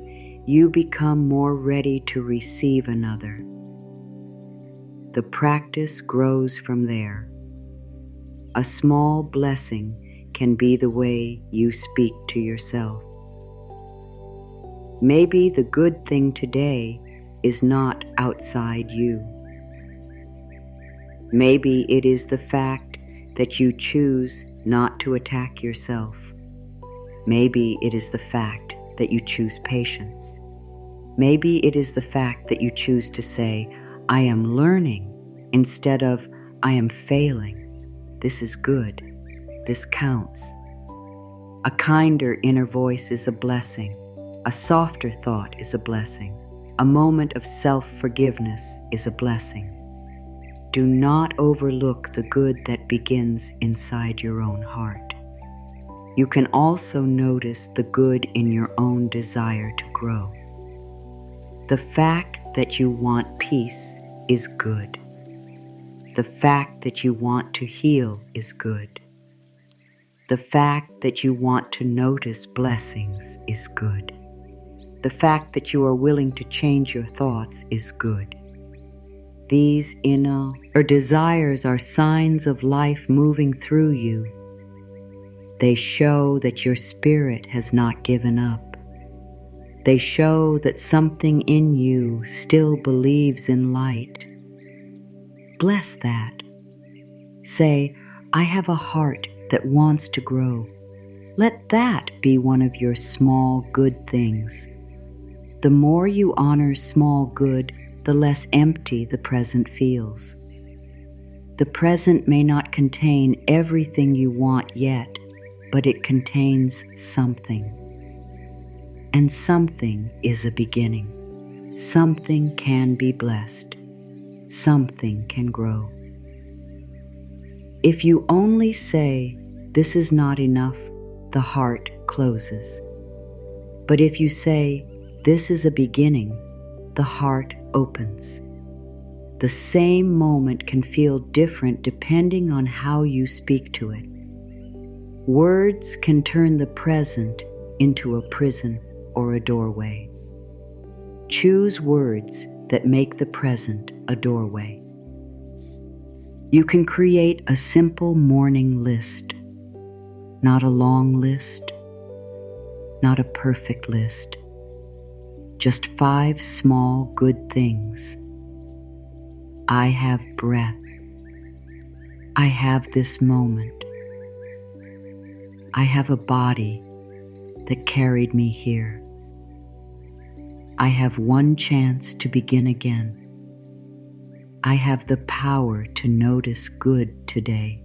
you become more ready to receive another. The practice grows from there. A small blessing can be the way you speak to yourself. Maybe the good thing today is not outside you. Maybe it is the fact that you choose not to attack yourself. Maybe it is the fact that you choose patience. Maybe it is the fact that you choose to say, I am learning, instead of, I am failing. This is good. This counts. A kinder inner voice is a blessing. A softer thought is a blessing. A moment of self-forgiveness is a blessing. Do not overlook the good that begins inside your own heart. You can also notice the good in your own desire to grow. The fact that you want peace is good. The fact that you want to heal is good. The fact that you want to notice blessings is good. The fact that you are willing to change your thoughts is good. These inner or desires are signs of life moving through you. They show that your spirit has not given up. They show that something in you still believes in light. Bless that. Say, I have a heart that wants to grow. Let that be one of your small good things. The more you honor small good, the less empty the present feels. The present may not contain everything you want yet, but it contains something. And something is a beginning. Something can be blessed. Something can grow. If you only say, this is not enough, the heart closes. But if you say, this is a beginning, the heart opens. The same moment can feel different depending on how you speak to it. Words can turn the present into a prison or a doorway. Choose words that make the present a doorway. You can create a simple morning list, not a long list, not a perfect list, just 5 small good things. I have breath. I have this moment. I have a body that carried me here. I have one chance to begin again. I have the power to notice good today.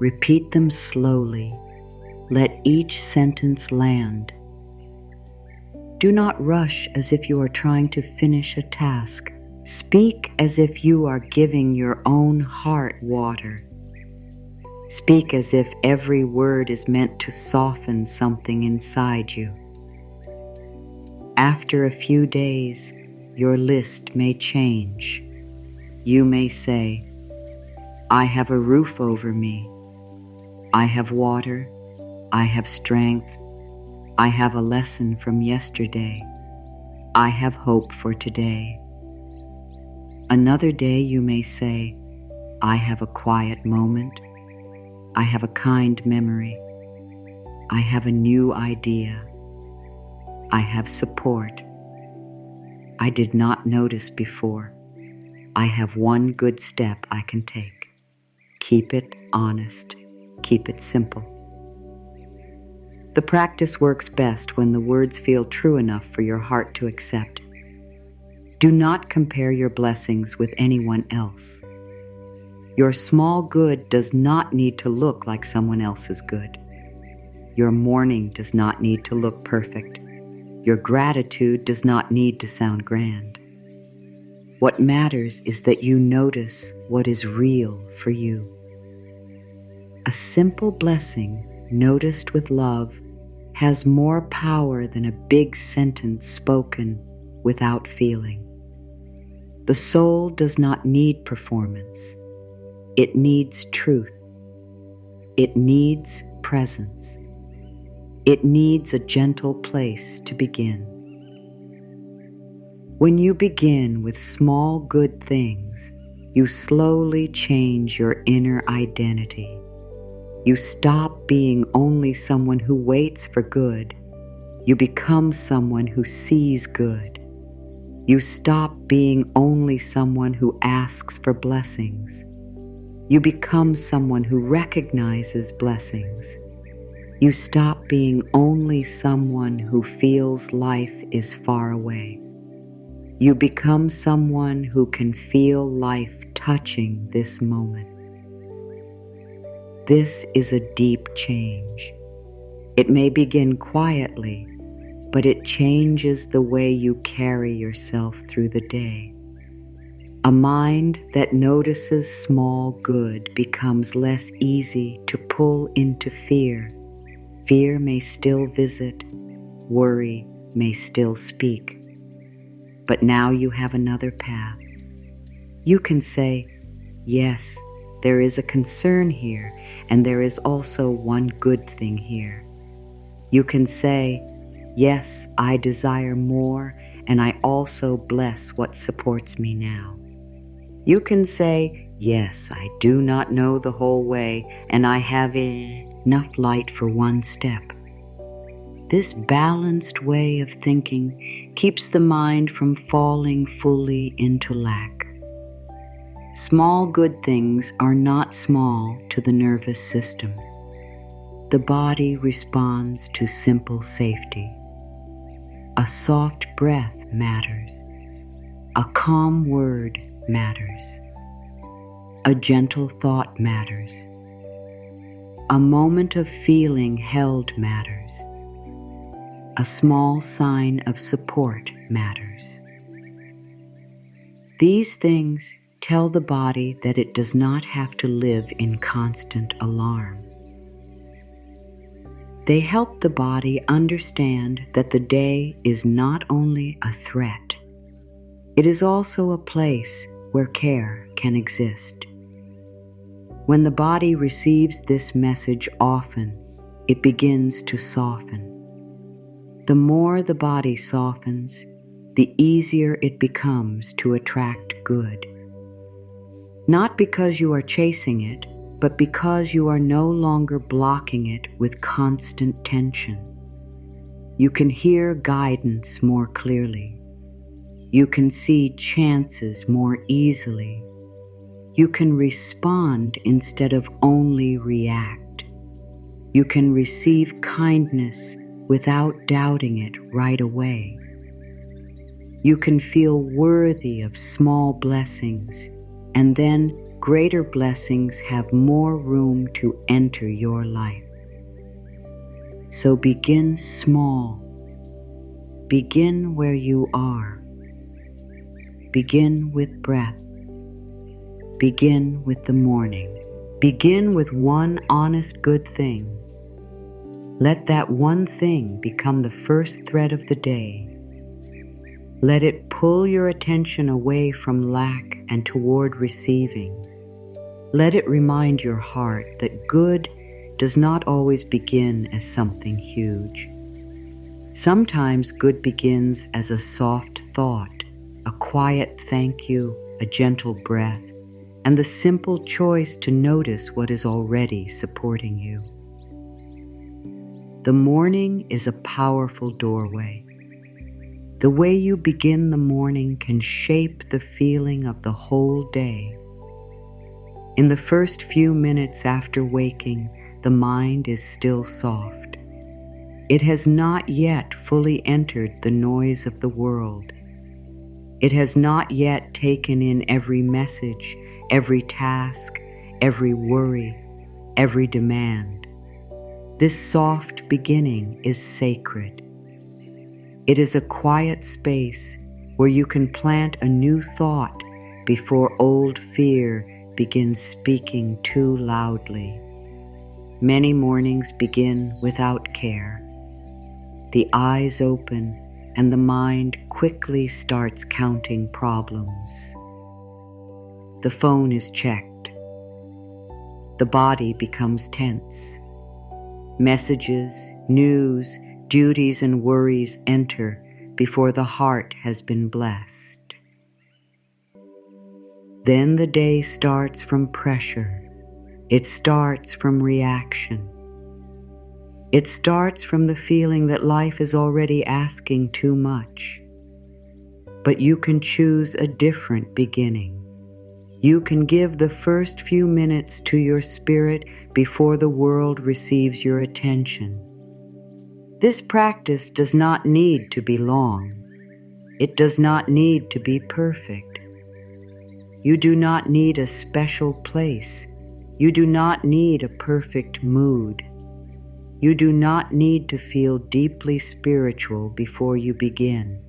Repeat them slowly. Let each sentence land. Do not rush as if you are trying to finish a task. Speak as if you are giving your own heart water. Speak as if every word is meant to soften something inside you. After a few days, your list may change. You may say, I have a roof over me. I have water. I have strength. I have a lesson from yesterday. I have hope for today. Another day you may say, I have a quiet moment. I have a kind memory. I have a new idea. I have support. I did not notice before. I have one good step I can take. Keep it honest. Keep it simple. The practice works best when the words feel true enough for your heart to accept. Do not compare your blessings with anyone else. Your small good does not need to look like someone else's good. Your morning does not need to look perfect. Your gratitude does not need to sound grand. What matters is that you notice what is real for you. A simple blessing, noticed with love, has more power than a big sentence spoken without feeling. The soul does not need performance. It needs truth. It needs presence. It needs a gentle place to begin. When you begin with small good things, you slowly change your inner identity. You stop being only someone who waits for good. You become someone who sees good. You stop being only someone who asks for blessings. You become someone who recognizes blessings. You stop being only someone who feels life is far away. You become someone who can feel life touching this moment. This is a deep change. It may begin quietly, but it changes the way you carry yourself through the day. A mind that notices small good becomes less easy to pull into fear. Fear may still visit, worry may still speak. But now you have another path. You can say, yes, there is a concern here, and there is also one good thing here. You can say, yes, I desire more, and I also bless what supports me now. You can say, yes, I do not know the whole way, and I have enough light for one step. This balanced way of thinking keeps the mind from falling fully into lack. Small good things are not small to the nervous system. The body responds to simple safety. A soft breath matters. A calm word matters. A gentle thought matters. A moment of feeling held matters. A small sign of support matters. These things tell the body that it does not have to live in constant alarm. They help the body understand that the day is not only a threat, it is also a place where care can exist. When the body receives this message often, it begins to soften. The more the body softens, the easier it becomes to attract good. Not because you are chasing it, but because you are no longer blocking it with constant tension. You can hear guidance more clearly. You can see chances more easily. You can respond instead of only react. You can receive kindness without doubting it right away. You can feel worthy of small blessings, and then greater blessings have more room to enter your life. So begin small. Begin where you are. Begin with breath. Begin with the morning. Begin with one honest good thing. Let that one thing become the first thread of the day. Let it pull your attention away from lack and toward receiving. Let it remind your heart that good does not always begin as something huge. Sometimes good begins as a soft thought, a quiet thank you, a gentle breath, and the simple choice to notice what is already supporting you. The morning is a powerful doorway. The way you begin the morning can shape the feeling of the whole day. In the first few minutes after waking, the mind is still soft. It has not yet fully entered the noise of the world. It has not yet taken in every message, every task, every worry, every demand. This soft beginning is sacred. It is a quiet space where you can plant a new thought before old fear begins speaking too loudly. Many mornings begin without care. The eyes open and the mind quickly starts counting problems. The phone is checked. The body becomes tense. Messages, news, duties, and worries enter before the heart has been blessed. Then the day starts from pressure. It starts from reaction. It starts from the feeling that life is already asking too much. But you can choose a different beginning. You can give the first few minutes to your spirit before the world receives your attention. This practice does not need to be long. It does not need to be perfect. You do not need a special place. You do not need a perfect mood. You do not need to feel deeply spiritual before you begin.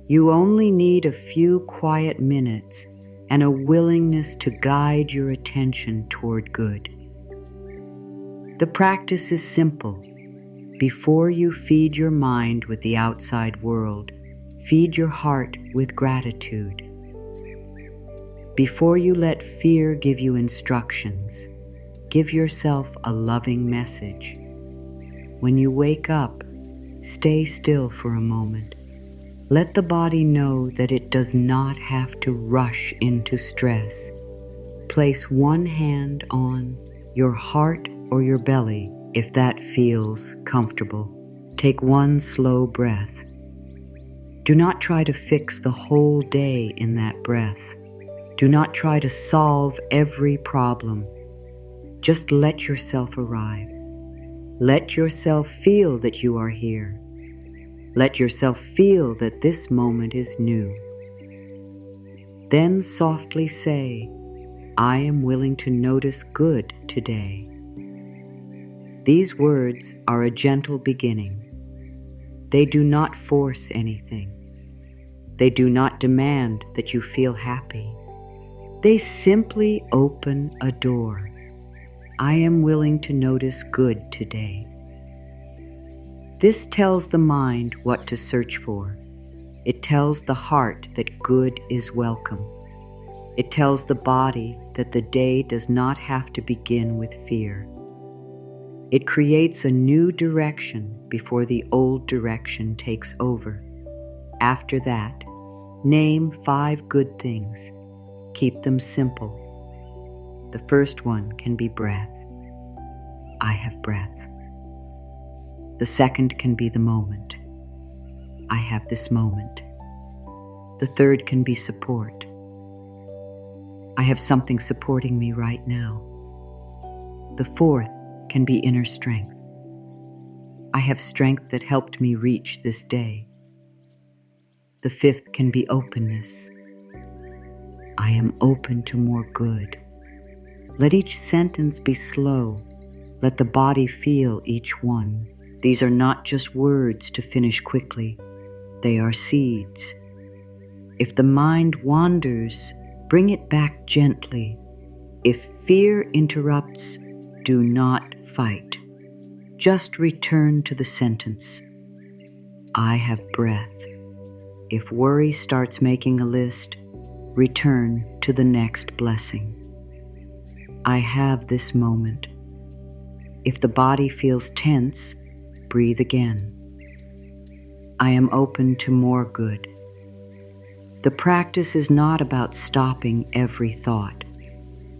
You only need a few quiet minutes and a willingness to guide your attention toward good. The practice is simple. Before you feed your mind with the outside world, feed your heart with gratitude. Before you let fear give you instructions, give yourself a loving message. When you wake up, stay still for a moment. Let the body know that it does not have to rush into stress. Place one hand on your heart or your belly if that feels comfortable. Take one slow breath. Do not try to fix the whole day in that breath. Do not try to solve every problem. Just let yourself arrive. Let yourself feel that you are here. Let yourself feel that this moment is new. Then softly say, I am willing to notice good today. These words are a gentle beginning. They do not force anything. They do not demand that you feel happy. They simply open a door. I am willing to notice good today. This tells the mind what to search for. It tells the heart that good is welcome. It tells the body that the day does not have to begin with fear. It creates a new direction before the old direction takes over. After that, name 5 good things. Keep them simple. The first one can be breath. I have breath. The second can be the moment. I have this moment. The third can be support. I have something supporting me right now. The fourth can be inner strength. I have strength that helped me reach this day. The fifth can be openness. I am open to more good. Let each sentence be slow. Let the body feel each one. These are not just words to finish quickly. They are seeds. If the mind wanders, bring it back gently. If fear interrupts, do not fight. Just return to the sentence. I have breath. If worry starts making a list, return to the next blessing. I have this moment. If the body feels tense, breathe again. I am open to more good. The practice is not about stopping every thought.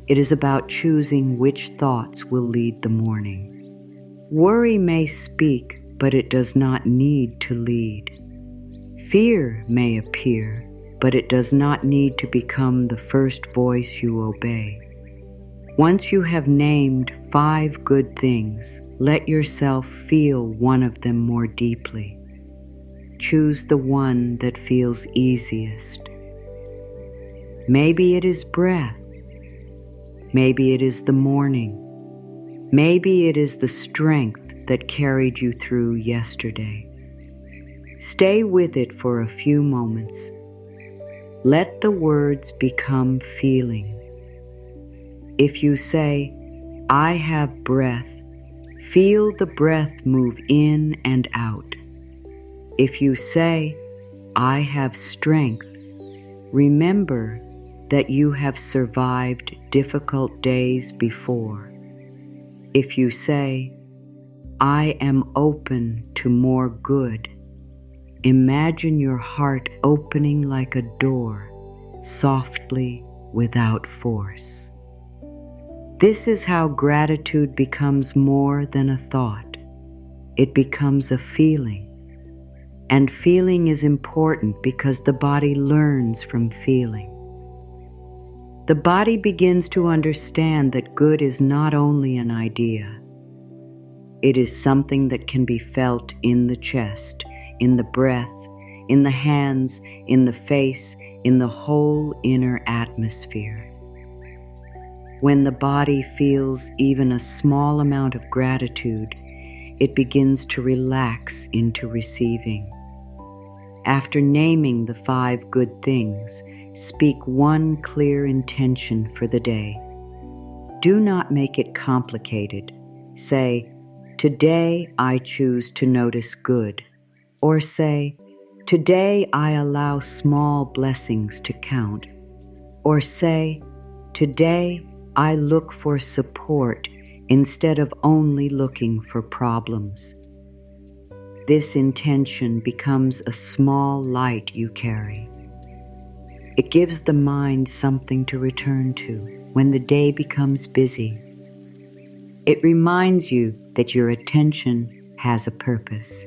It is about choosing which thoughts will lead the morning. Worry may speak, but it does not need to lead. Fear may appear, but it does not need to become the first voice you obey. Once you have named 5 good things, let yourself feel one of them more deeply. Choose the one that feels easiest. Maybe it is breath. Maybe it is the morning. Maybe it is the strength that carried you through yesterday. Stay with it for a few moments. Let the words become feeling. If you say, I have breath, feel the breath move in and out. If you say, I have strength, remember that you have survived difficult days before. If you say, I am open to more good, imagine your heart opening like a door, softly, without force. This is how gratitude becomes more than a thought. It becomes a feeling. And feeling is important because the body learns from feeling. The body begins to understand that good is not only an idea. It is something that can be felt in the chest, in the breath, in the hands, in the face, in the whole inner atmosphere. When the body feels even a small amount of gratitude, it begins to relax into receiving. After naming the 5 good things, speak one clear intention for the day. Do not make it complicated. Say, today I choose to notice good. Or say, today I allow small blessings to count. Or say, today I look for support instead of only looking for problems. This intention becomes a small light you carry. It gives the mind something to return to when the day becomes busy. It reminds you that your attention has a purpose.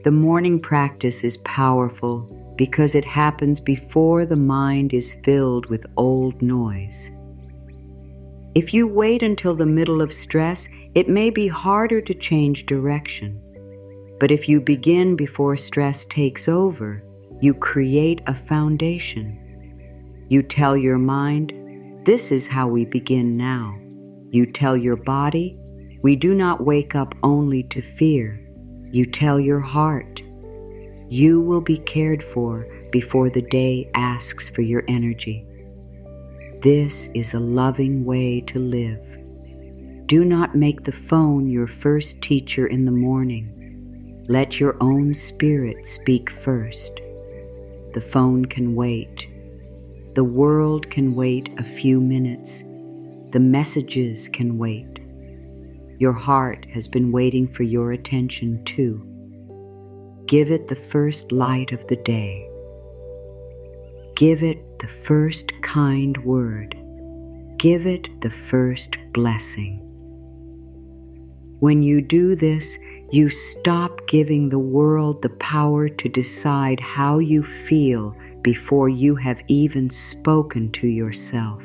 The morning practice is powerful because it happens before the mind is filled with old noise. If you wait until the middle of stress, it may be harder to change direction. But if you begin before stress takes over, you create a foundation. You tell your mind, "This is how we begin now." You tell your body, "We do not wake up only to fear." You tell your heart, "You will be cared for before the day asks for your energy." This is a loving way to live. Do not make the phone your first teacher in the morning. Let your own spirit speak first. The phone can wait. The world can wait a few minutes. The messages can wait. Your heart has been waiting for your attention too. Give it the first light of the day. Give it the first kind word. Give it the first blessing. When you do this, you stop giving the world the power to decide how you feel before you have even spoken to yourself.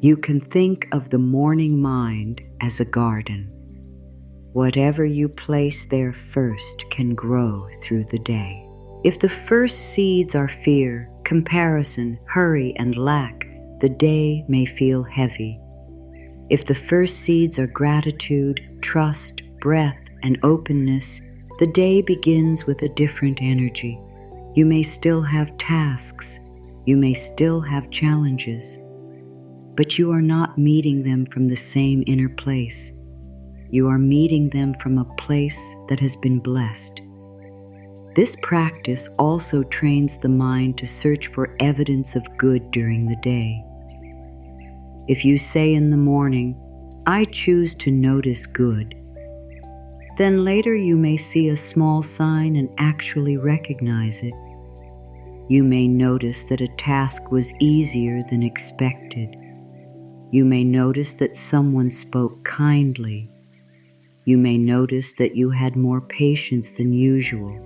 You can think of the morning mind as a garden. Whatever you place there first can grow through the day. If the first seeds are fear, comparison, hurry, and lack, the day may feel heavy. If the first seeds are gratitude, trust, breath, and openness, the day begins with a different energy. You may still have tasks. You may still have challenges. But you are not meeting them from the same inner place. You are meeting them from a place that has been blessed. This practice also trains the mind to search for evidence of good during the day. If you say in the morning, "I choose to notice good," then later you may see a small sign and actually recognize it. You may notice that a task was easier than expected. You may notice that someone spoke kindly. You may notice that you had more patience than usual.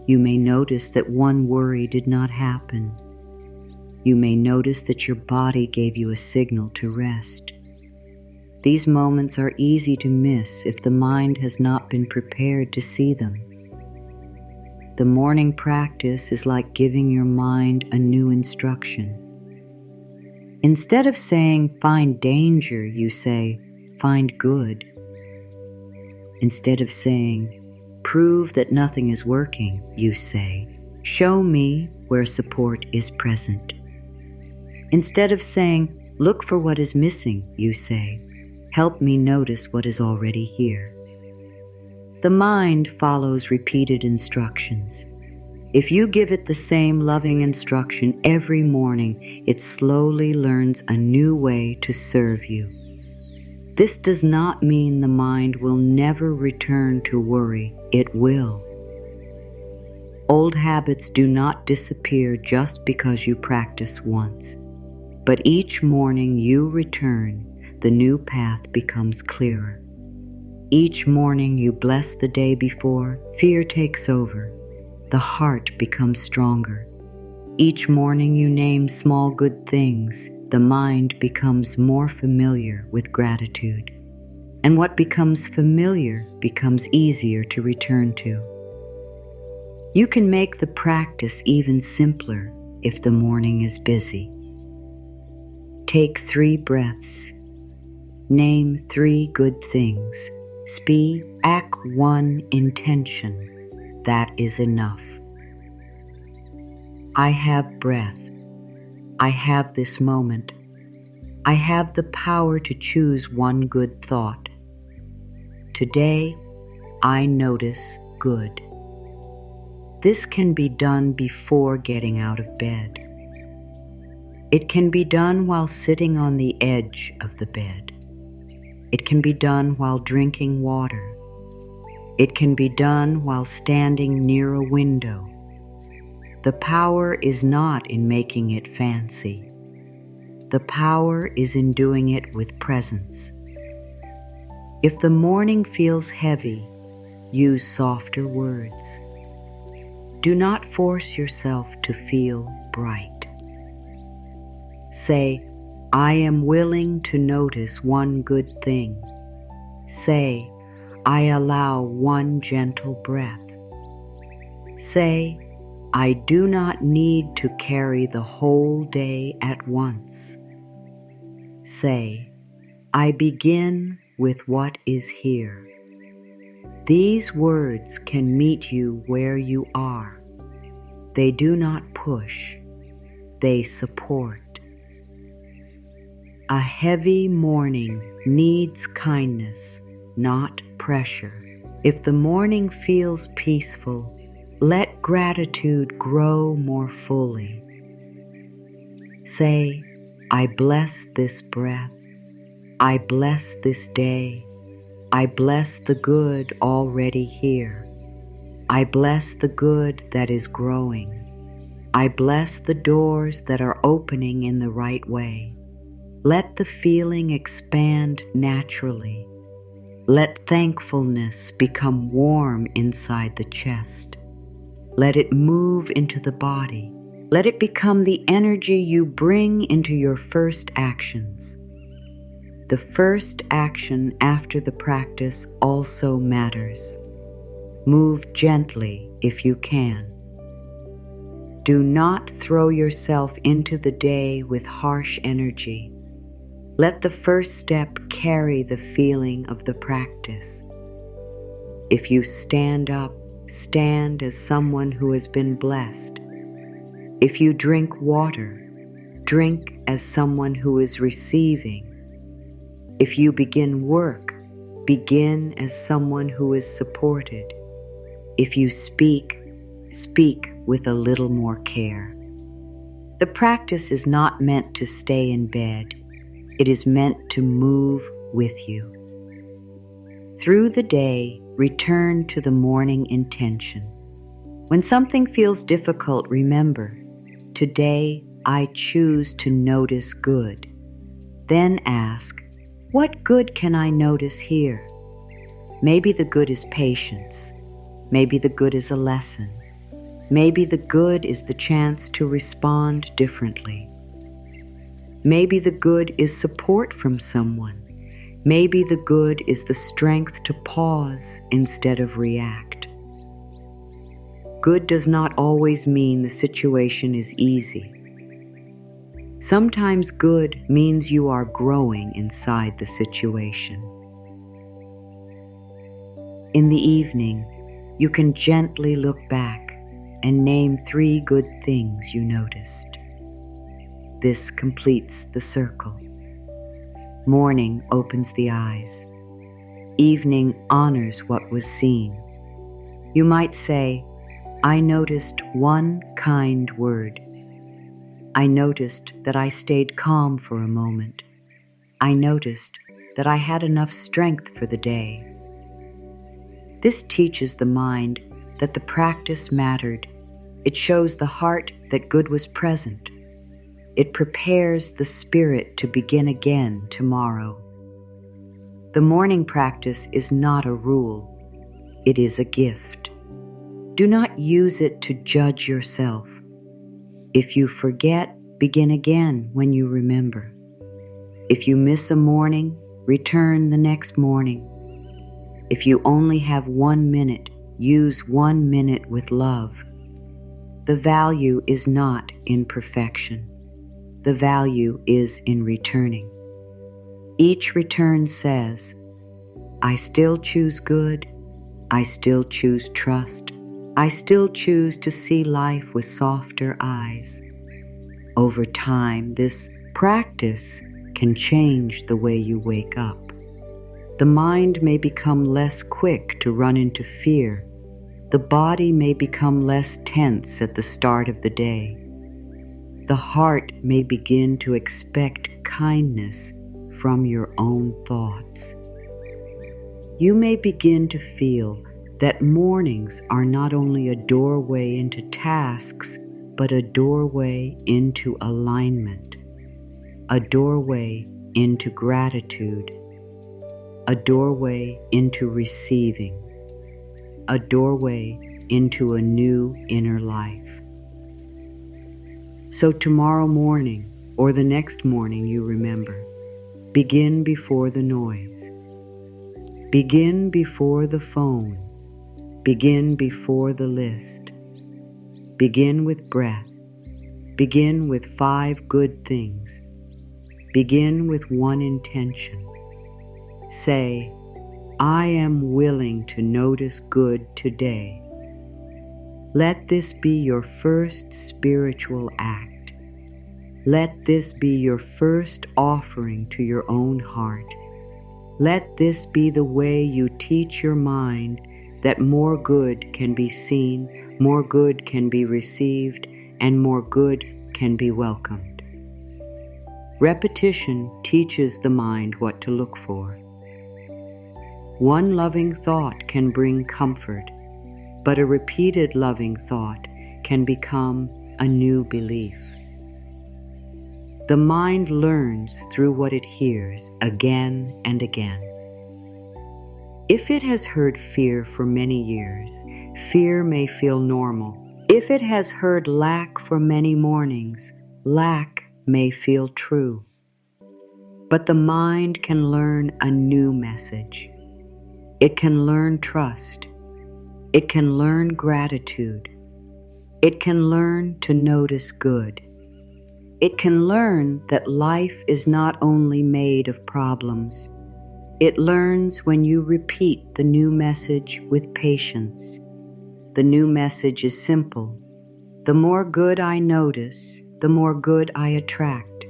You may notice that one worry did not happen. You may notice that your body gave you a signal to rest. These moments are easy to miss if the mind has not been prepared to see them. The morning practice is like giving your mind a new instruction. Instead of saying, "Find danger," you say, "Find good." Instead of saying, "Prove that nothing is working," you say, "Show me where support is present." Instead of saying, "Look for what is missing," you say, "Help me notice what is already here." The mind follows repeated instructions. If you give it the same loving instruction every morning, it slowly learns a new way to serve you. This does not mean the mind will never return to worry. It will. Old habits do not disappear just because you practice once. But each morning you return, the new path becomes clearer. Each morning you bless the day before, fear takes over. The heart becomes stronger. Each morning you name small good things, the mind becomes more familiar with gratitude. And what becomes familiar becomes easier to return to. You can make the practice even simpler if the morning is busy. Take 3 breaths. Name 3 good things. Act 1 intention. That is enough. I have breath. I have this moment. I have the power to choose one good thought. Today, I notice good. This can be done before getting out of bed. It can be done while sitting on the edge of the bed. It can be done while drinking water. It can be done while standing near a window. The power is not in making it fancy. The power is in doing it with presence. If the morning feels heavy, use softer words. Do not force yourself to feel bright. Say, I am willing to notice one good thing. Say, I allow one gentle breath. Say, I do not need to carry the whole day at once. Say, I begin with what is here. These words can meet you where you are. They do not push, they support. A heavy morning needs kindness, not pressure. If the morning feels peaceful, let gratitude grow more fully. Say, I bless this breath. I bless this day. I bless the good already here. I bless the good that is growing. I bless the doors that are opening in the right way. Let the feeling expand naturally. Let thankfulness become warm inside the chest. Let it move into the body. Let it become the energy you bring into your first actions. The first action after the practice also matters. Move gently if you can. Do not throw yourself into the day with harsh energy. Let the first step carry the feeling of the practice. If you stand up, stand as someone who has been blessed. If you drink water, drink as someone who is receiving. If you begin work, begin as someone who is supported. If you speak, speak with a little more care. The practice is not meant to stay in bed. It is meant to move with you. Through the day, return to the morning intention. When something feels difficult, remember, today I choose to notice good. Then ask, what good can I notice here? Maybe the good is patience. Maybe the good is a lesson. Maybe the good is the chance to respond differently. Maybe the good is support from someone. Maybe the good is the strength to pause instead of react. Good does not always mean the situation is easy. Sometimes good means you are growing inside the situation. In the evening, you can gently look back and name 3 good things you noticed. This completes the circle. Morning opens the eyes. Evening honors what was seen. You might say, I noticed one kind word. I noticed that I stayed calm for a moment. I noticed that I had enough strength for the day. This teaches the mind that the practice mattered. It shows the heart that good was present. It prepares the spirit to begin again tomorrow. The morning practice is not a rule. It is a gift. Do not use it to judge yourself. If you forget, begin again when you remember. If you miss a morning, return the next morning. If you only have 1 minute, use 1 minute with love. The value is not in perfection. The value is in returning. Each return says, I still choose good. I still choose trust. I still choose to see life with softer eyes. Over time, this practice can change the way you wake up. The mind may become less quick to run into fear. The body may become less tense at the start of the day. The heart may begin to expect kindness from your own thoughts. You may begin to feel that mornings are not only a doorway into tasks, but a doorway into alignment, a doorway into gratitude, a doorway into receiving, a doorway into a new inner life. So tomorrow morning, or the next morning you remember, begin before the noise. Begin before the phone. Begin before the list. Begin with breath. Begin with 5 good things. Begin with one intention. Say, I am willing to notice good today. Let this be your first spiritual act. Let this be your first offering to your own heart. Let this be the way you teach your mind that more good can be seen, more good can be received, and more good can be welcomed. Repetition teaches the mind what to look for. One loving thought can bring comfort, but a repeated loving thought can become a new belief. The mind learns through what it hears again and again. If it has heard fear for many years, fear may feel normal. If it has heard lack for many mornings, lack may feel true. But the mind can learn a new message. It can learn trust. It can learn gratitude. It can learn to notice good. It can learn that life is not only made of problems. It learns when you repeat the new message with patience. The new message is simple. The more good I notice, the more good I attract.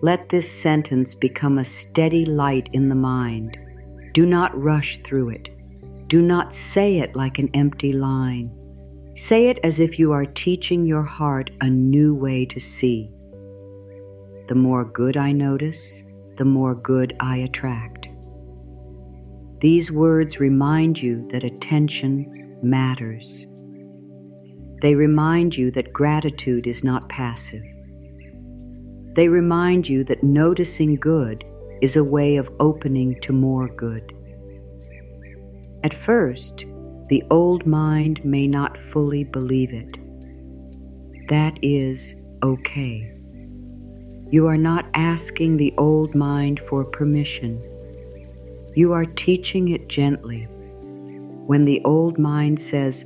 Let this sentence become a steady light in the mind. Do not rush through it. Do not say it like an empty line. Say it as if you are teaching your heart a new way to see. The more good I notice, the more good I attract. These words remind you that attention matters. They remind you that gratitude is not passive. They remind you that noticing good is a way of opening to more good. At first, the old mind may not fully believe it. That is okay. You are not asking the old mind for permission. You are teaching it gently. When the old mind says,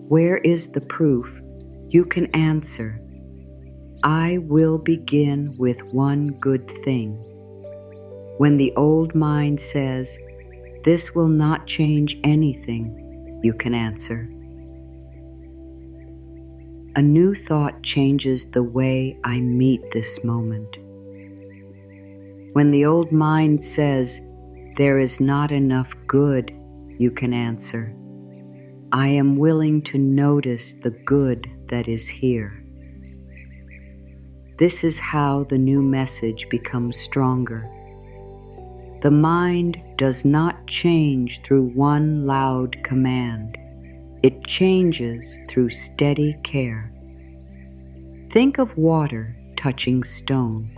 "Where is the proof?" you can answer, "I will begin with one good thing." When the old mind says, "This will not change anything," you can answer, "A new thought changes the way I meet this moment." When the old mind says, "There is not enough good," you can answer, "I am willing to notice the good that is here." This is how the new message becomes stronger. The mind does not change through one loud command. It changes through steady care. Think of water touching stone.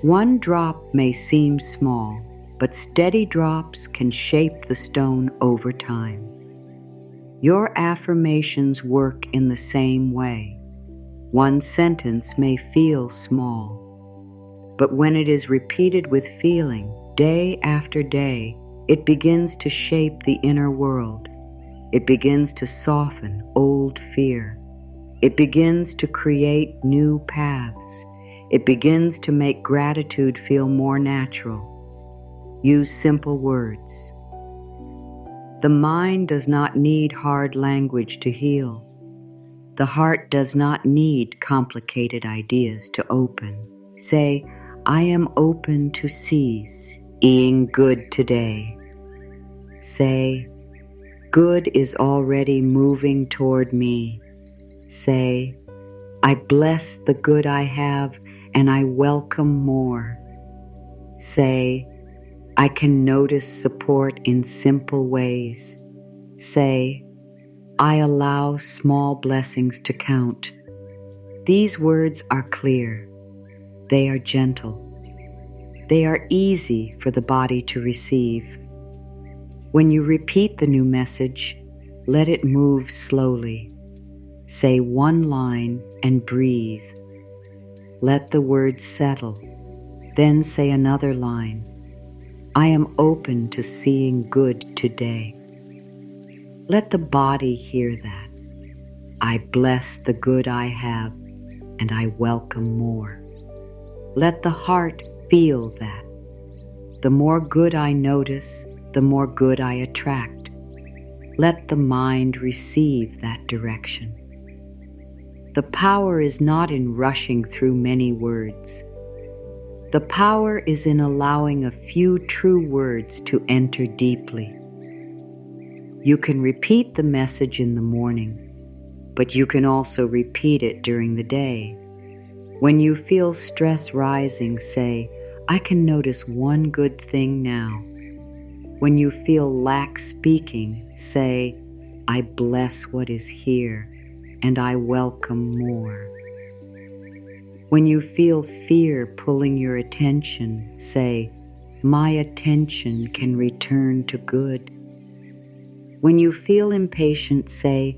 One drop may seem small, but steady drops can shape the stone over time. Your affirmations work in the same way. One sentence may feel small, but when it is repeated with feeling, day after day, it begins to shape the inner world. It begins to soften old fear. It begins to create new paths. It begins to make gratitude feel more natural. Use simple words. The mind does not need hard language to heal. The heart does not need complicated ideas to open. Say, "I am open to seeing good today." Say, "Good is already moving toward me." Say, "I bless the good I have and I welcome more." Say, "I can notice support in simple ways." say, I allow small blessings to count. These words are clear. They are gentle. They are easy for the body to receive. When you repeat the new message, let it move slowly. Say one line and breathe. Let the words settle. Then say another line. I am open to seeing good today. Let the body hear that. I bless the good I have, and I welcome more. Let the heart feel that. The more good I notice, the more good I attract. Let the mind receive that direction. The power is not in rushing through many words. The power is in allowing a few true words to enter deeply. You can repeat the message in the morning, but you can also repeat it during the day. When you feel stress rising, say, I can notice one good thing now. When you feel lack speaking, say, I bless what is here, and I welcome more. When you feel fear pulling your attention, say, my attention can return to good. When you feel impatient, say,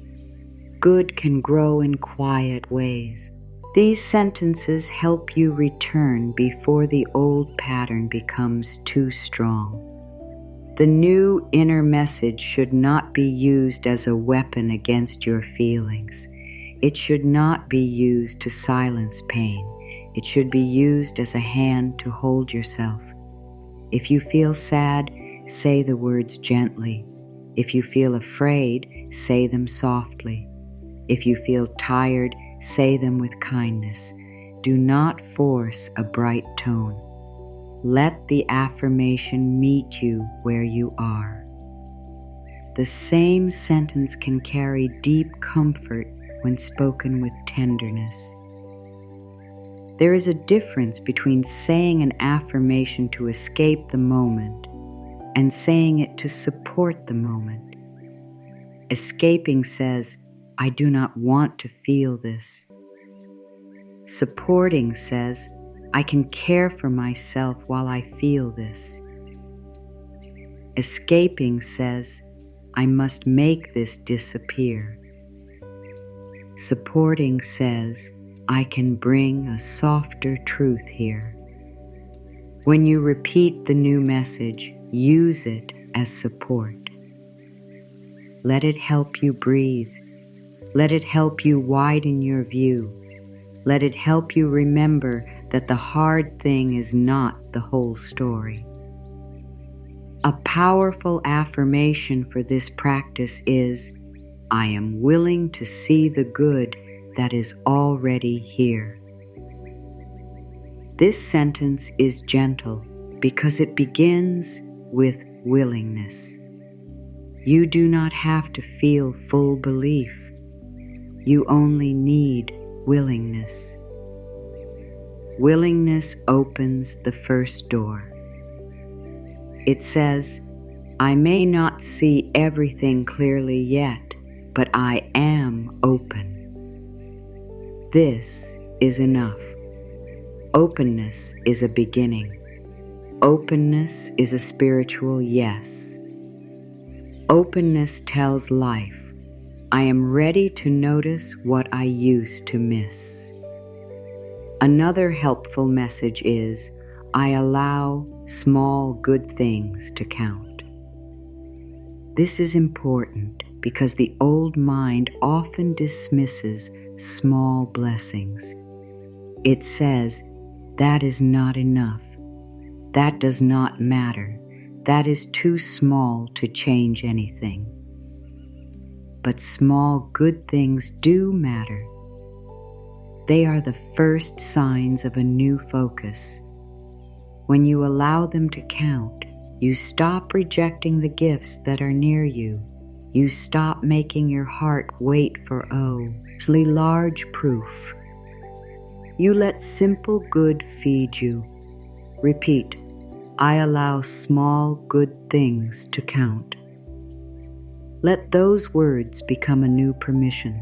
good can grow in quiet ways. These sentences help you return before the old pattern becomes too strong. The new inner message should not be used as a weapon against your feelings. It should not be used to silence pain. It should be used as a hand to hold yourself. If you feel sad, say the words gently. If you feel afraid, say them softly. If you feel tired, say them with kindness. Do not force a bright tone. Let the affirmation meet you where you are. The same sentence can carry deep comfort when spoken with tenderness. There is a difference between saying an affirmation to escape the moment and saying it to support the moment. Escaping says, I do not want to feel this. Supporting says, I can care for myself while I feel this. Escaping says, I must make this disappear. Supporting says, I can bring a softer truth here. When you repeat the new message, use it as support. Let it help you breathe. Let it help you widen your view. Let it help you remember that the hard thing is not the whole story. A powerful affirmation for this practice is, I am willing to see the good that is already here. This sentence is gentle because it begins with willingness. You do not have to feel full belief. You only need willingness. Willingness opens the first door. It says, I may not see everything clearly yet, but I am open. This is enough. Openness is a beginning. Openness is a spiritual yes. Openness tells life, I am ready to notice what I used to miss. Another helpful message is, I allow small good things to count. This is important because the old mind often dismisses small blessings. It says, that is not enough. That does not matter. That is too small to change anything. But small good things do matter. They are the first signs of a new focus. When you allow them to count, you stop rejecting the gifts that are near you. You stop making your heart wait for large proof. You let simple good feed you. Repeat, I allow small good things to count. Let those words become a new permission.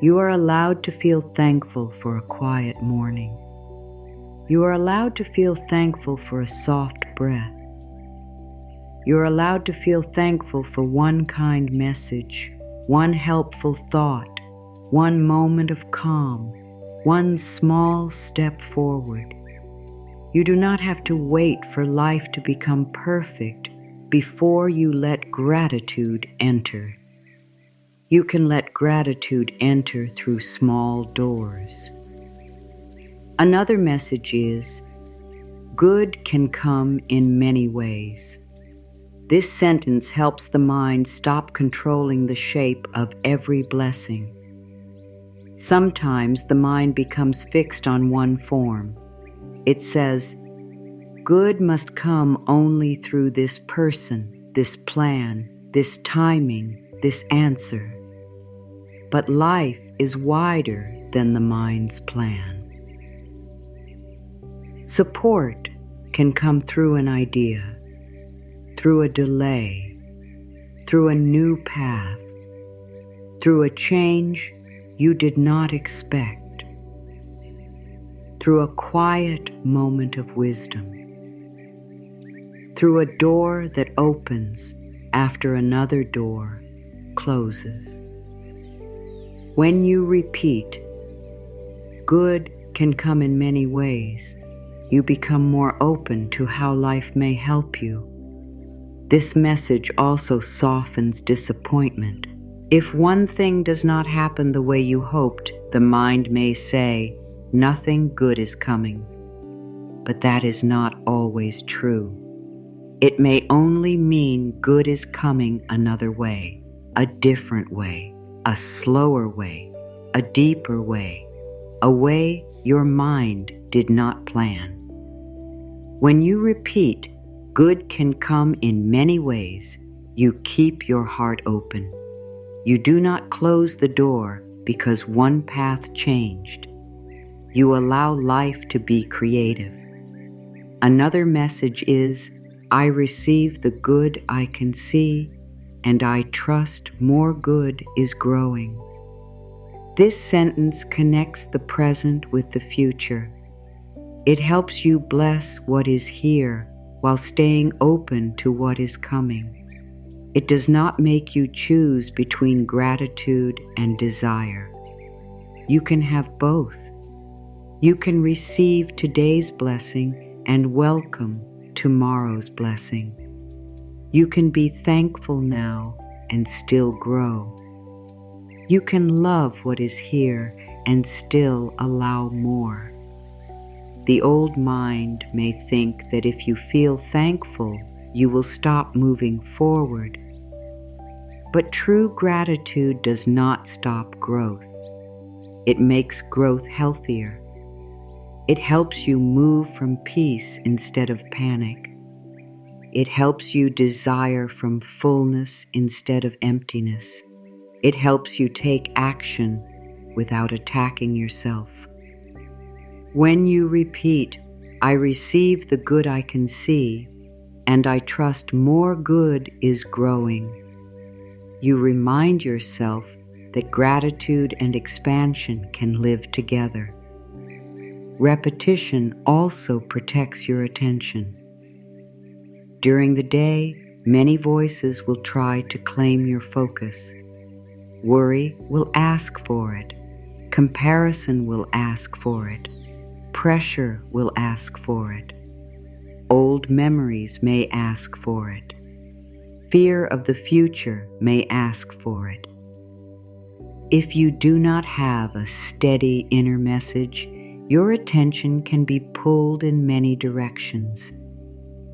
You are allowed to feel thankful for a quiet morning. You are allowed to feel thankful for a soft breath. You are allowed to feel thankful for one kind message, one helpful thought, one moment of calm, one small step forward. You do not have to wait for life to become perfect before you let gratitude enter. You can let gratitude enter through small doors. Another message is, good can come in many ways. This sentence helps the mind stop controlling the shape of every blessing. Sometimes the mind becomes fixed on one form. It says, good must come only through this person, this plan, this timing, this answer. But life is wider than the mind's plan. Support can come through an idea, through a delay, through a new path, through a change you did not expect, through a quiet moment of wisdom, through a door that opens after another door closes. When you repeat, good can come in many ways, you become more open to how life may help you. This message also softens disappointment. If one thing does not happen the way you hoped, the mind may say, nothing good is coming. But that is not always true. It may only mean good is coming another way, a different way, a slower way, a deeper way, a way your mind did not plan. When you repeat, good can come in many ways, you keep your heart open. You do not close the door because one path changed. You allow life to be creative. Another message is, I receive the good I can see, and I trust more good is growing. This sentence connects the present with the future. It helps you bless what is here while staying open to what is coming. It does not make you choose between gratitude and desire. You can have both. You can receive today's blessing and welcome tomorrow's blessing. You can be thankful now and still grow. You can love what is here and still allow more. The old mind may think that if you feel thankful, you will stop moving forward. But true gratitude does not stop growth. It makes growth healthier. It helps you move from peace instead of panic. It helps you desire from fullness instead of emptiness. It helps you take action without attacking yourself. When you repeat, I receive the good I can see, and I trust more good is growing, you remind yourself that gratitude and expansion can live together. Repetition also protects your attention. During the day, many voices will try to claim your focus. Worry will ask for it. Comparison will ask for it. Pressure will ask for it. Old memories may ask for it. Fear of the future may ask for it. If you do not have a steady inner message, your attention can be pulled in many directions.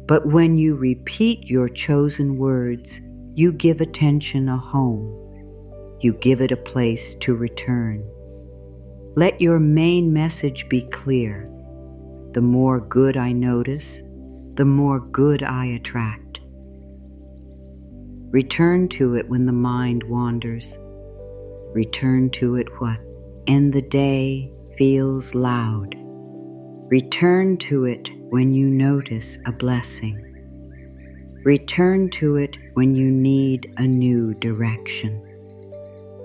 But when you repeat your chosen words, you give attention a home. You give it a place to return. Let your main message be clear. The more good I notice, the more good I attract. Return to it when the mind wanders. Return to it when the day feels loud. Return to it when you notice a blessing. Return to it when you need a new direction.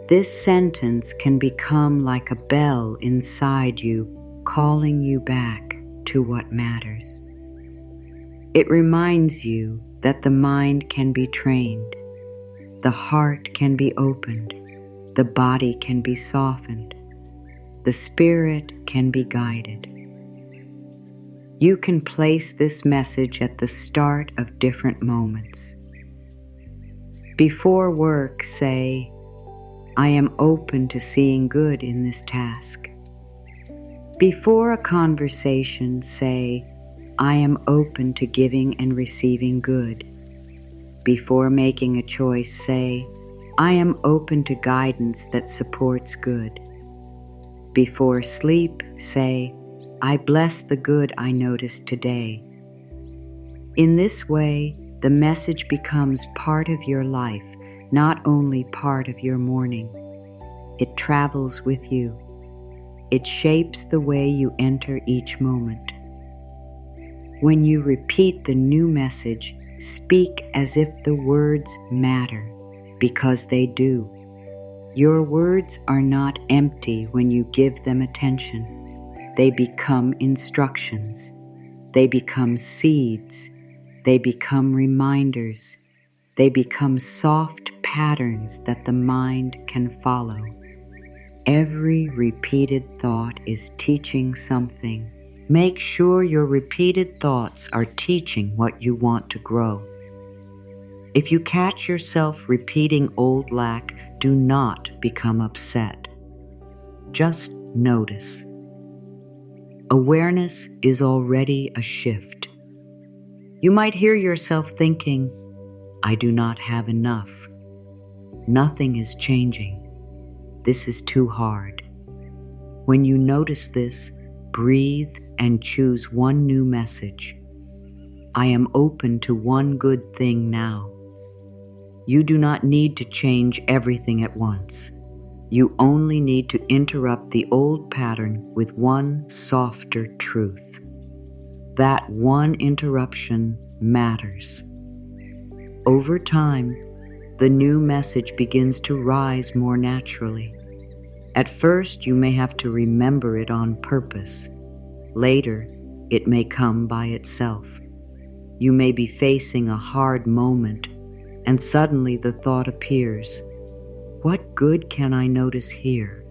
This sentence can become like a bell inside you, calling you back to what matters. It reminds you that the mind can be trained, the heart can be opened, the body can be softened, the spirit can be guided. You can place this message at the start of different moments. Before work, say, I am open to seeing good in this task. Before a conversation, say, I am open to giving and receiving good. Before making a choice, say, I am open to guidance that supports good. Before sleep, say, I bless the good I noticed today. In this way, the message becomes part of your life, not only part of your morning. It travels with you. It shapes the way you enter each moment. When you repeat the new message, speak as if the words matter, because they do. Your words are not empty when you give them attention. They become instructions. They become seeds. They become reminders. They become soft patterns that the mind can follow. Every repeated thought is teaching something. Make sure your repeated thoughts are teaching what you want to grow. If you catch yourself repeating old lack, do not become upset. Just notice. Awareness is already a shift. You might hear yourself thinking, I do not have enough. Nothing is changing. This is too hard. When you notice this, breathe and choose one new message. I am open to one good thing now. You do not need to change everything at once. You only need to interrupt the old pattern with one softer truth. That one interruption matters. Over time, the new message begins to rise more naturally. At first, you may have to remember it on purpose. Later, it may come by itself. You may be facing a hard moment, and suddenly the thought appears, what good can I notice here?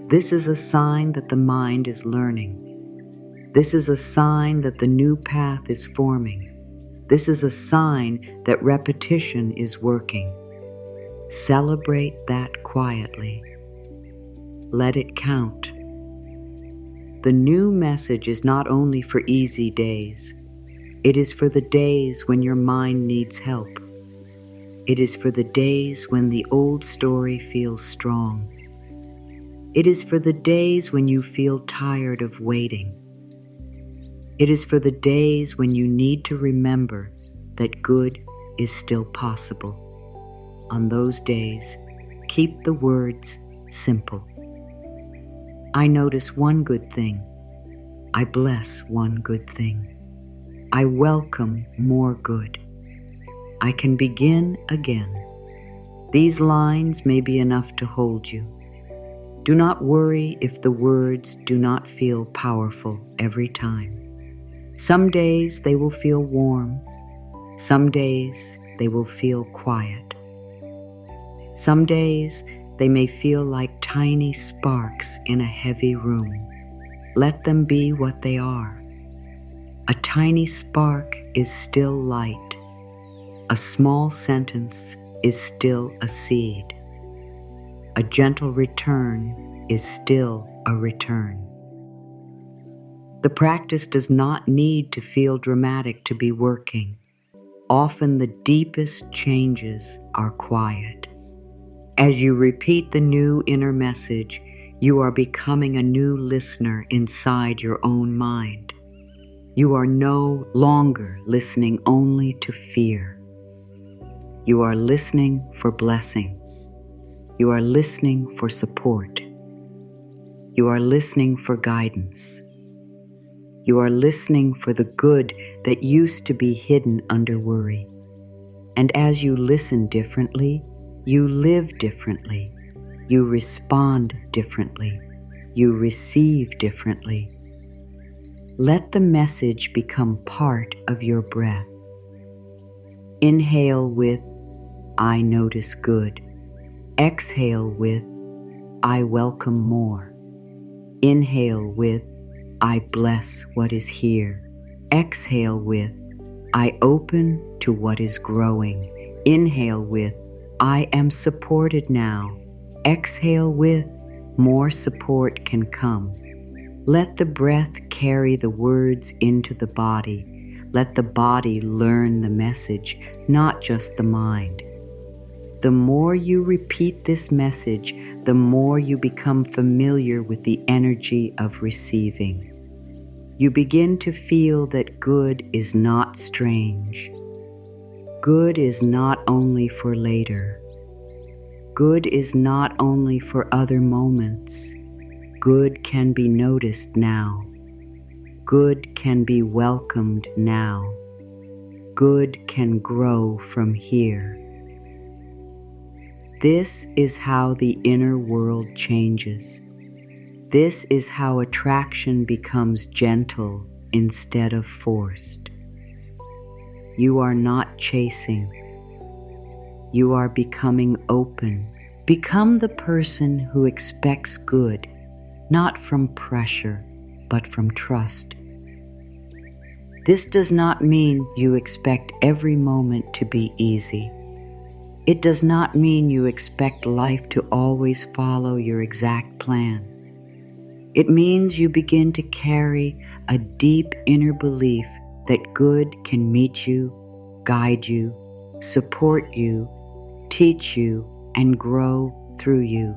This is a sign that the mind is learning. This is a sign that the new path is forming. This is a sign that repetition is working. Celebrate that quietly. Let it count. The new message is not only for easy days. It is for the days when your mind needs help. It is for the days when the old story feels strong. It is for the days when you feel tired of waiting. It is for the days when you need to remember that good is still possible. On those days, keep the words simple. I notice one good thing. I bless one good thing. I welcome more good. I can begin again. These lines may be enough to hold you. Do not worry if the words do not feel powerful every time. Some days they will feel warm. Some days they will feel quiet. Some days they may feel like tiny sparks in a heavy room. Let them be what they are. A tiny spark is still light. A small sentence is still a seed. A gentle return is still a return. The practice does not need to feel dramatic to be working. Often the deepest changes are quiet. As you repeat the new inner message, you are becoming a new listener inside your own mind. You are no longer listening only to fear. You are listening for blessing. You are listening for support. You are listening for guidance. You are listening for the good that used to be hidden under worry. And as you listen differently, you live differently. You respond differently. You receive differently. Let the message become part of your breath. Inhale with, I notice good. Exhale with, I welcome more. Inhale with, I bless what is here. Exhale with, I open to what is growing. Inhale with, I am supported now. Exhale with, more support can come. Let the breath carry the words into the body. Let the body learn the message, not just the mind. The more you repeat this message, the more you become familiar with the energy of receiving. You begin to feel that good is not strange. Good is not only for later. Good is not only for other moments. Good can be noticed now. Good can be welcomed now. Good can grow from here. This is how the inner world changes. This is how attraction becomes gentle instead of forced. You are not chasing. You are becoming open. Become the person who expects good, not from pressure, but from trust. This does not mean you expect every moment to be easy. It does not mean you expect life to always follow your exact plan. It means you begin to carry a deep inner belief that good can meet you, guide you, support you, teach you, and grow through you.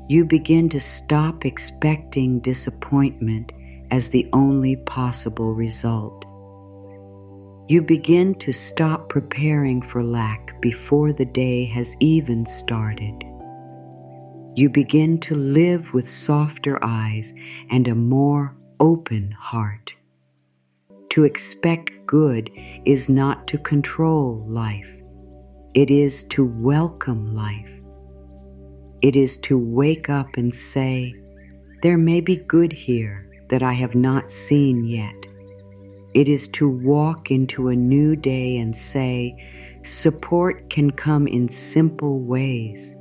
You begin to stop expecting disappointment as the only possible result. You begin to stop preparing for lack before the day has even started. You begin to live with softer eyes and a more open heart. To expect good is not to control life. It is to welcome life. It is to wake up and say, there may be good here that I have not seen yet. It is to walk into a new day and say, support can come in simple ways.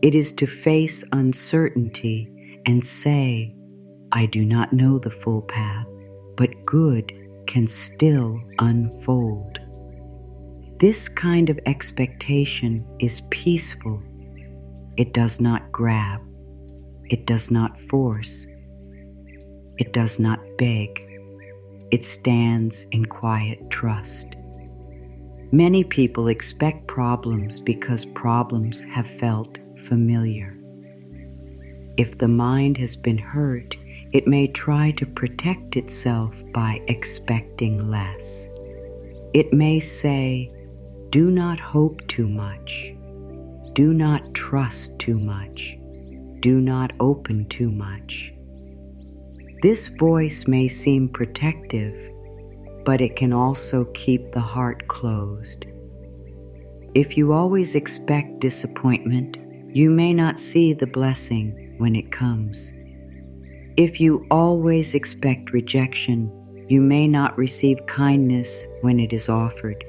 It is to face uncertainty and say, I do not know the full path, but good can still unfold. This kind of expectation is peaceful. It does not grab. It does not force. It does not beg. It stands in quiet trust. Many people expect problems because problems have felt familiar. If the mind has been hurt, it may try to protect itself by expecting less. It may say, do not hope too much. Do not trust too much. Do not open too much. This voice may seem protective, but it can also keep the heart closed. If you always expect disappointment, you may not see the blessing when it comes. If you always expect rejection, you may not receive kindness when it is offered.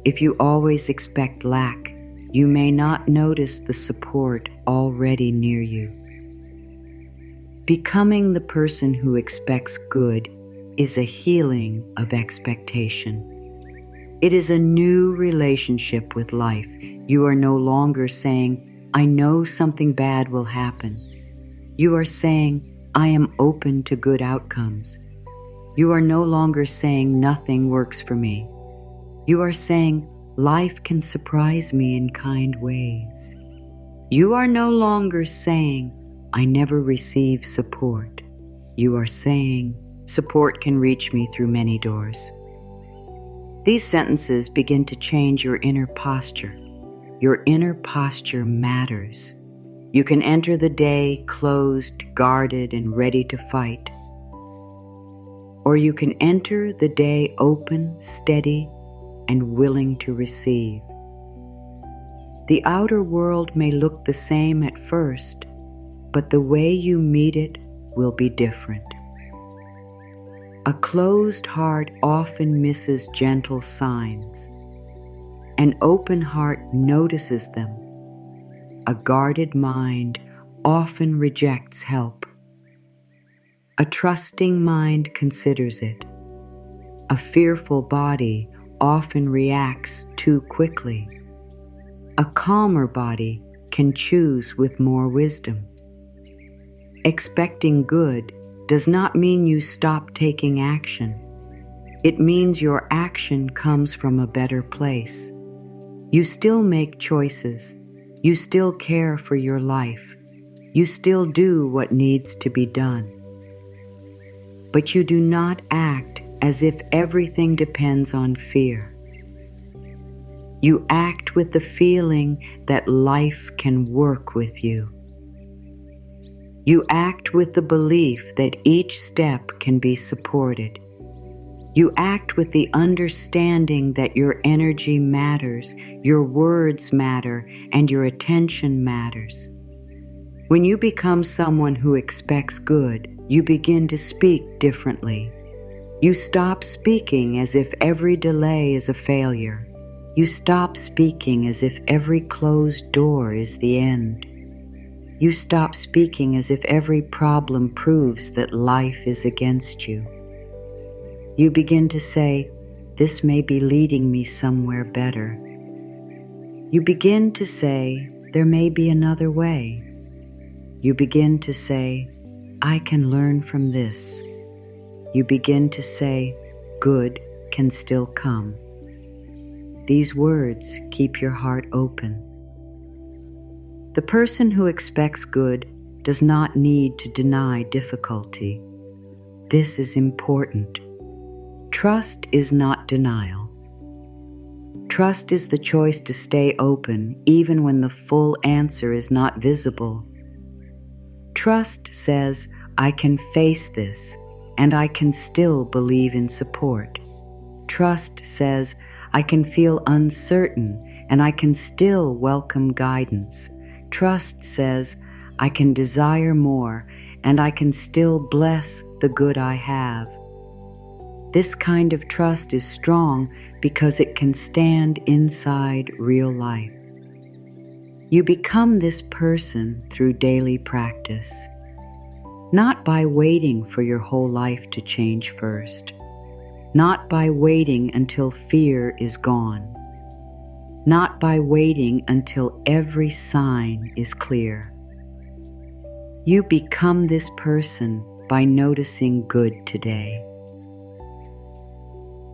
If you always expect lack, you may not notice the support already near you. Becoming the person who expects good is a healing of expectation. It is a new relationship with life. You are no longer saying, I know something bad will happen. You are saying, I am open to good outcomes. You are no longer saying nothing works for me. You are saying, life can surprise me in kind ways. You are no longer saying, I never receive support. You are saying, support can reach me through many doors. These sentences begin to change your inner posture. Your inner posture matters. You can enter the day closed, guarded, and ready to fight. or you can enter the day open, steady, and willing to receive. The outer world may look the same at first, but the way you meet it will be different. A closed heart often misses gentle signs. An open heart notices them. A guarded mind often rejects help. A trusting mind considers it. A fearful body often reacts too quickly. A calmer body can choose with more wisdom. Expecting good does not mean you stop taking action. It means your action comes from a better place. You still make choices. You still care for your life. You still do what needs to be done. But you do not act as if everything depends on fear. You act with the feeling that life can work with you. You act with the belief that each step can be supported. You act with the understanding that your energy matters, your words matter, and your attention matters. When you become someone who expects good, you begin to speak differently. You stop speaking as if every delay is a failure. You stop speaking as if every closed door is the end. You stop speaking as if every problem proves that life is against you. You begin to say, "This may be leading me somewhere better." You begin to say, "There may be another way." You begin to say, "I can learn from this." You begin to say, "Good can still come." These words keep your heart open. The person who expects good does not need to deny difficulty. This is important. Trust is not denial. Trust is the choice to stay open even when the full answer is not visible. Trust says, "I can face this, and I can still believe in support." Trust says, "I can feel uncertain, and I can still welcome guidance." Trust says, "I can desire more, and I can still bless the good I have." This kind of trust is strong because it can stand inside real life. You become this person through daily practice, not by waiting for your whole life to change first, not by waiting until fear is gone, not by waiting until every sign is clear. You become this person by noticing good today,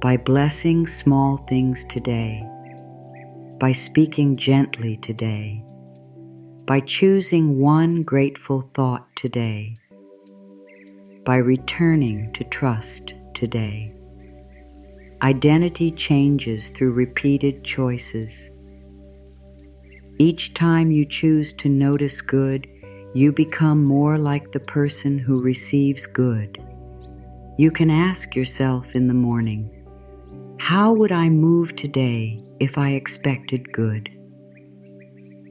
by blessing small things today, by speaking gently today, by choosing one grateful thought today, by returning to trust today. Identity changes through repeated choices. Each time you choose to notice good, you become more like the person who receives good. You can ask yourself in the morning, "How would I move today if I expected good?"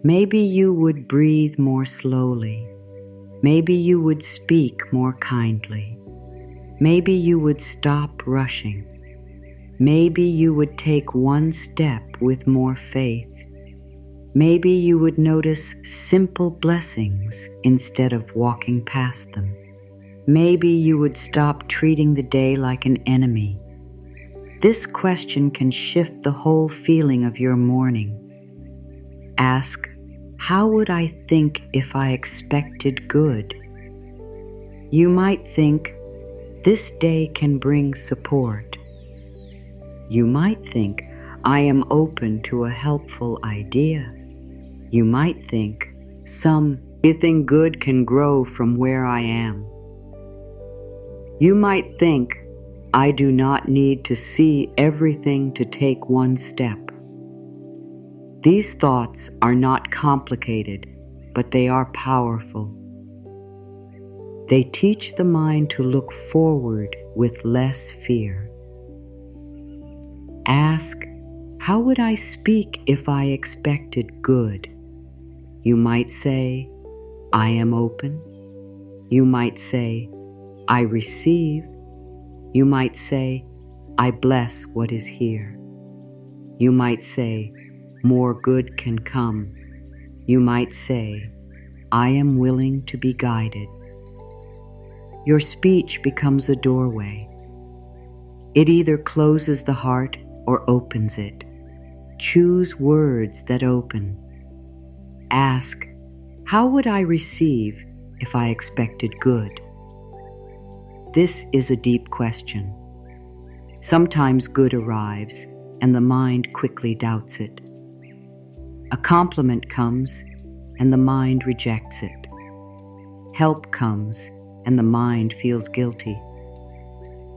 Maybe you would breathe more slowly. Maybe you would speak more kindly. Maybe you would stop rushing. Maybe you would take one step with more faith. Maybe you would notice simple blessings instead of walking past them. Maybe you would stop treating the day like an enemy. This question can shift the whole feeling of your morning. Ask, "How would I think if I expected good?" You might think, "This day can bring support." You might think, "I am open to a helpful idea." You might think, "Something good can grow from where I am." You might think, "I do not need to see everything to take one step." These thoughts are not complicated, but they are powerful. They teach the mind to look forward with less fear. Ask, how would I speak if I expected good? You might say, I am open. You might say, I receive. You might say, I bless what is here. You might say, more good can come. You might say, I am willing to be guided. Your speech becomes a doorway. It either closes the heart or opens it. Choose words that open. Ask, how would I receive if I expected good? This is a deep question. Sometimes good arrives and the mind quickly doubts it. A compliment comes and the mind rejects it. Help comes and the mind feels guilty.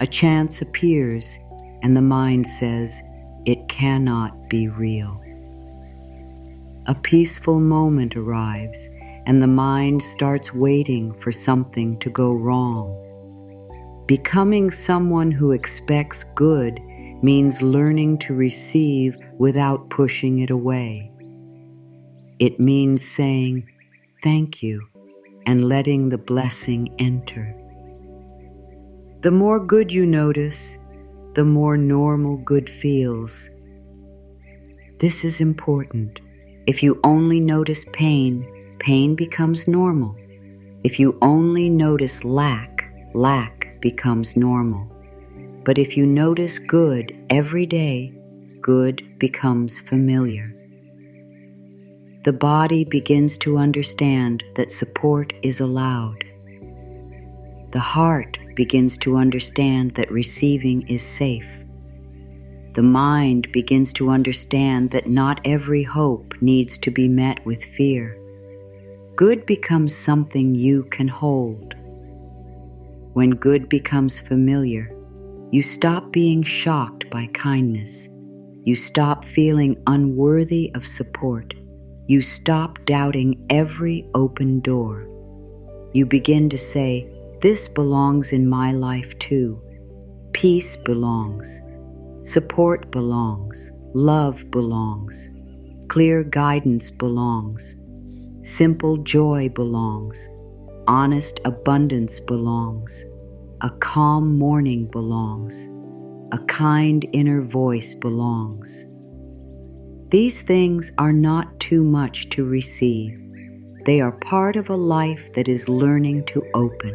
A chance appears and the mind says it cannot be real. A peaceful moment arrives and the mind starts waiting for something to go wrong. Becoming someone who expects good means learning to receive without pushing it away. It means saying, thank you, and letting the blessing enter. The more good you notice, the more normal good feels. This is important. If you only notice pain, pain becomes normal. If you only notice lack, lack becomes normal. But if you notice good every day, good becomes familiar. The body begins to understand that support is allowed. The heart begins to understand that receiving is safe. The mind begins to understand that not every hope needs to be met with fear. Good becomes something you can hold. When good becomes familiar, you stop being shocked by kindness. You stop feeling unworthy of support. You stop doubting every open door. You begin to say, this belongs in my life too. Peace belongs. Support belongs. Love belongs. Clear guidance belongs. Simple joy belongs. Honest abundance belongs. A calm morning belongs. A kind inner voice belongs. These things are not too much to receive. They are part of a life that is learning to open.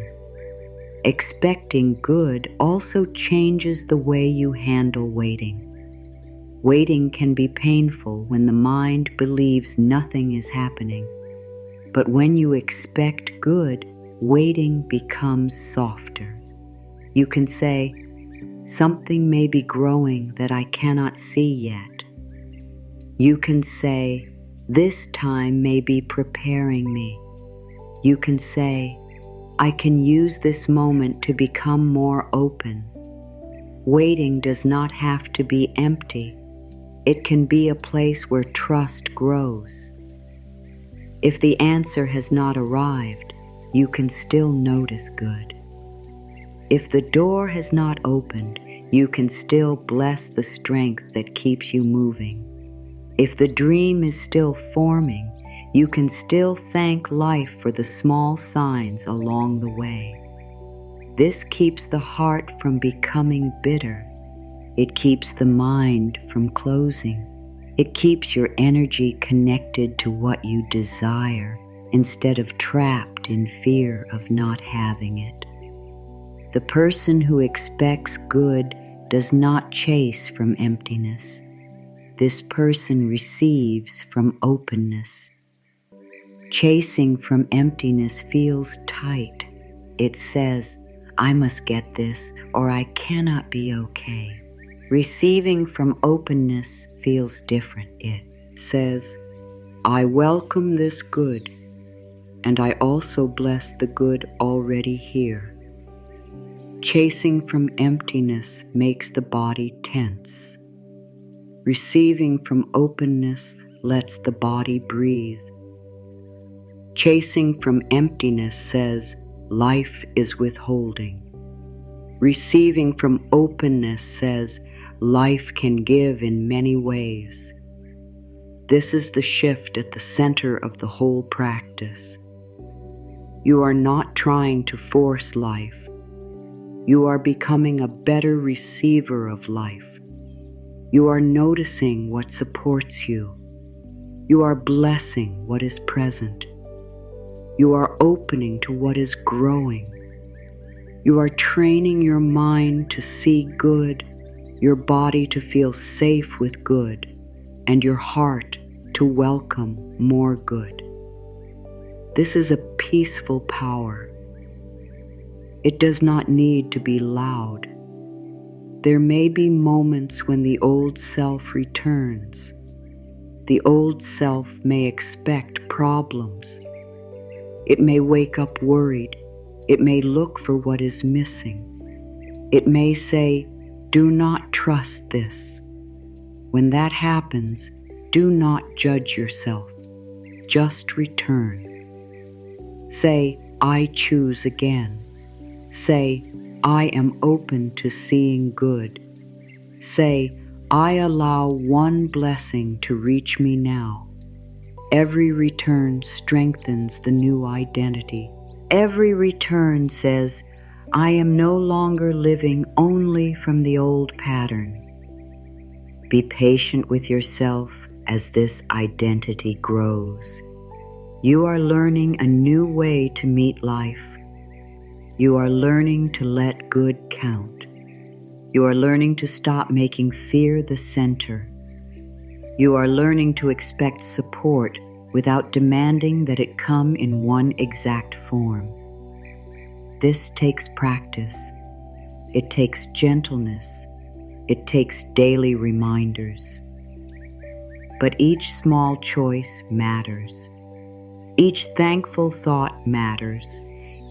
Expecting good also changes the way you handle waiting. Waiting can be painful when the mind believes nothing is happening. But when you expect good, waiting becomes softer. You can say, something may be growing that I cannot see yet. You can say, this time may be preparing me. You can say, I can use this moment to become more open. Waiting does not have to be empty. It can be a place where trust grows. If the answer has not arrived, you can still notice good. If the door has not opened, you can still bless the strength that keeps you moving. If the dream is still forming, you can still thank life for the small signs along the way. This keeps the heart from becoming bitter. It keeps the mind from closing. It keeps your energy connected to what you desire instead of trapped in fear of not having it. The person who expects good does not chase from emptiness. This person receives from openness. Chasing from emptiness feels tight. It says, I must get this or I cannot be okay. Receiving from openness feels different. It says, I welcome this good, and I also bless the good already here. Chasing from emptiness makes the body tense. Receiving from openness lets the body breathe. Chasing from emptiness says, life is withholding. Receiving from openness says life can give in many ways. This is the shift at the center of the whole practice. You are not trying to force life. You are becoming a better receiver of life. You are noticing what supports you. You are blessing what is present. You are opening to what is growing. You are training your mind to see good, your body to feel safe with good, and your heart to welcome more good. This is a peaceful power. It does not need to be loud. There may be moments when the old self returns. The old self may expect problems. It may wake up worried. It may look for what is missing. It may say, "Do not trust this." When that happens, do not judge yourself. Just return. Say, "I choose again." Say, "I am open to seeing good." Say, "I allow one blessing to reach me now." Every return strengthens the new identity. Every return says, "I am no longer living only from the old pattern." Be patient with yourself as this identity grows. You are learning a new way to meet life. You are learning to let good count. You are learning to stop making fear the center. You are learning to expect support without demanding that it come in one exact form. This takes practice. It takes gentleness. It takes daily reminders. But each small choice matters. Each thankful thought matters.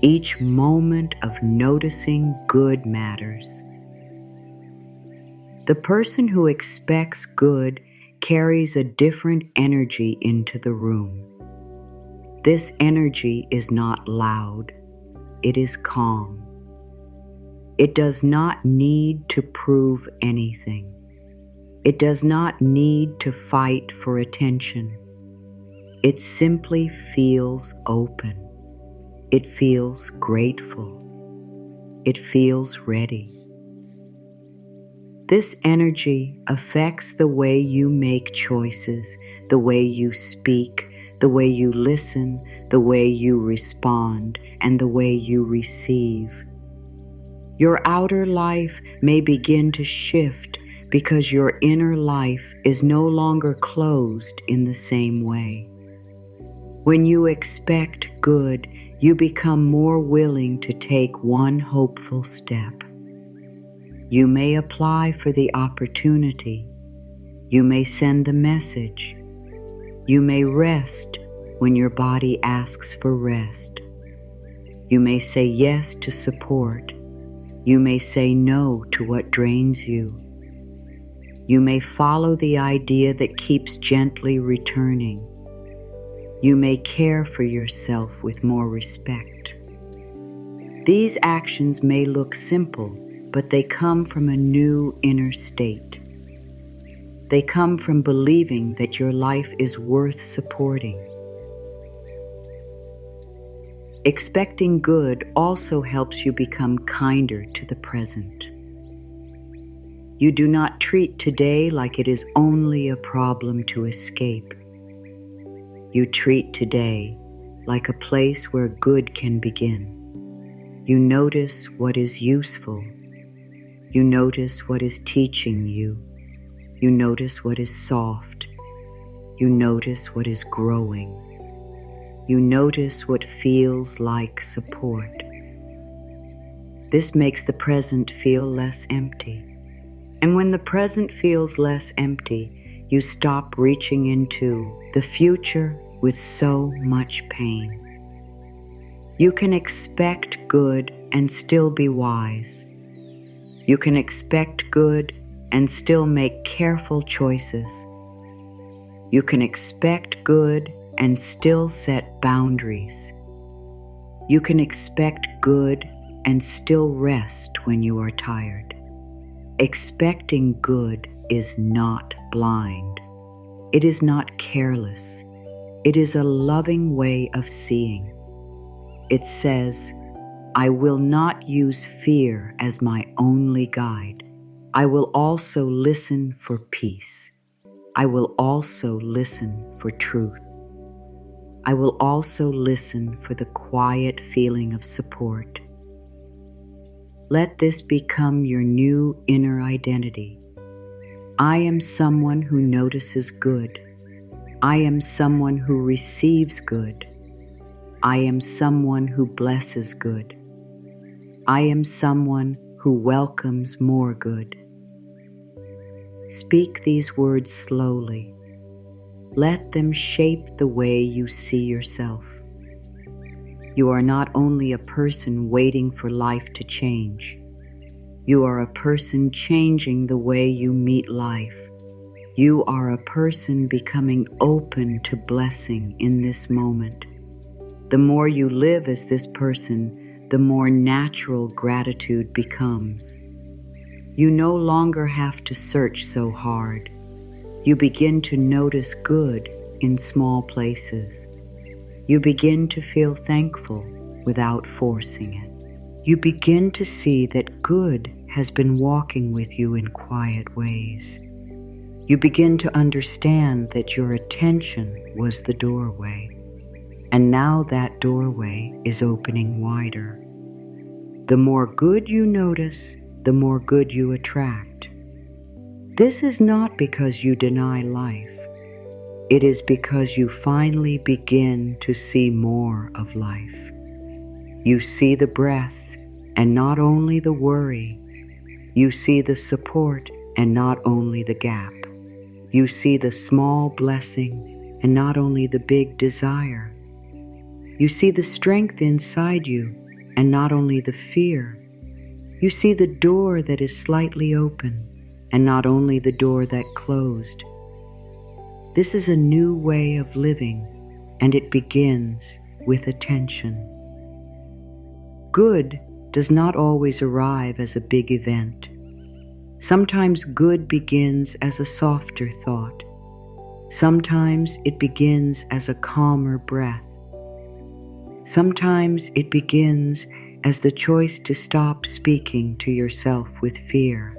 Each moment of noticing good matters. The person who expects good carries a different energy into the room. This energy is not loud. It is calm. It does not need to prove anything. It does not need to fight for attention. It simply feels open. It feels grateful. It feels ready. This energy affects the way you make choices, the way you speak, the way you listen, the way you respond, and the way you receive. Your outer life may begin to shift because your inner life is no longer closed in the same way. When you expect good, you become more willing to take one hopeful step. You may apply for the opportunity. You may send the message. You may rest when your body asks for rest. You may say yes to support. You may say no to what drains you. You may follow the idea that keeps gently returning. You may care for yourself with more respect. These actions may look simple, but they come from a new inner state. They come from believing that your life is worth supporting. Expecting good also helps you become kinder to the present. You do not treat today like it is only a problem to escape. You treat today like a place where good can begin. You notice what is useful. You notice what is teaching you. You notice what is soft. You notice what is growing. You notice what feels like support. This makes the present feel less empty. And when the present feels less empty, you stop reaching into the future with so much pain. You can expect good and still be wise. You can expect good and still make careful choices. You can expect good and still set boundaries. You can expect good and still rest when you are tired. Expecting good is not blind. It is not careless. It is a loving way of seeing. It says, I will not use fear as my only guide. I will also listen for peace. I will also listen for truth. I will also listen for the quiet feeling of support. Let this become your new inner identity. I am someone who notices good. I am someone who receives good. I am someone who blesses good. I am someone who welcomes more good. Speak these words slowly. Let them shape the way you see yourself. You are not only a person waiting for life to change. You are a person changing the way you meet life. You are a person becoming open to blessing in this moment. The more you live as this person, the more natural gratitude becomes. You no longer have to search so hard. You begin to notice good in small places. You begin to feel thankful without forcing it. You begin to see that good has been walking with you in quiet ways. You begin to understand that your attention was the doorway, and now that doorway is opening wider. The more good you notice, the more good you attract. This is not because you deny life. It is because you finally begin to see more of life. You see the breath and not only the worry. You see the support and not only the gap. You see the small blessing and not only the big desire. You see the strength inside you and not only the fear. You see the door that is slightly open and not only the door that closed. This is a new way of living, and it begins with attention. Good does not always arrive as a big event. Sometimes good begins as a softer thought. Sometimes it begins as a calmer breath. Sometimes it begins as the choice to stop speaking to yourself with fear.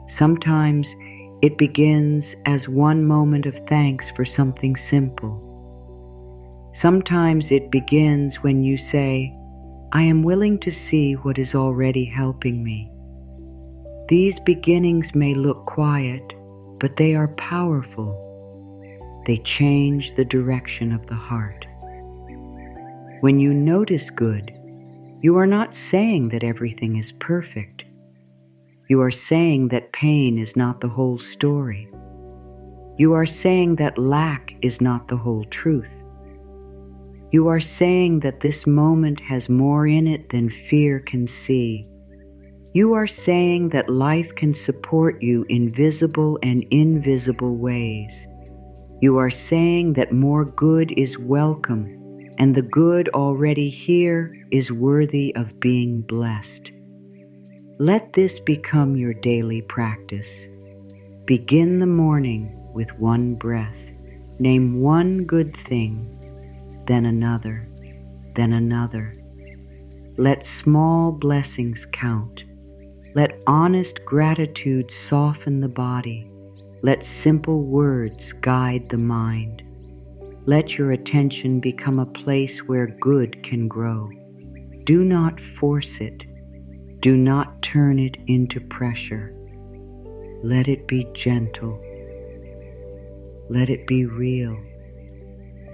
Sometimes it begins as one moment of thanks for something simple. Sometimes it begins when you say, I am willing to see what is already helping me. These beginnings may look quiet, but they are powerful. They change the direction of the heart. When you notice good, you are not saying that everything is perfect. You are saying that pain is not the whole story. You are saying that lack is not the whole truth. You are saying that this moment has more in it than fear can see. You are saying that life can support you in visible and invisible ways. You are saying that more good is welcome, and the good already here is worthy of being blessed. Let this become your daily practice. Begin the morning with one breath. Name one good thing, then another, then another. Let small blessings count. Let honest gratitude soften the body. Let simple words guide the mind. Let your attention become a place where good can grow. Do not force it. Do not turn it into pressure. Let it be gentle. Let it be real.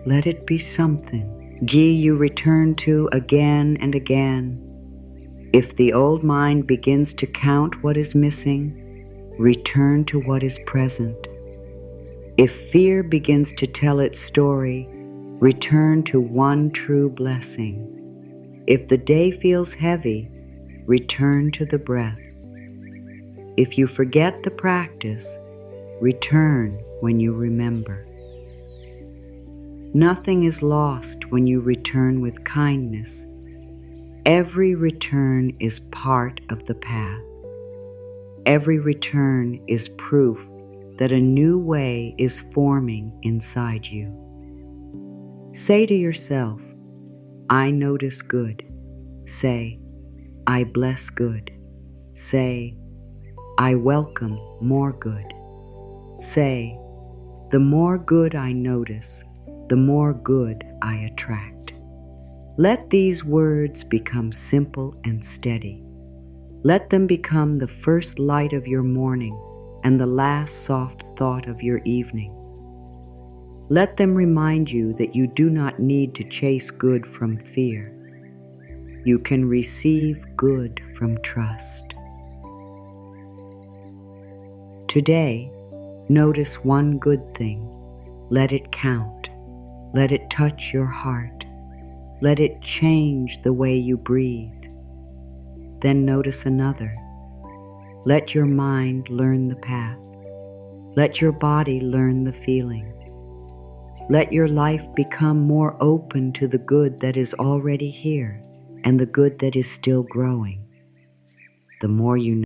Let it be something you return to again and again. If the old mind begins to count what is missing, return to what is present. If fear begins to tell its story, return to one true blessing. If the day feels heavy, return to the breath. If you forget the practice, return when you remember. Nothing is lost when you return with kindness. Every return is part of the path. Every return is proof that a new way is forming inside you. Say to yourself, I notice good. Say, I bless good. Say, I welcome more good. Say, the more good I notice, the more good I attract. Let these words become simple and steady. Let them become the first light of your morning and the last soft thought of your evening. Let them remind you that you do not need to chase good from fear. You can receive good from trust. Today, notice one good thing. Let it count. Let it touch your heart. Let it change the way you breathe. Then notice another. Let your mind learn the path. Let your body learn the feeling. Let your life become more open to the good that is already here and the good that is still growing. The more you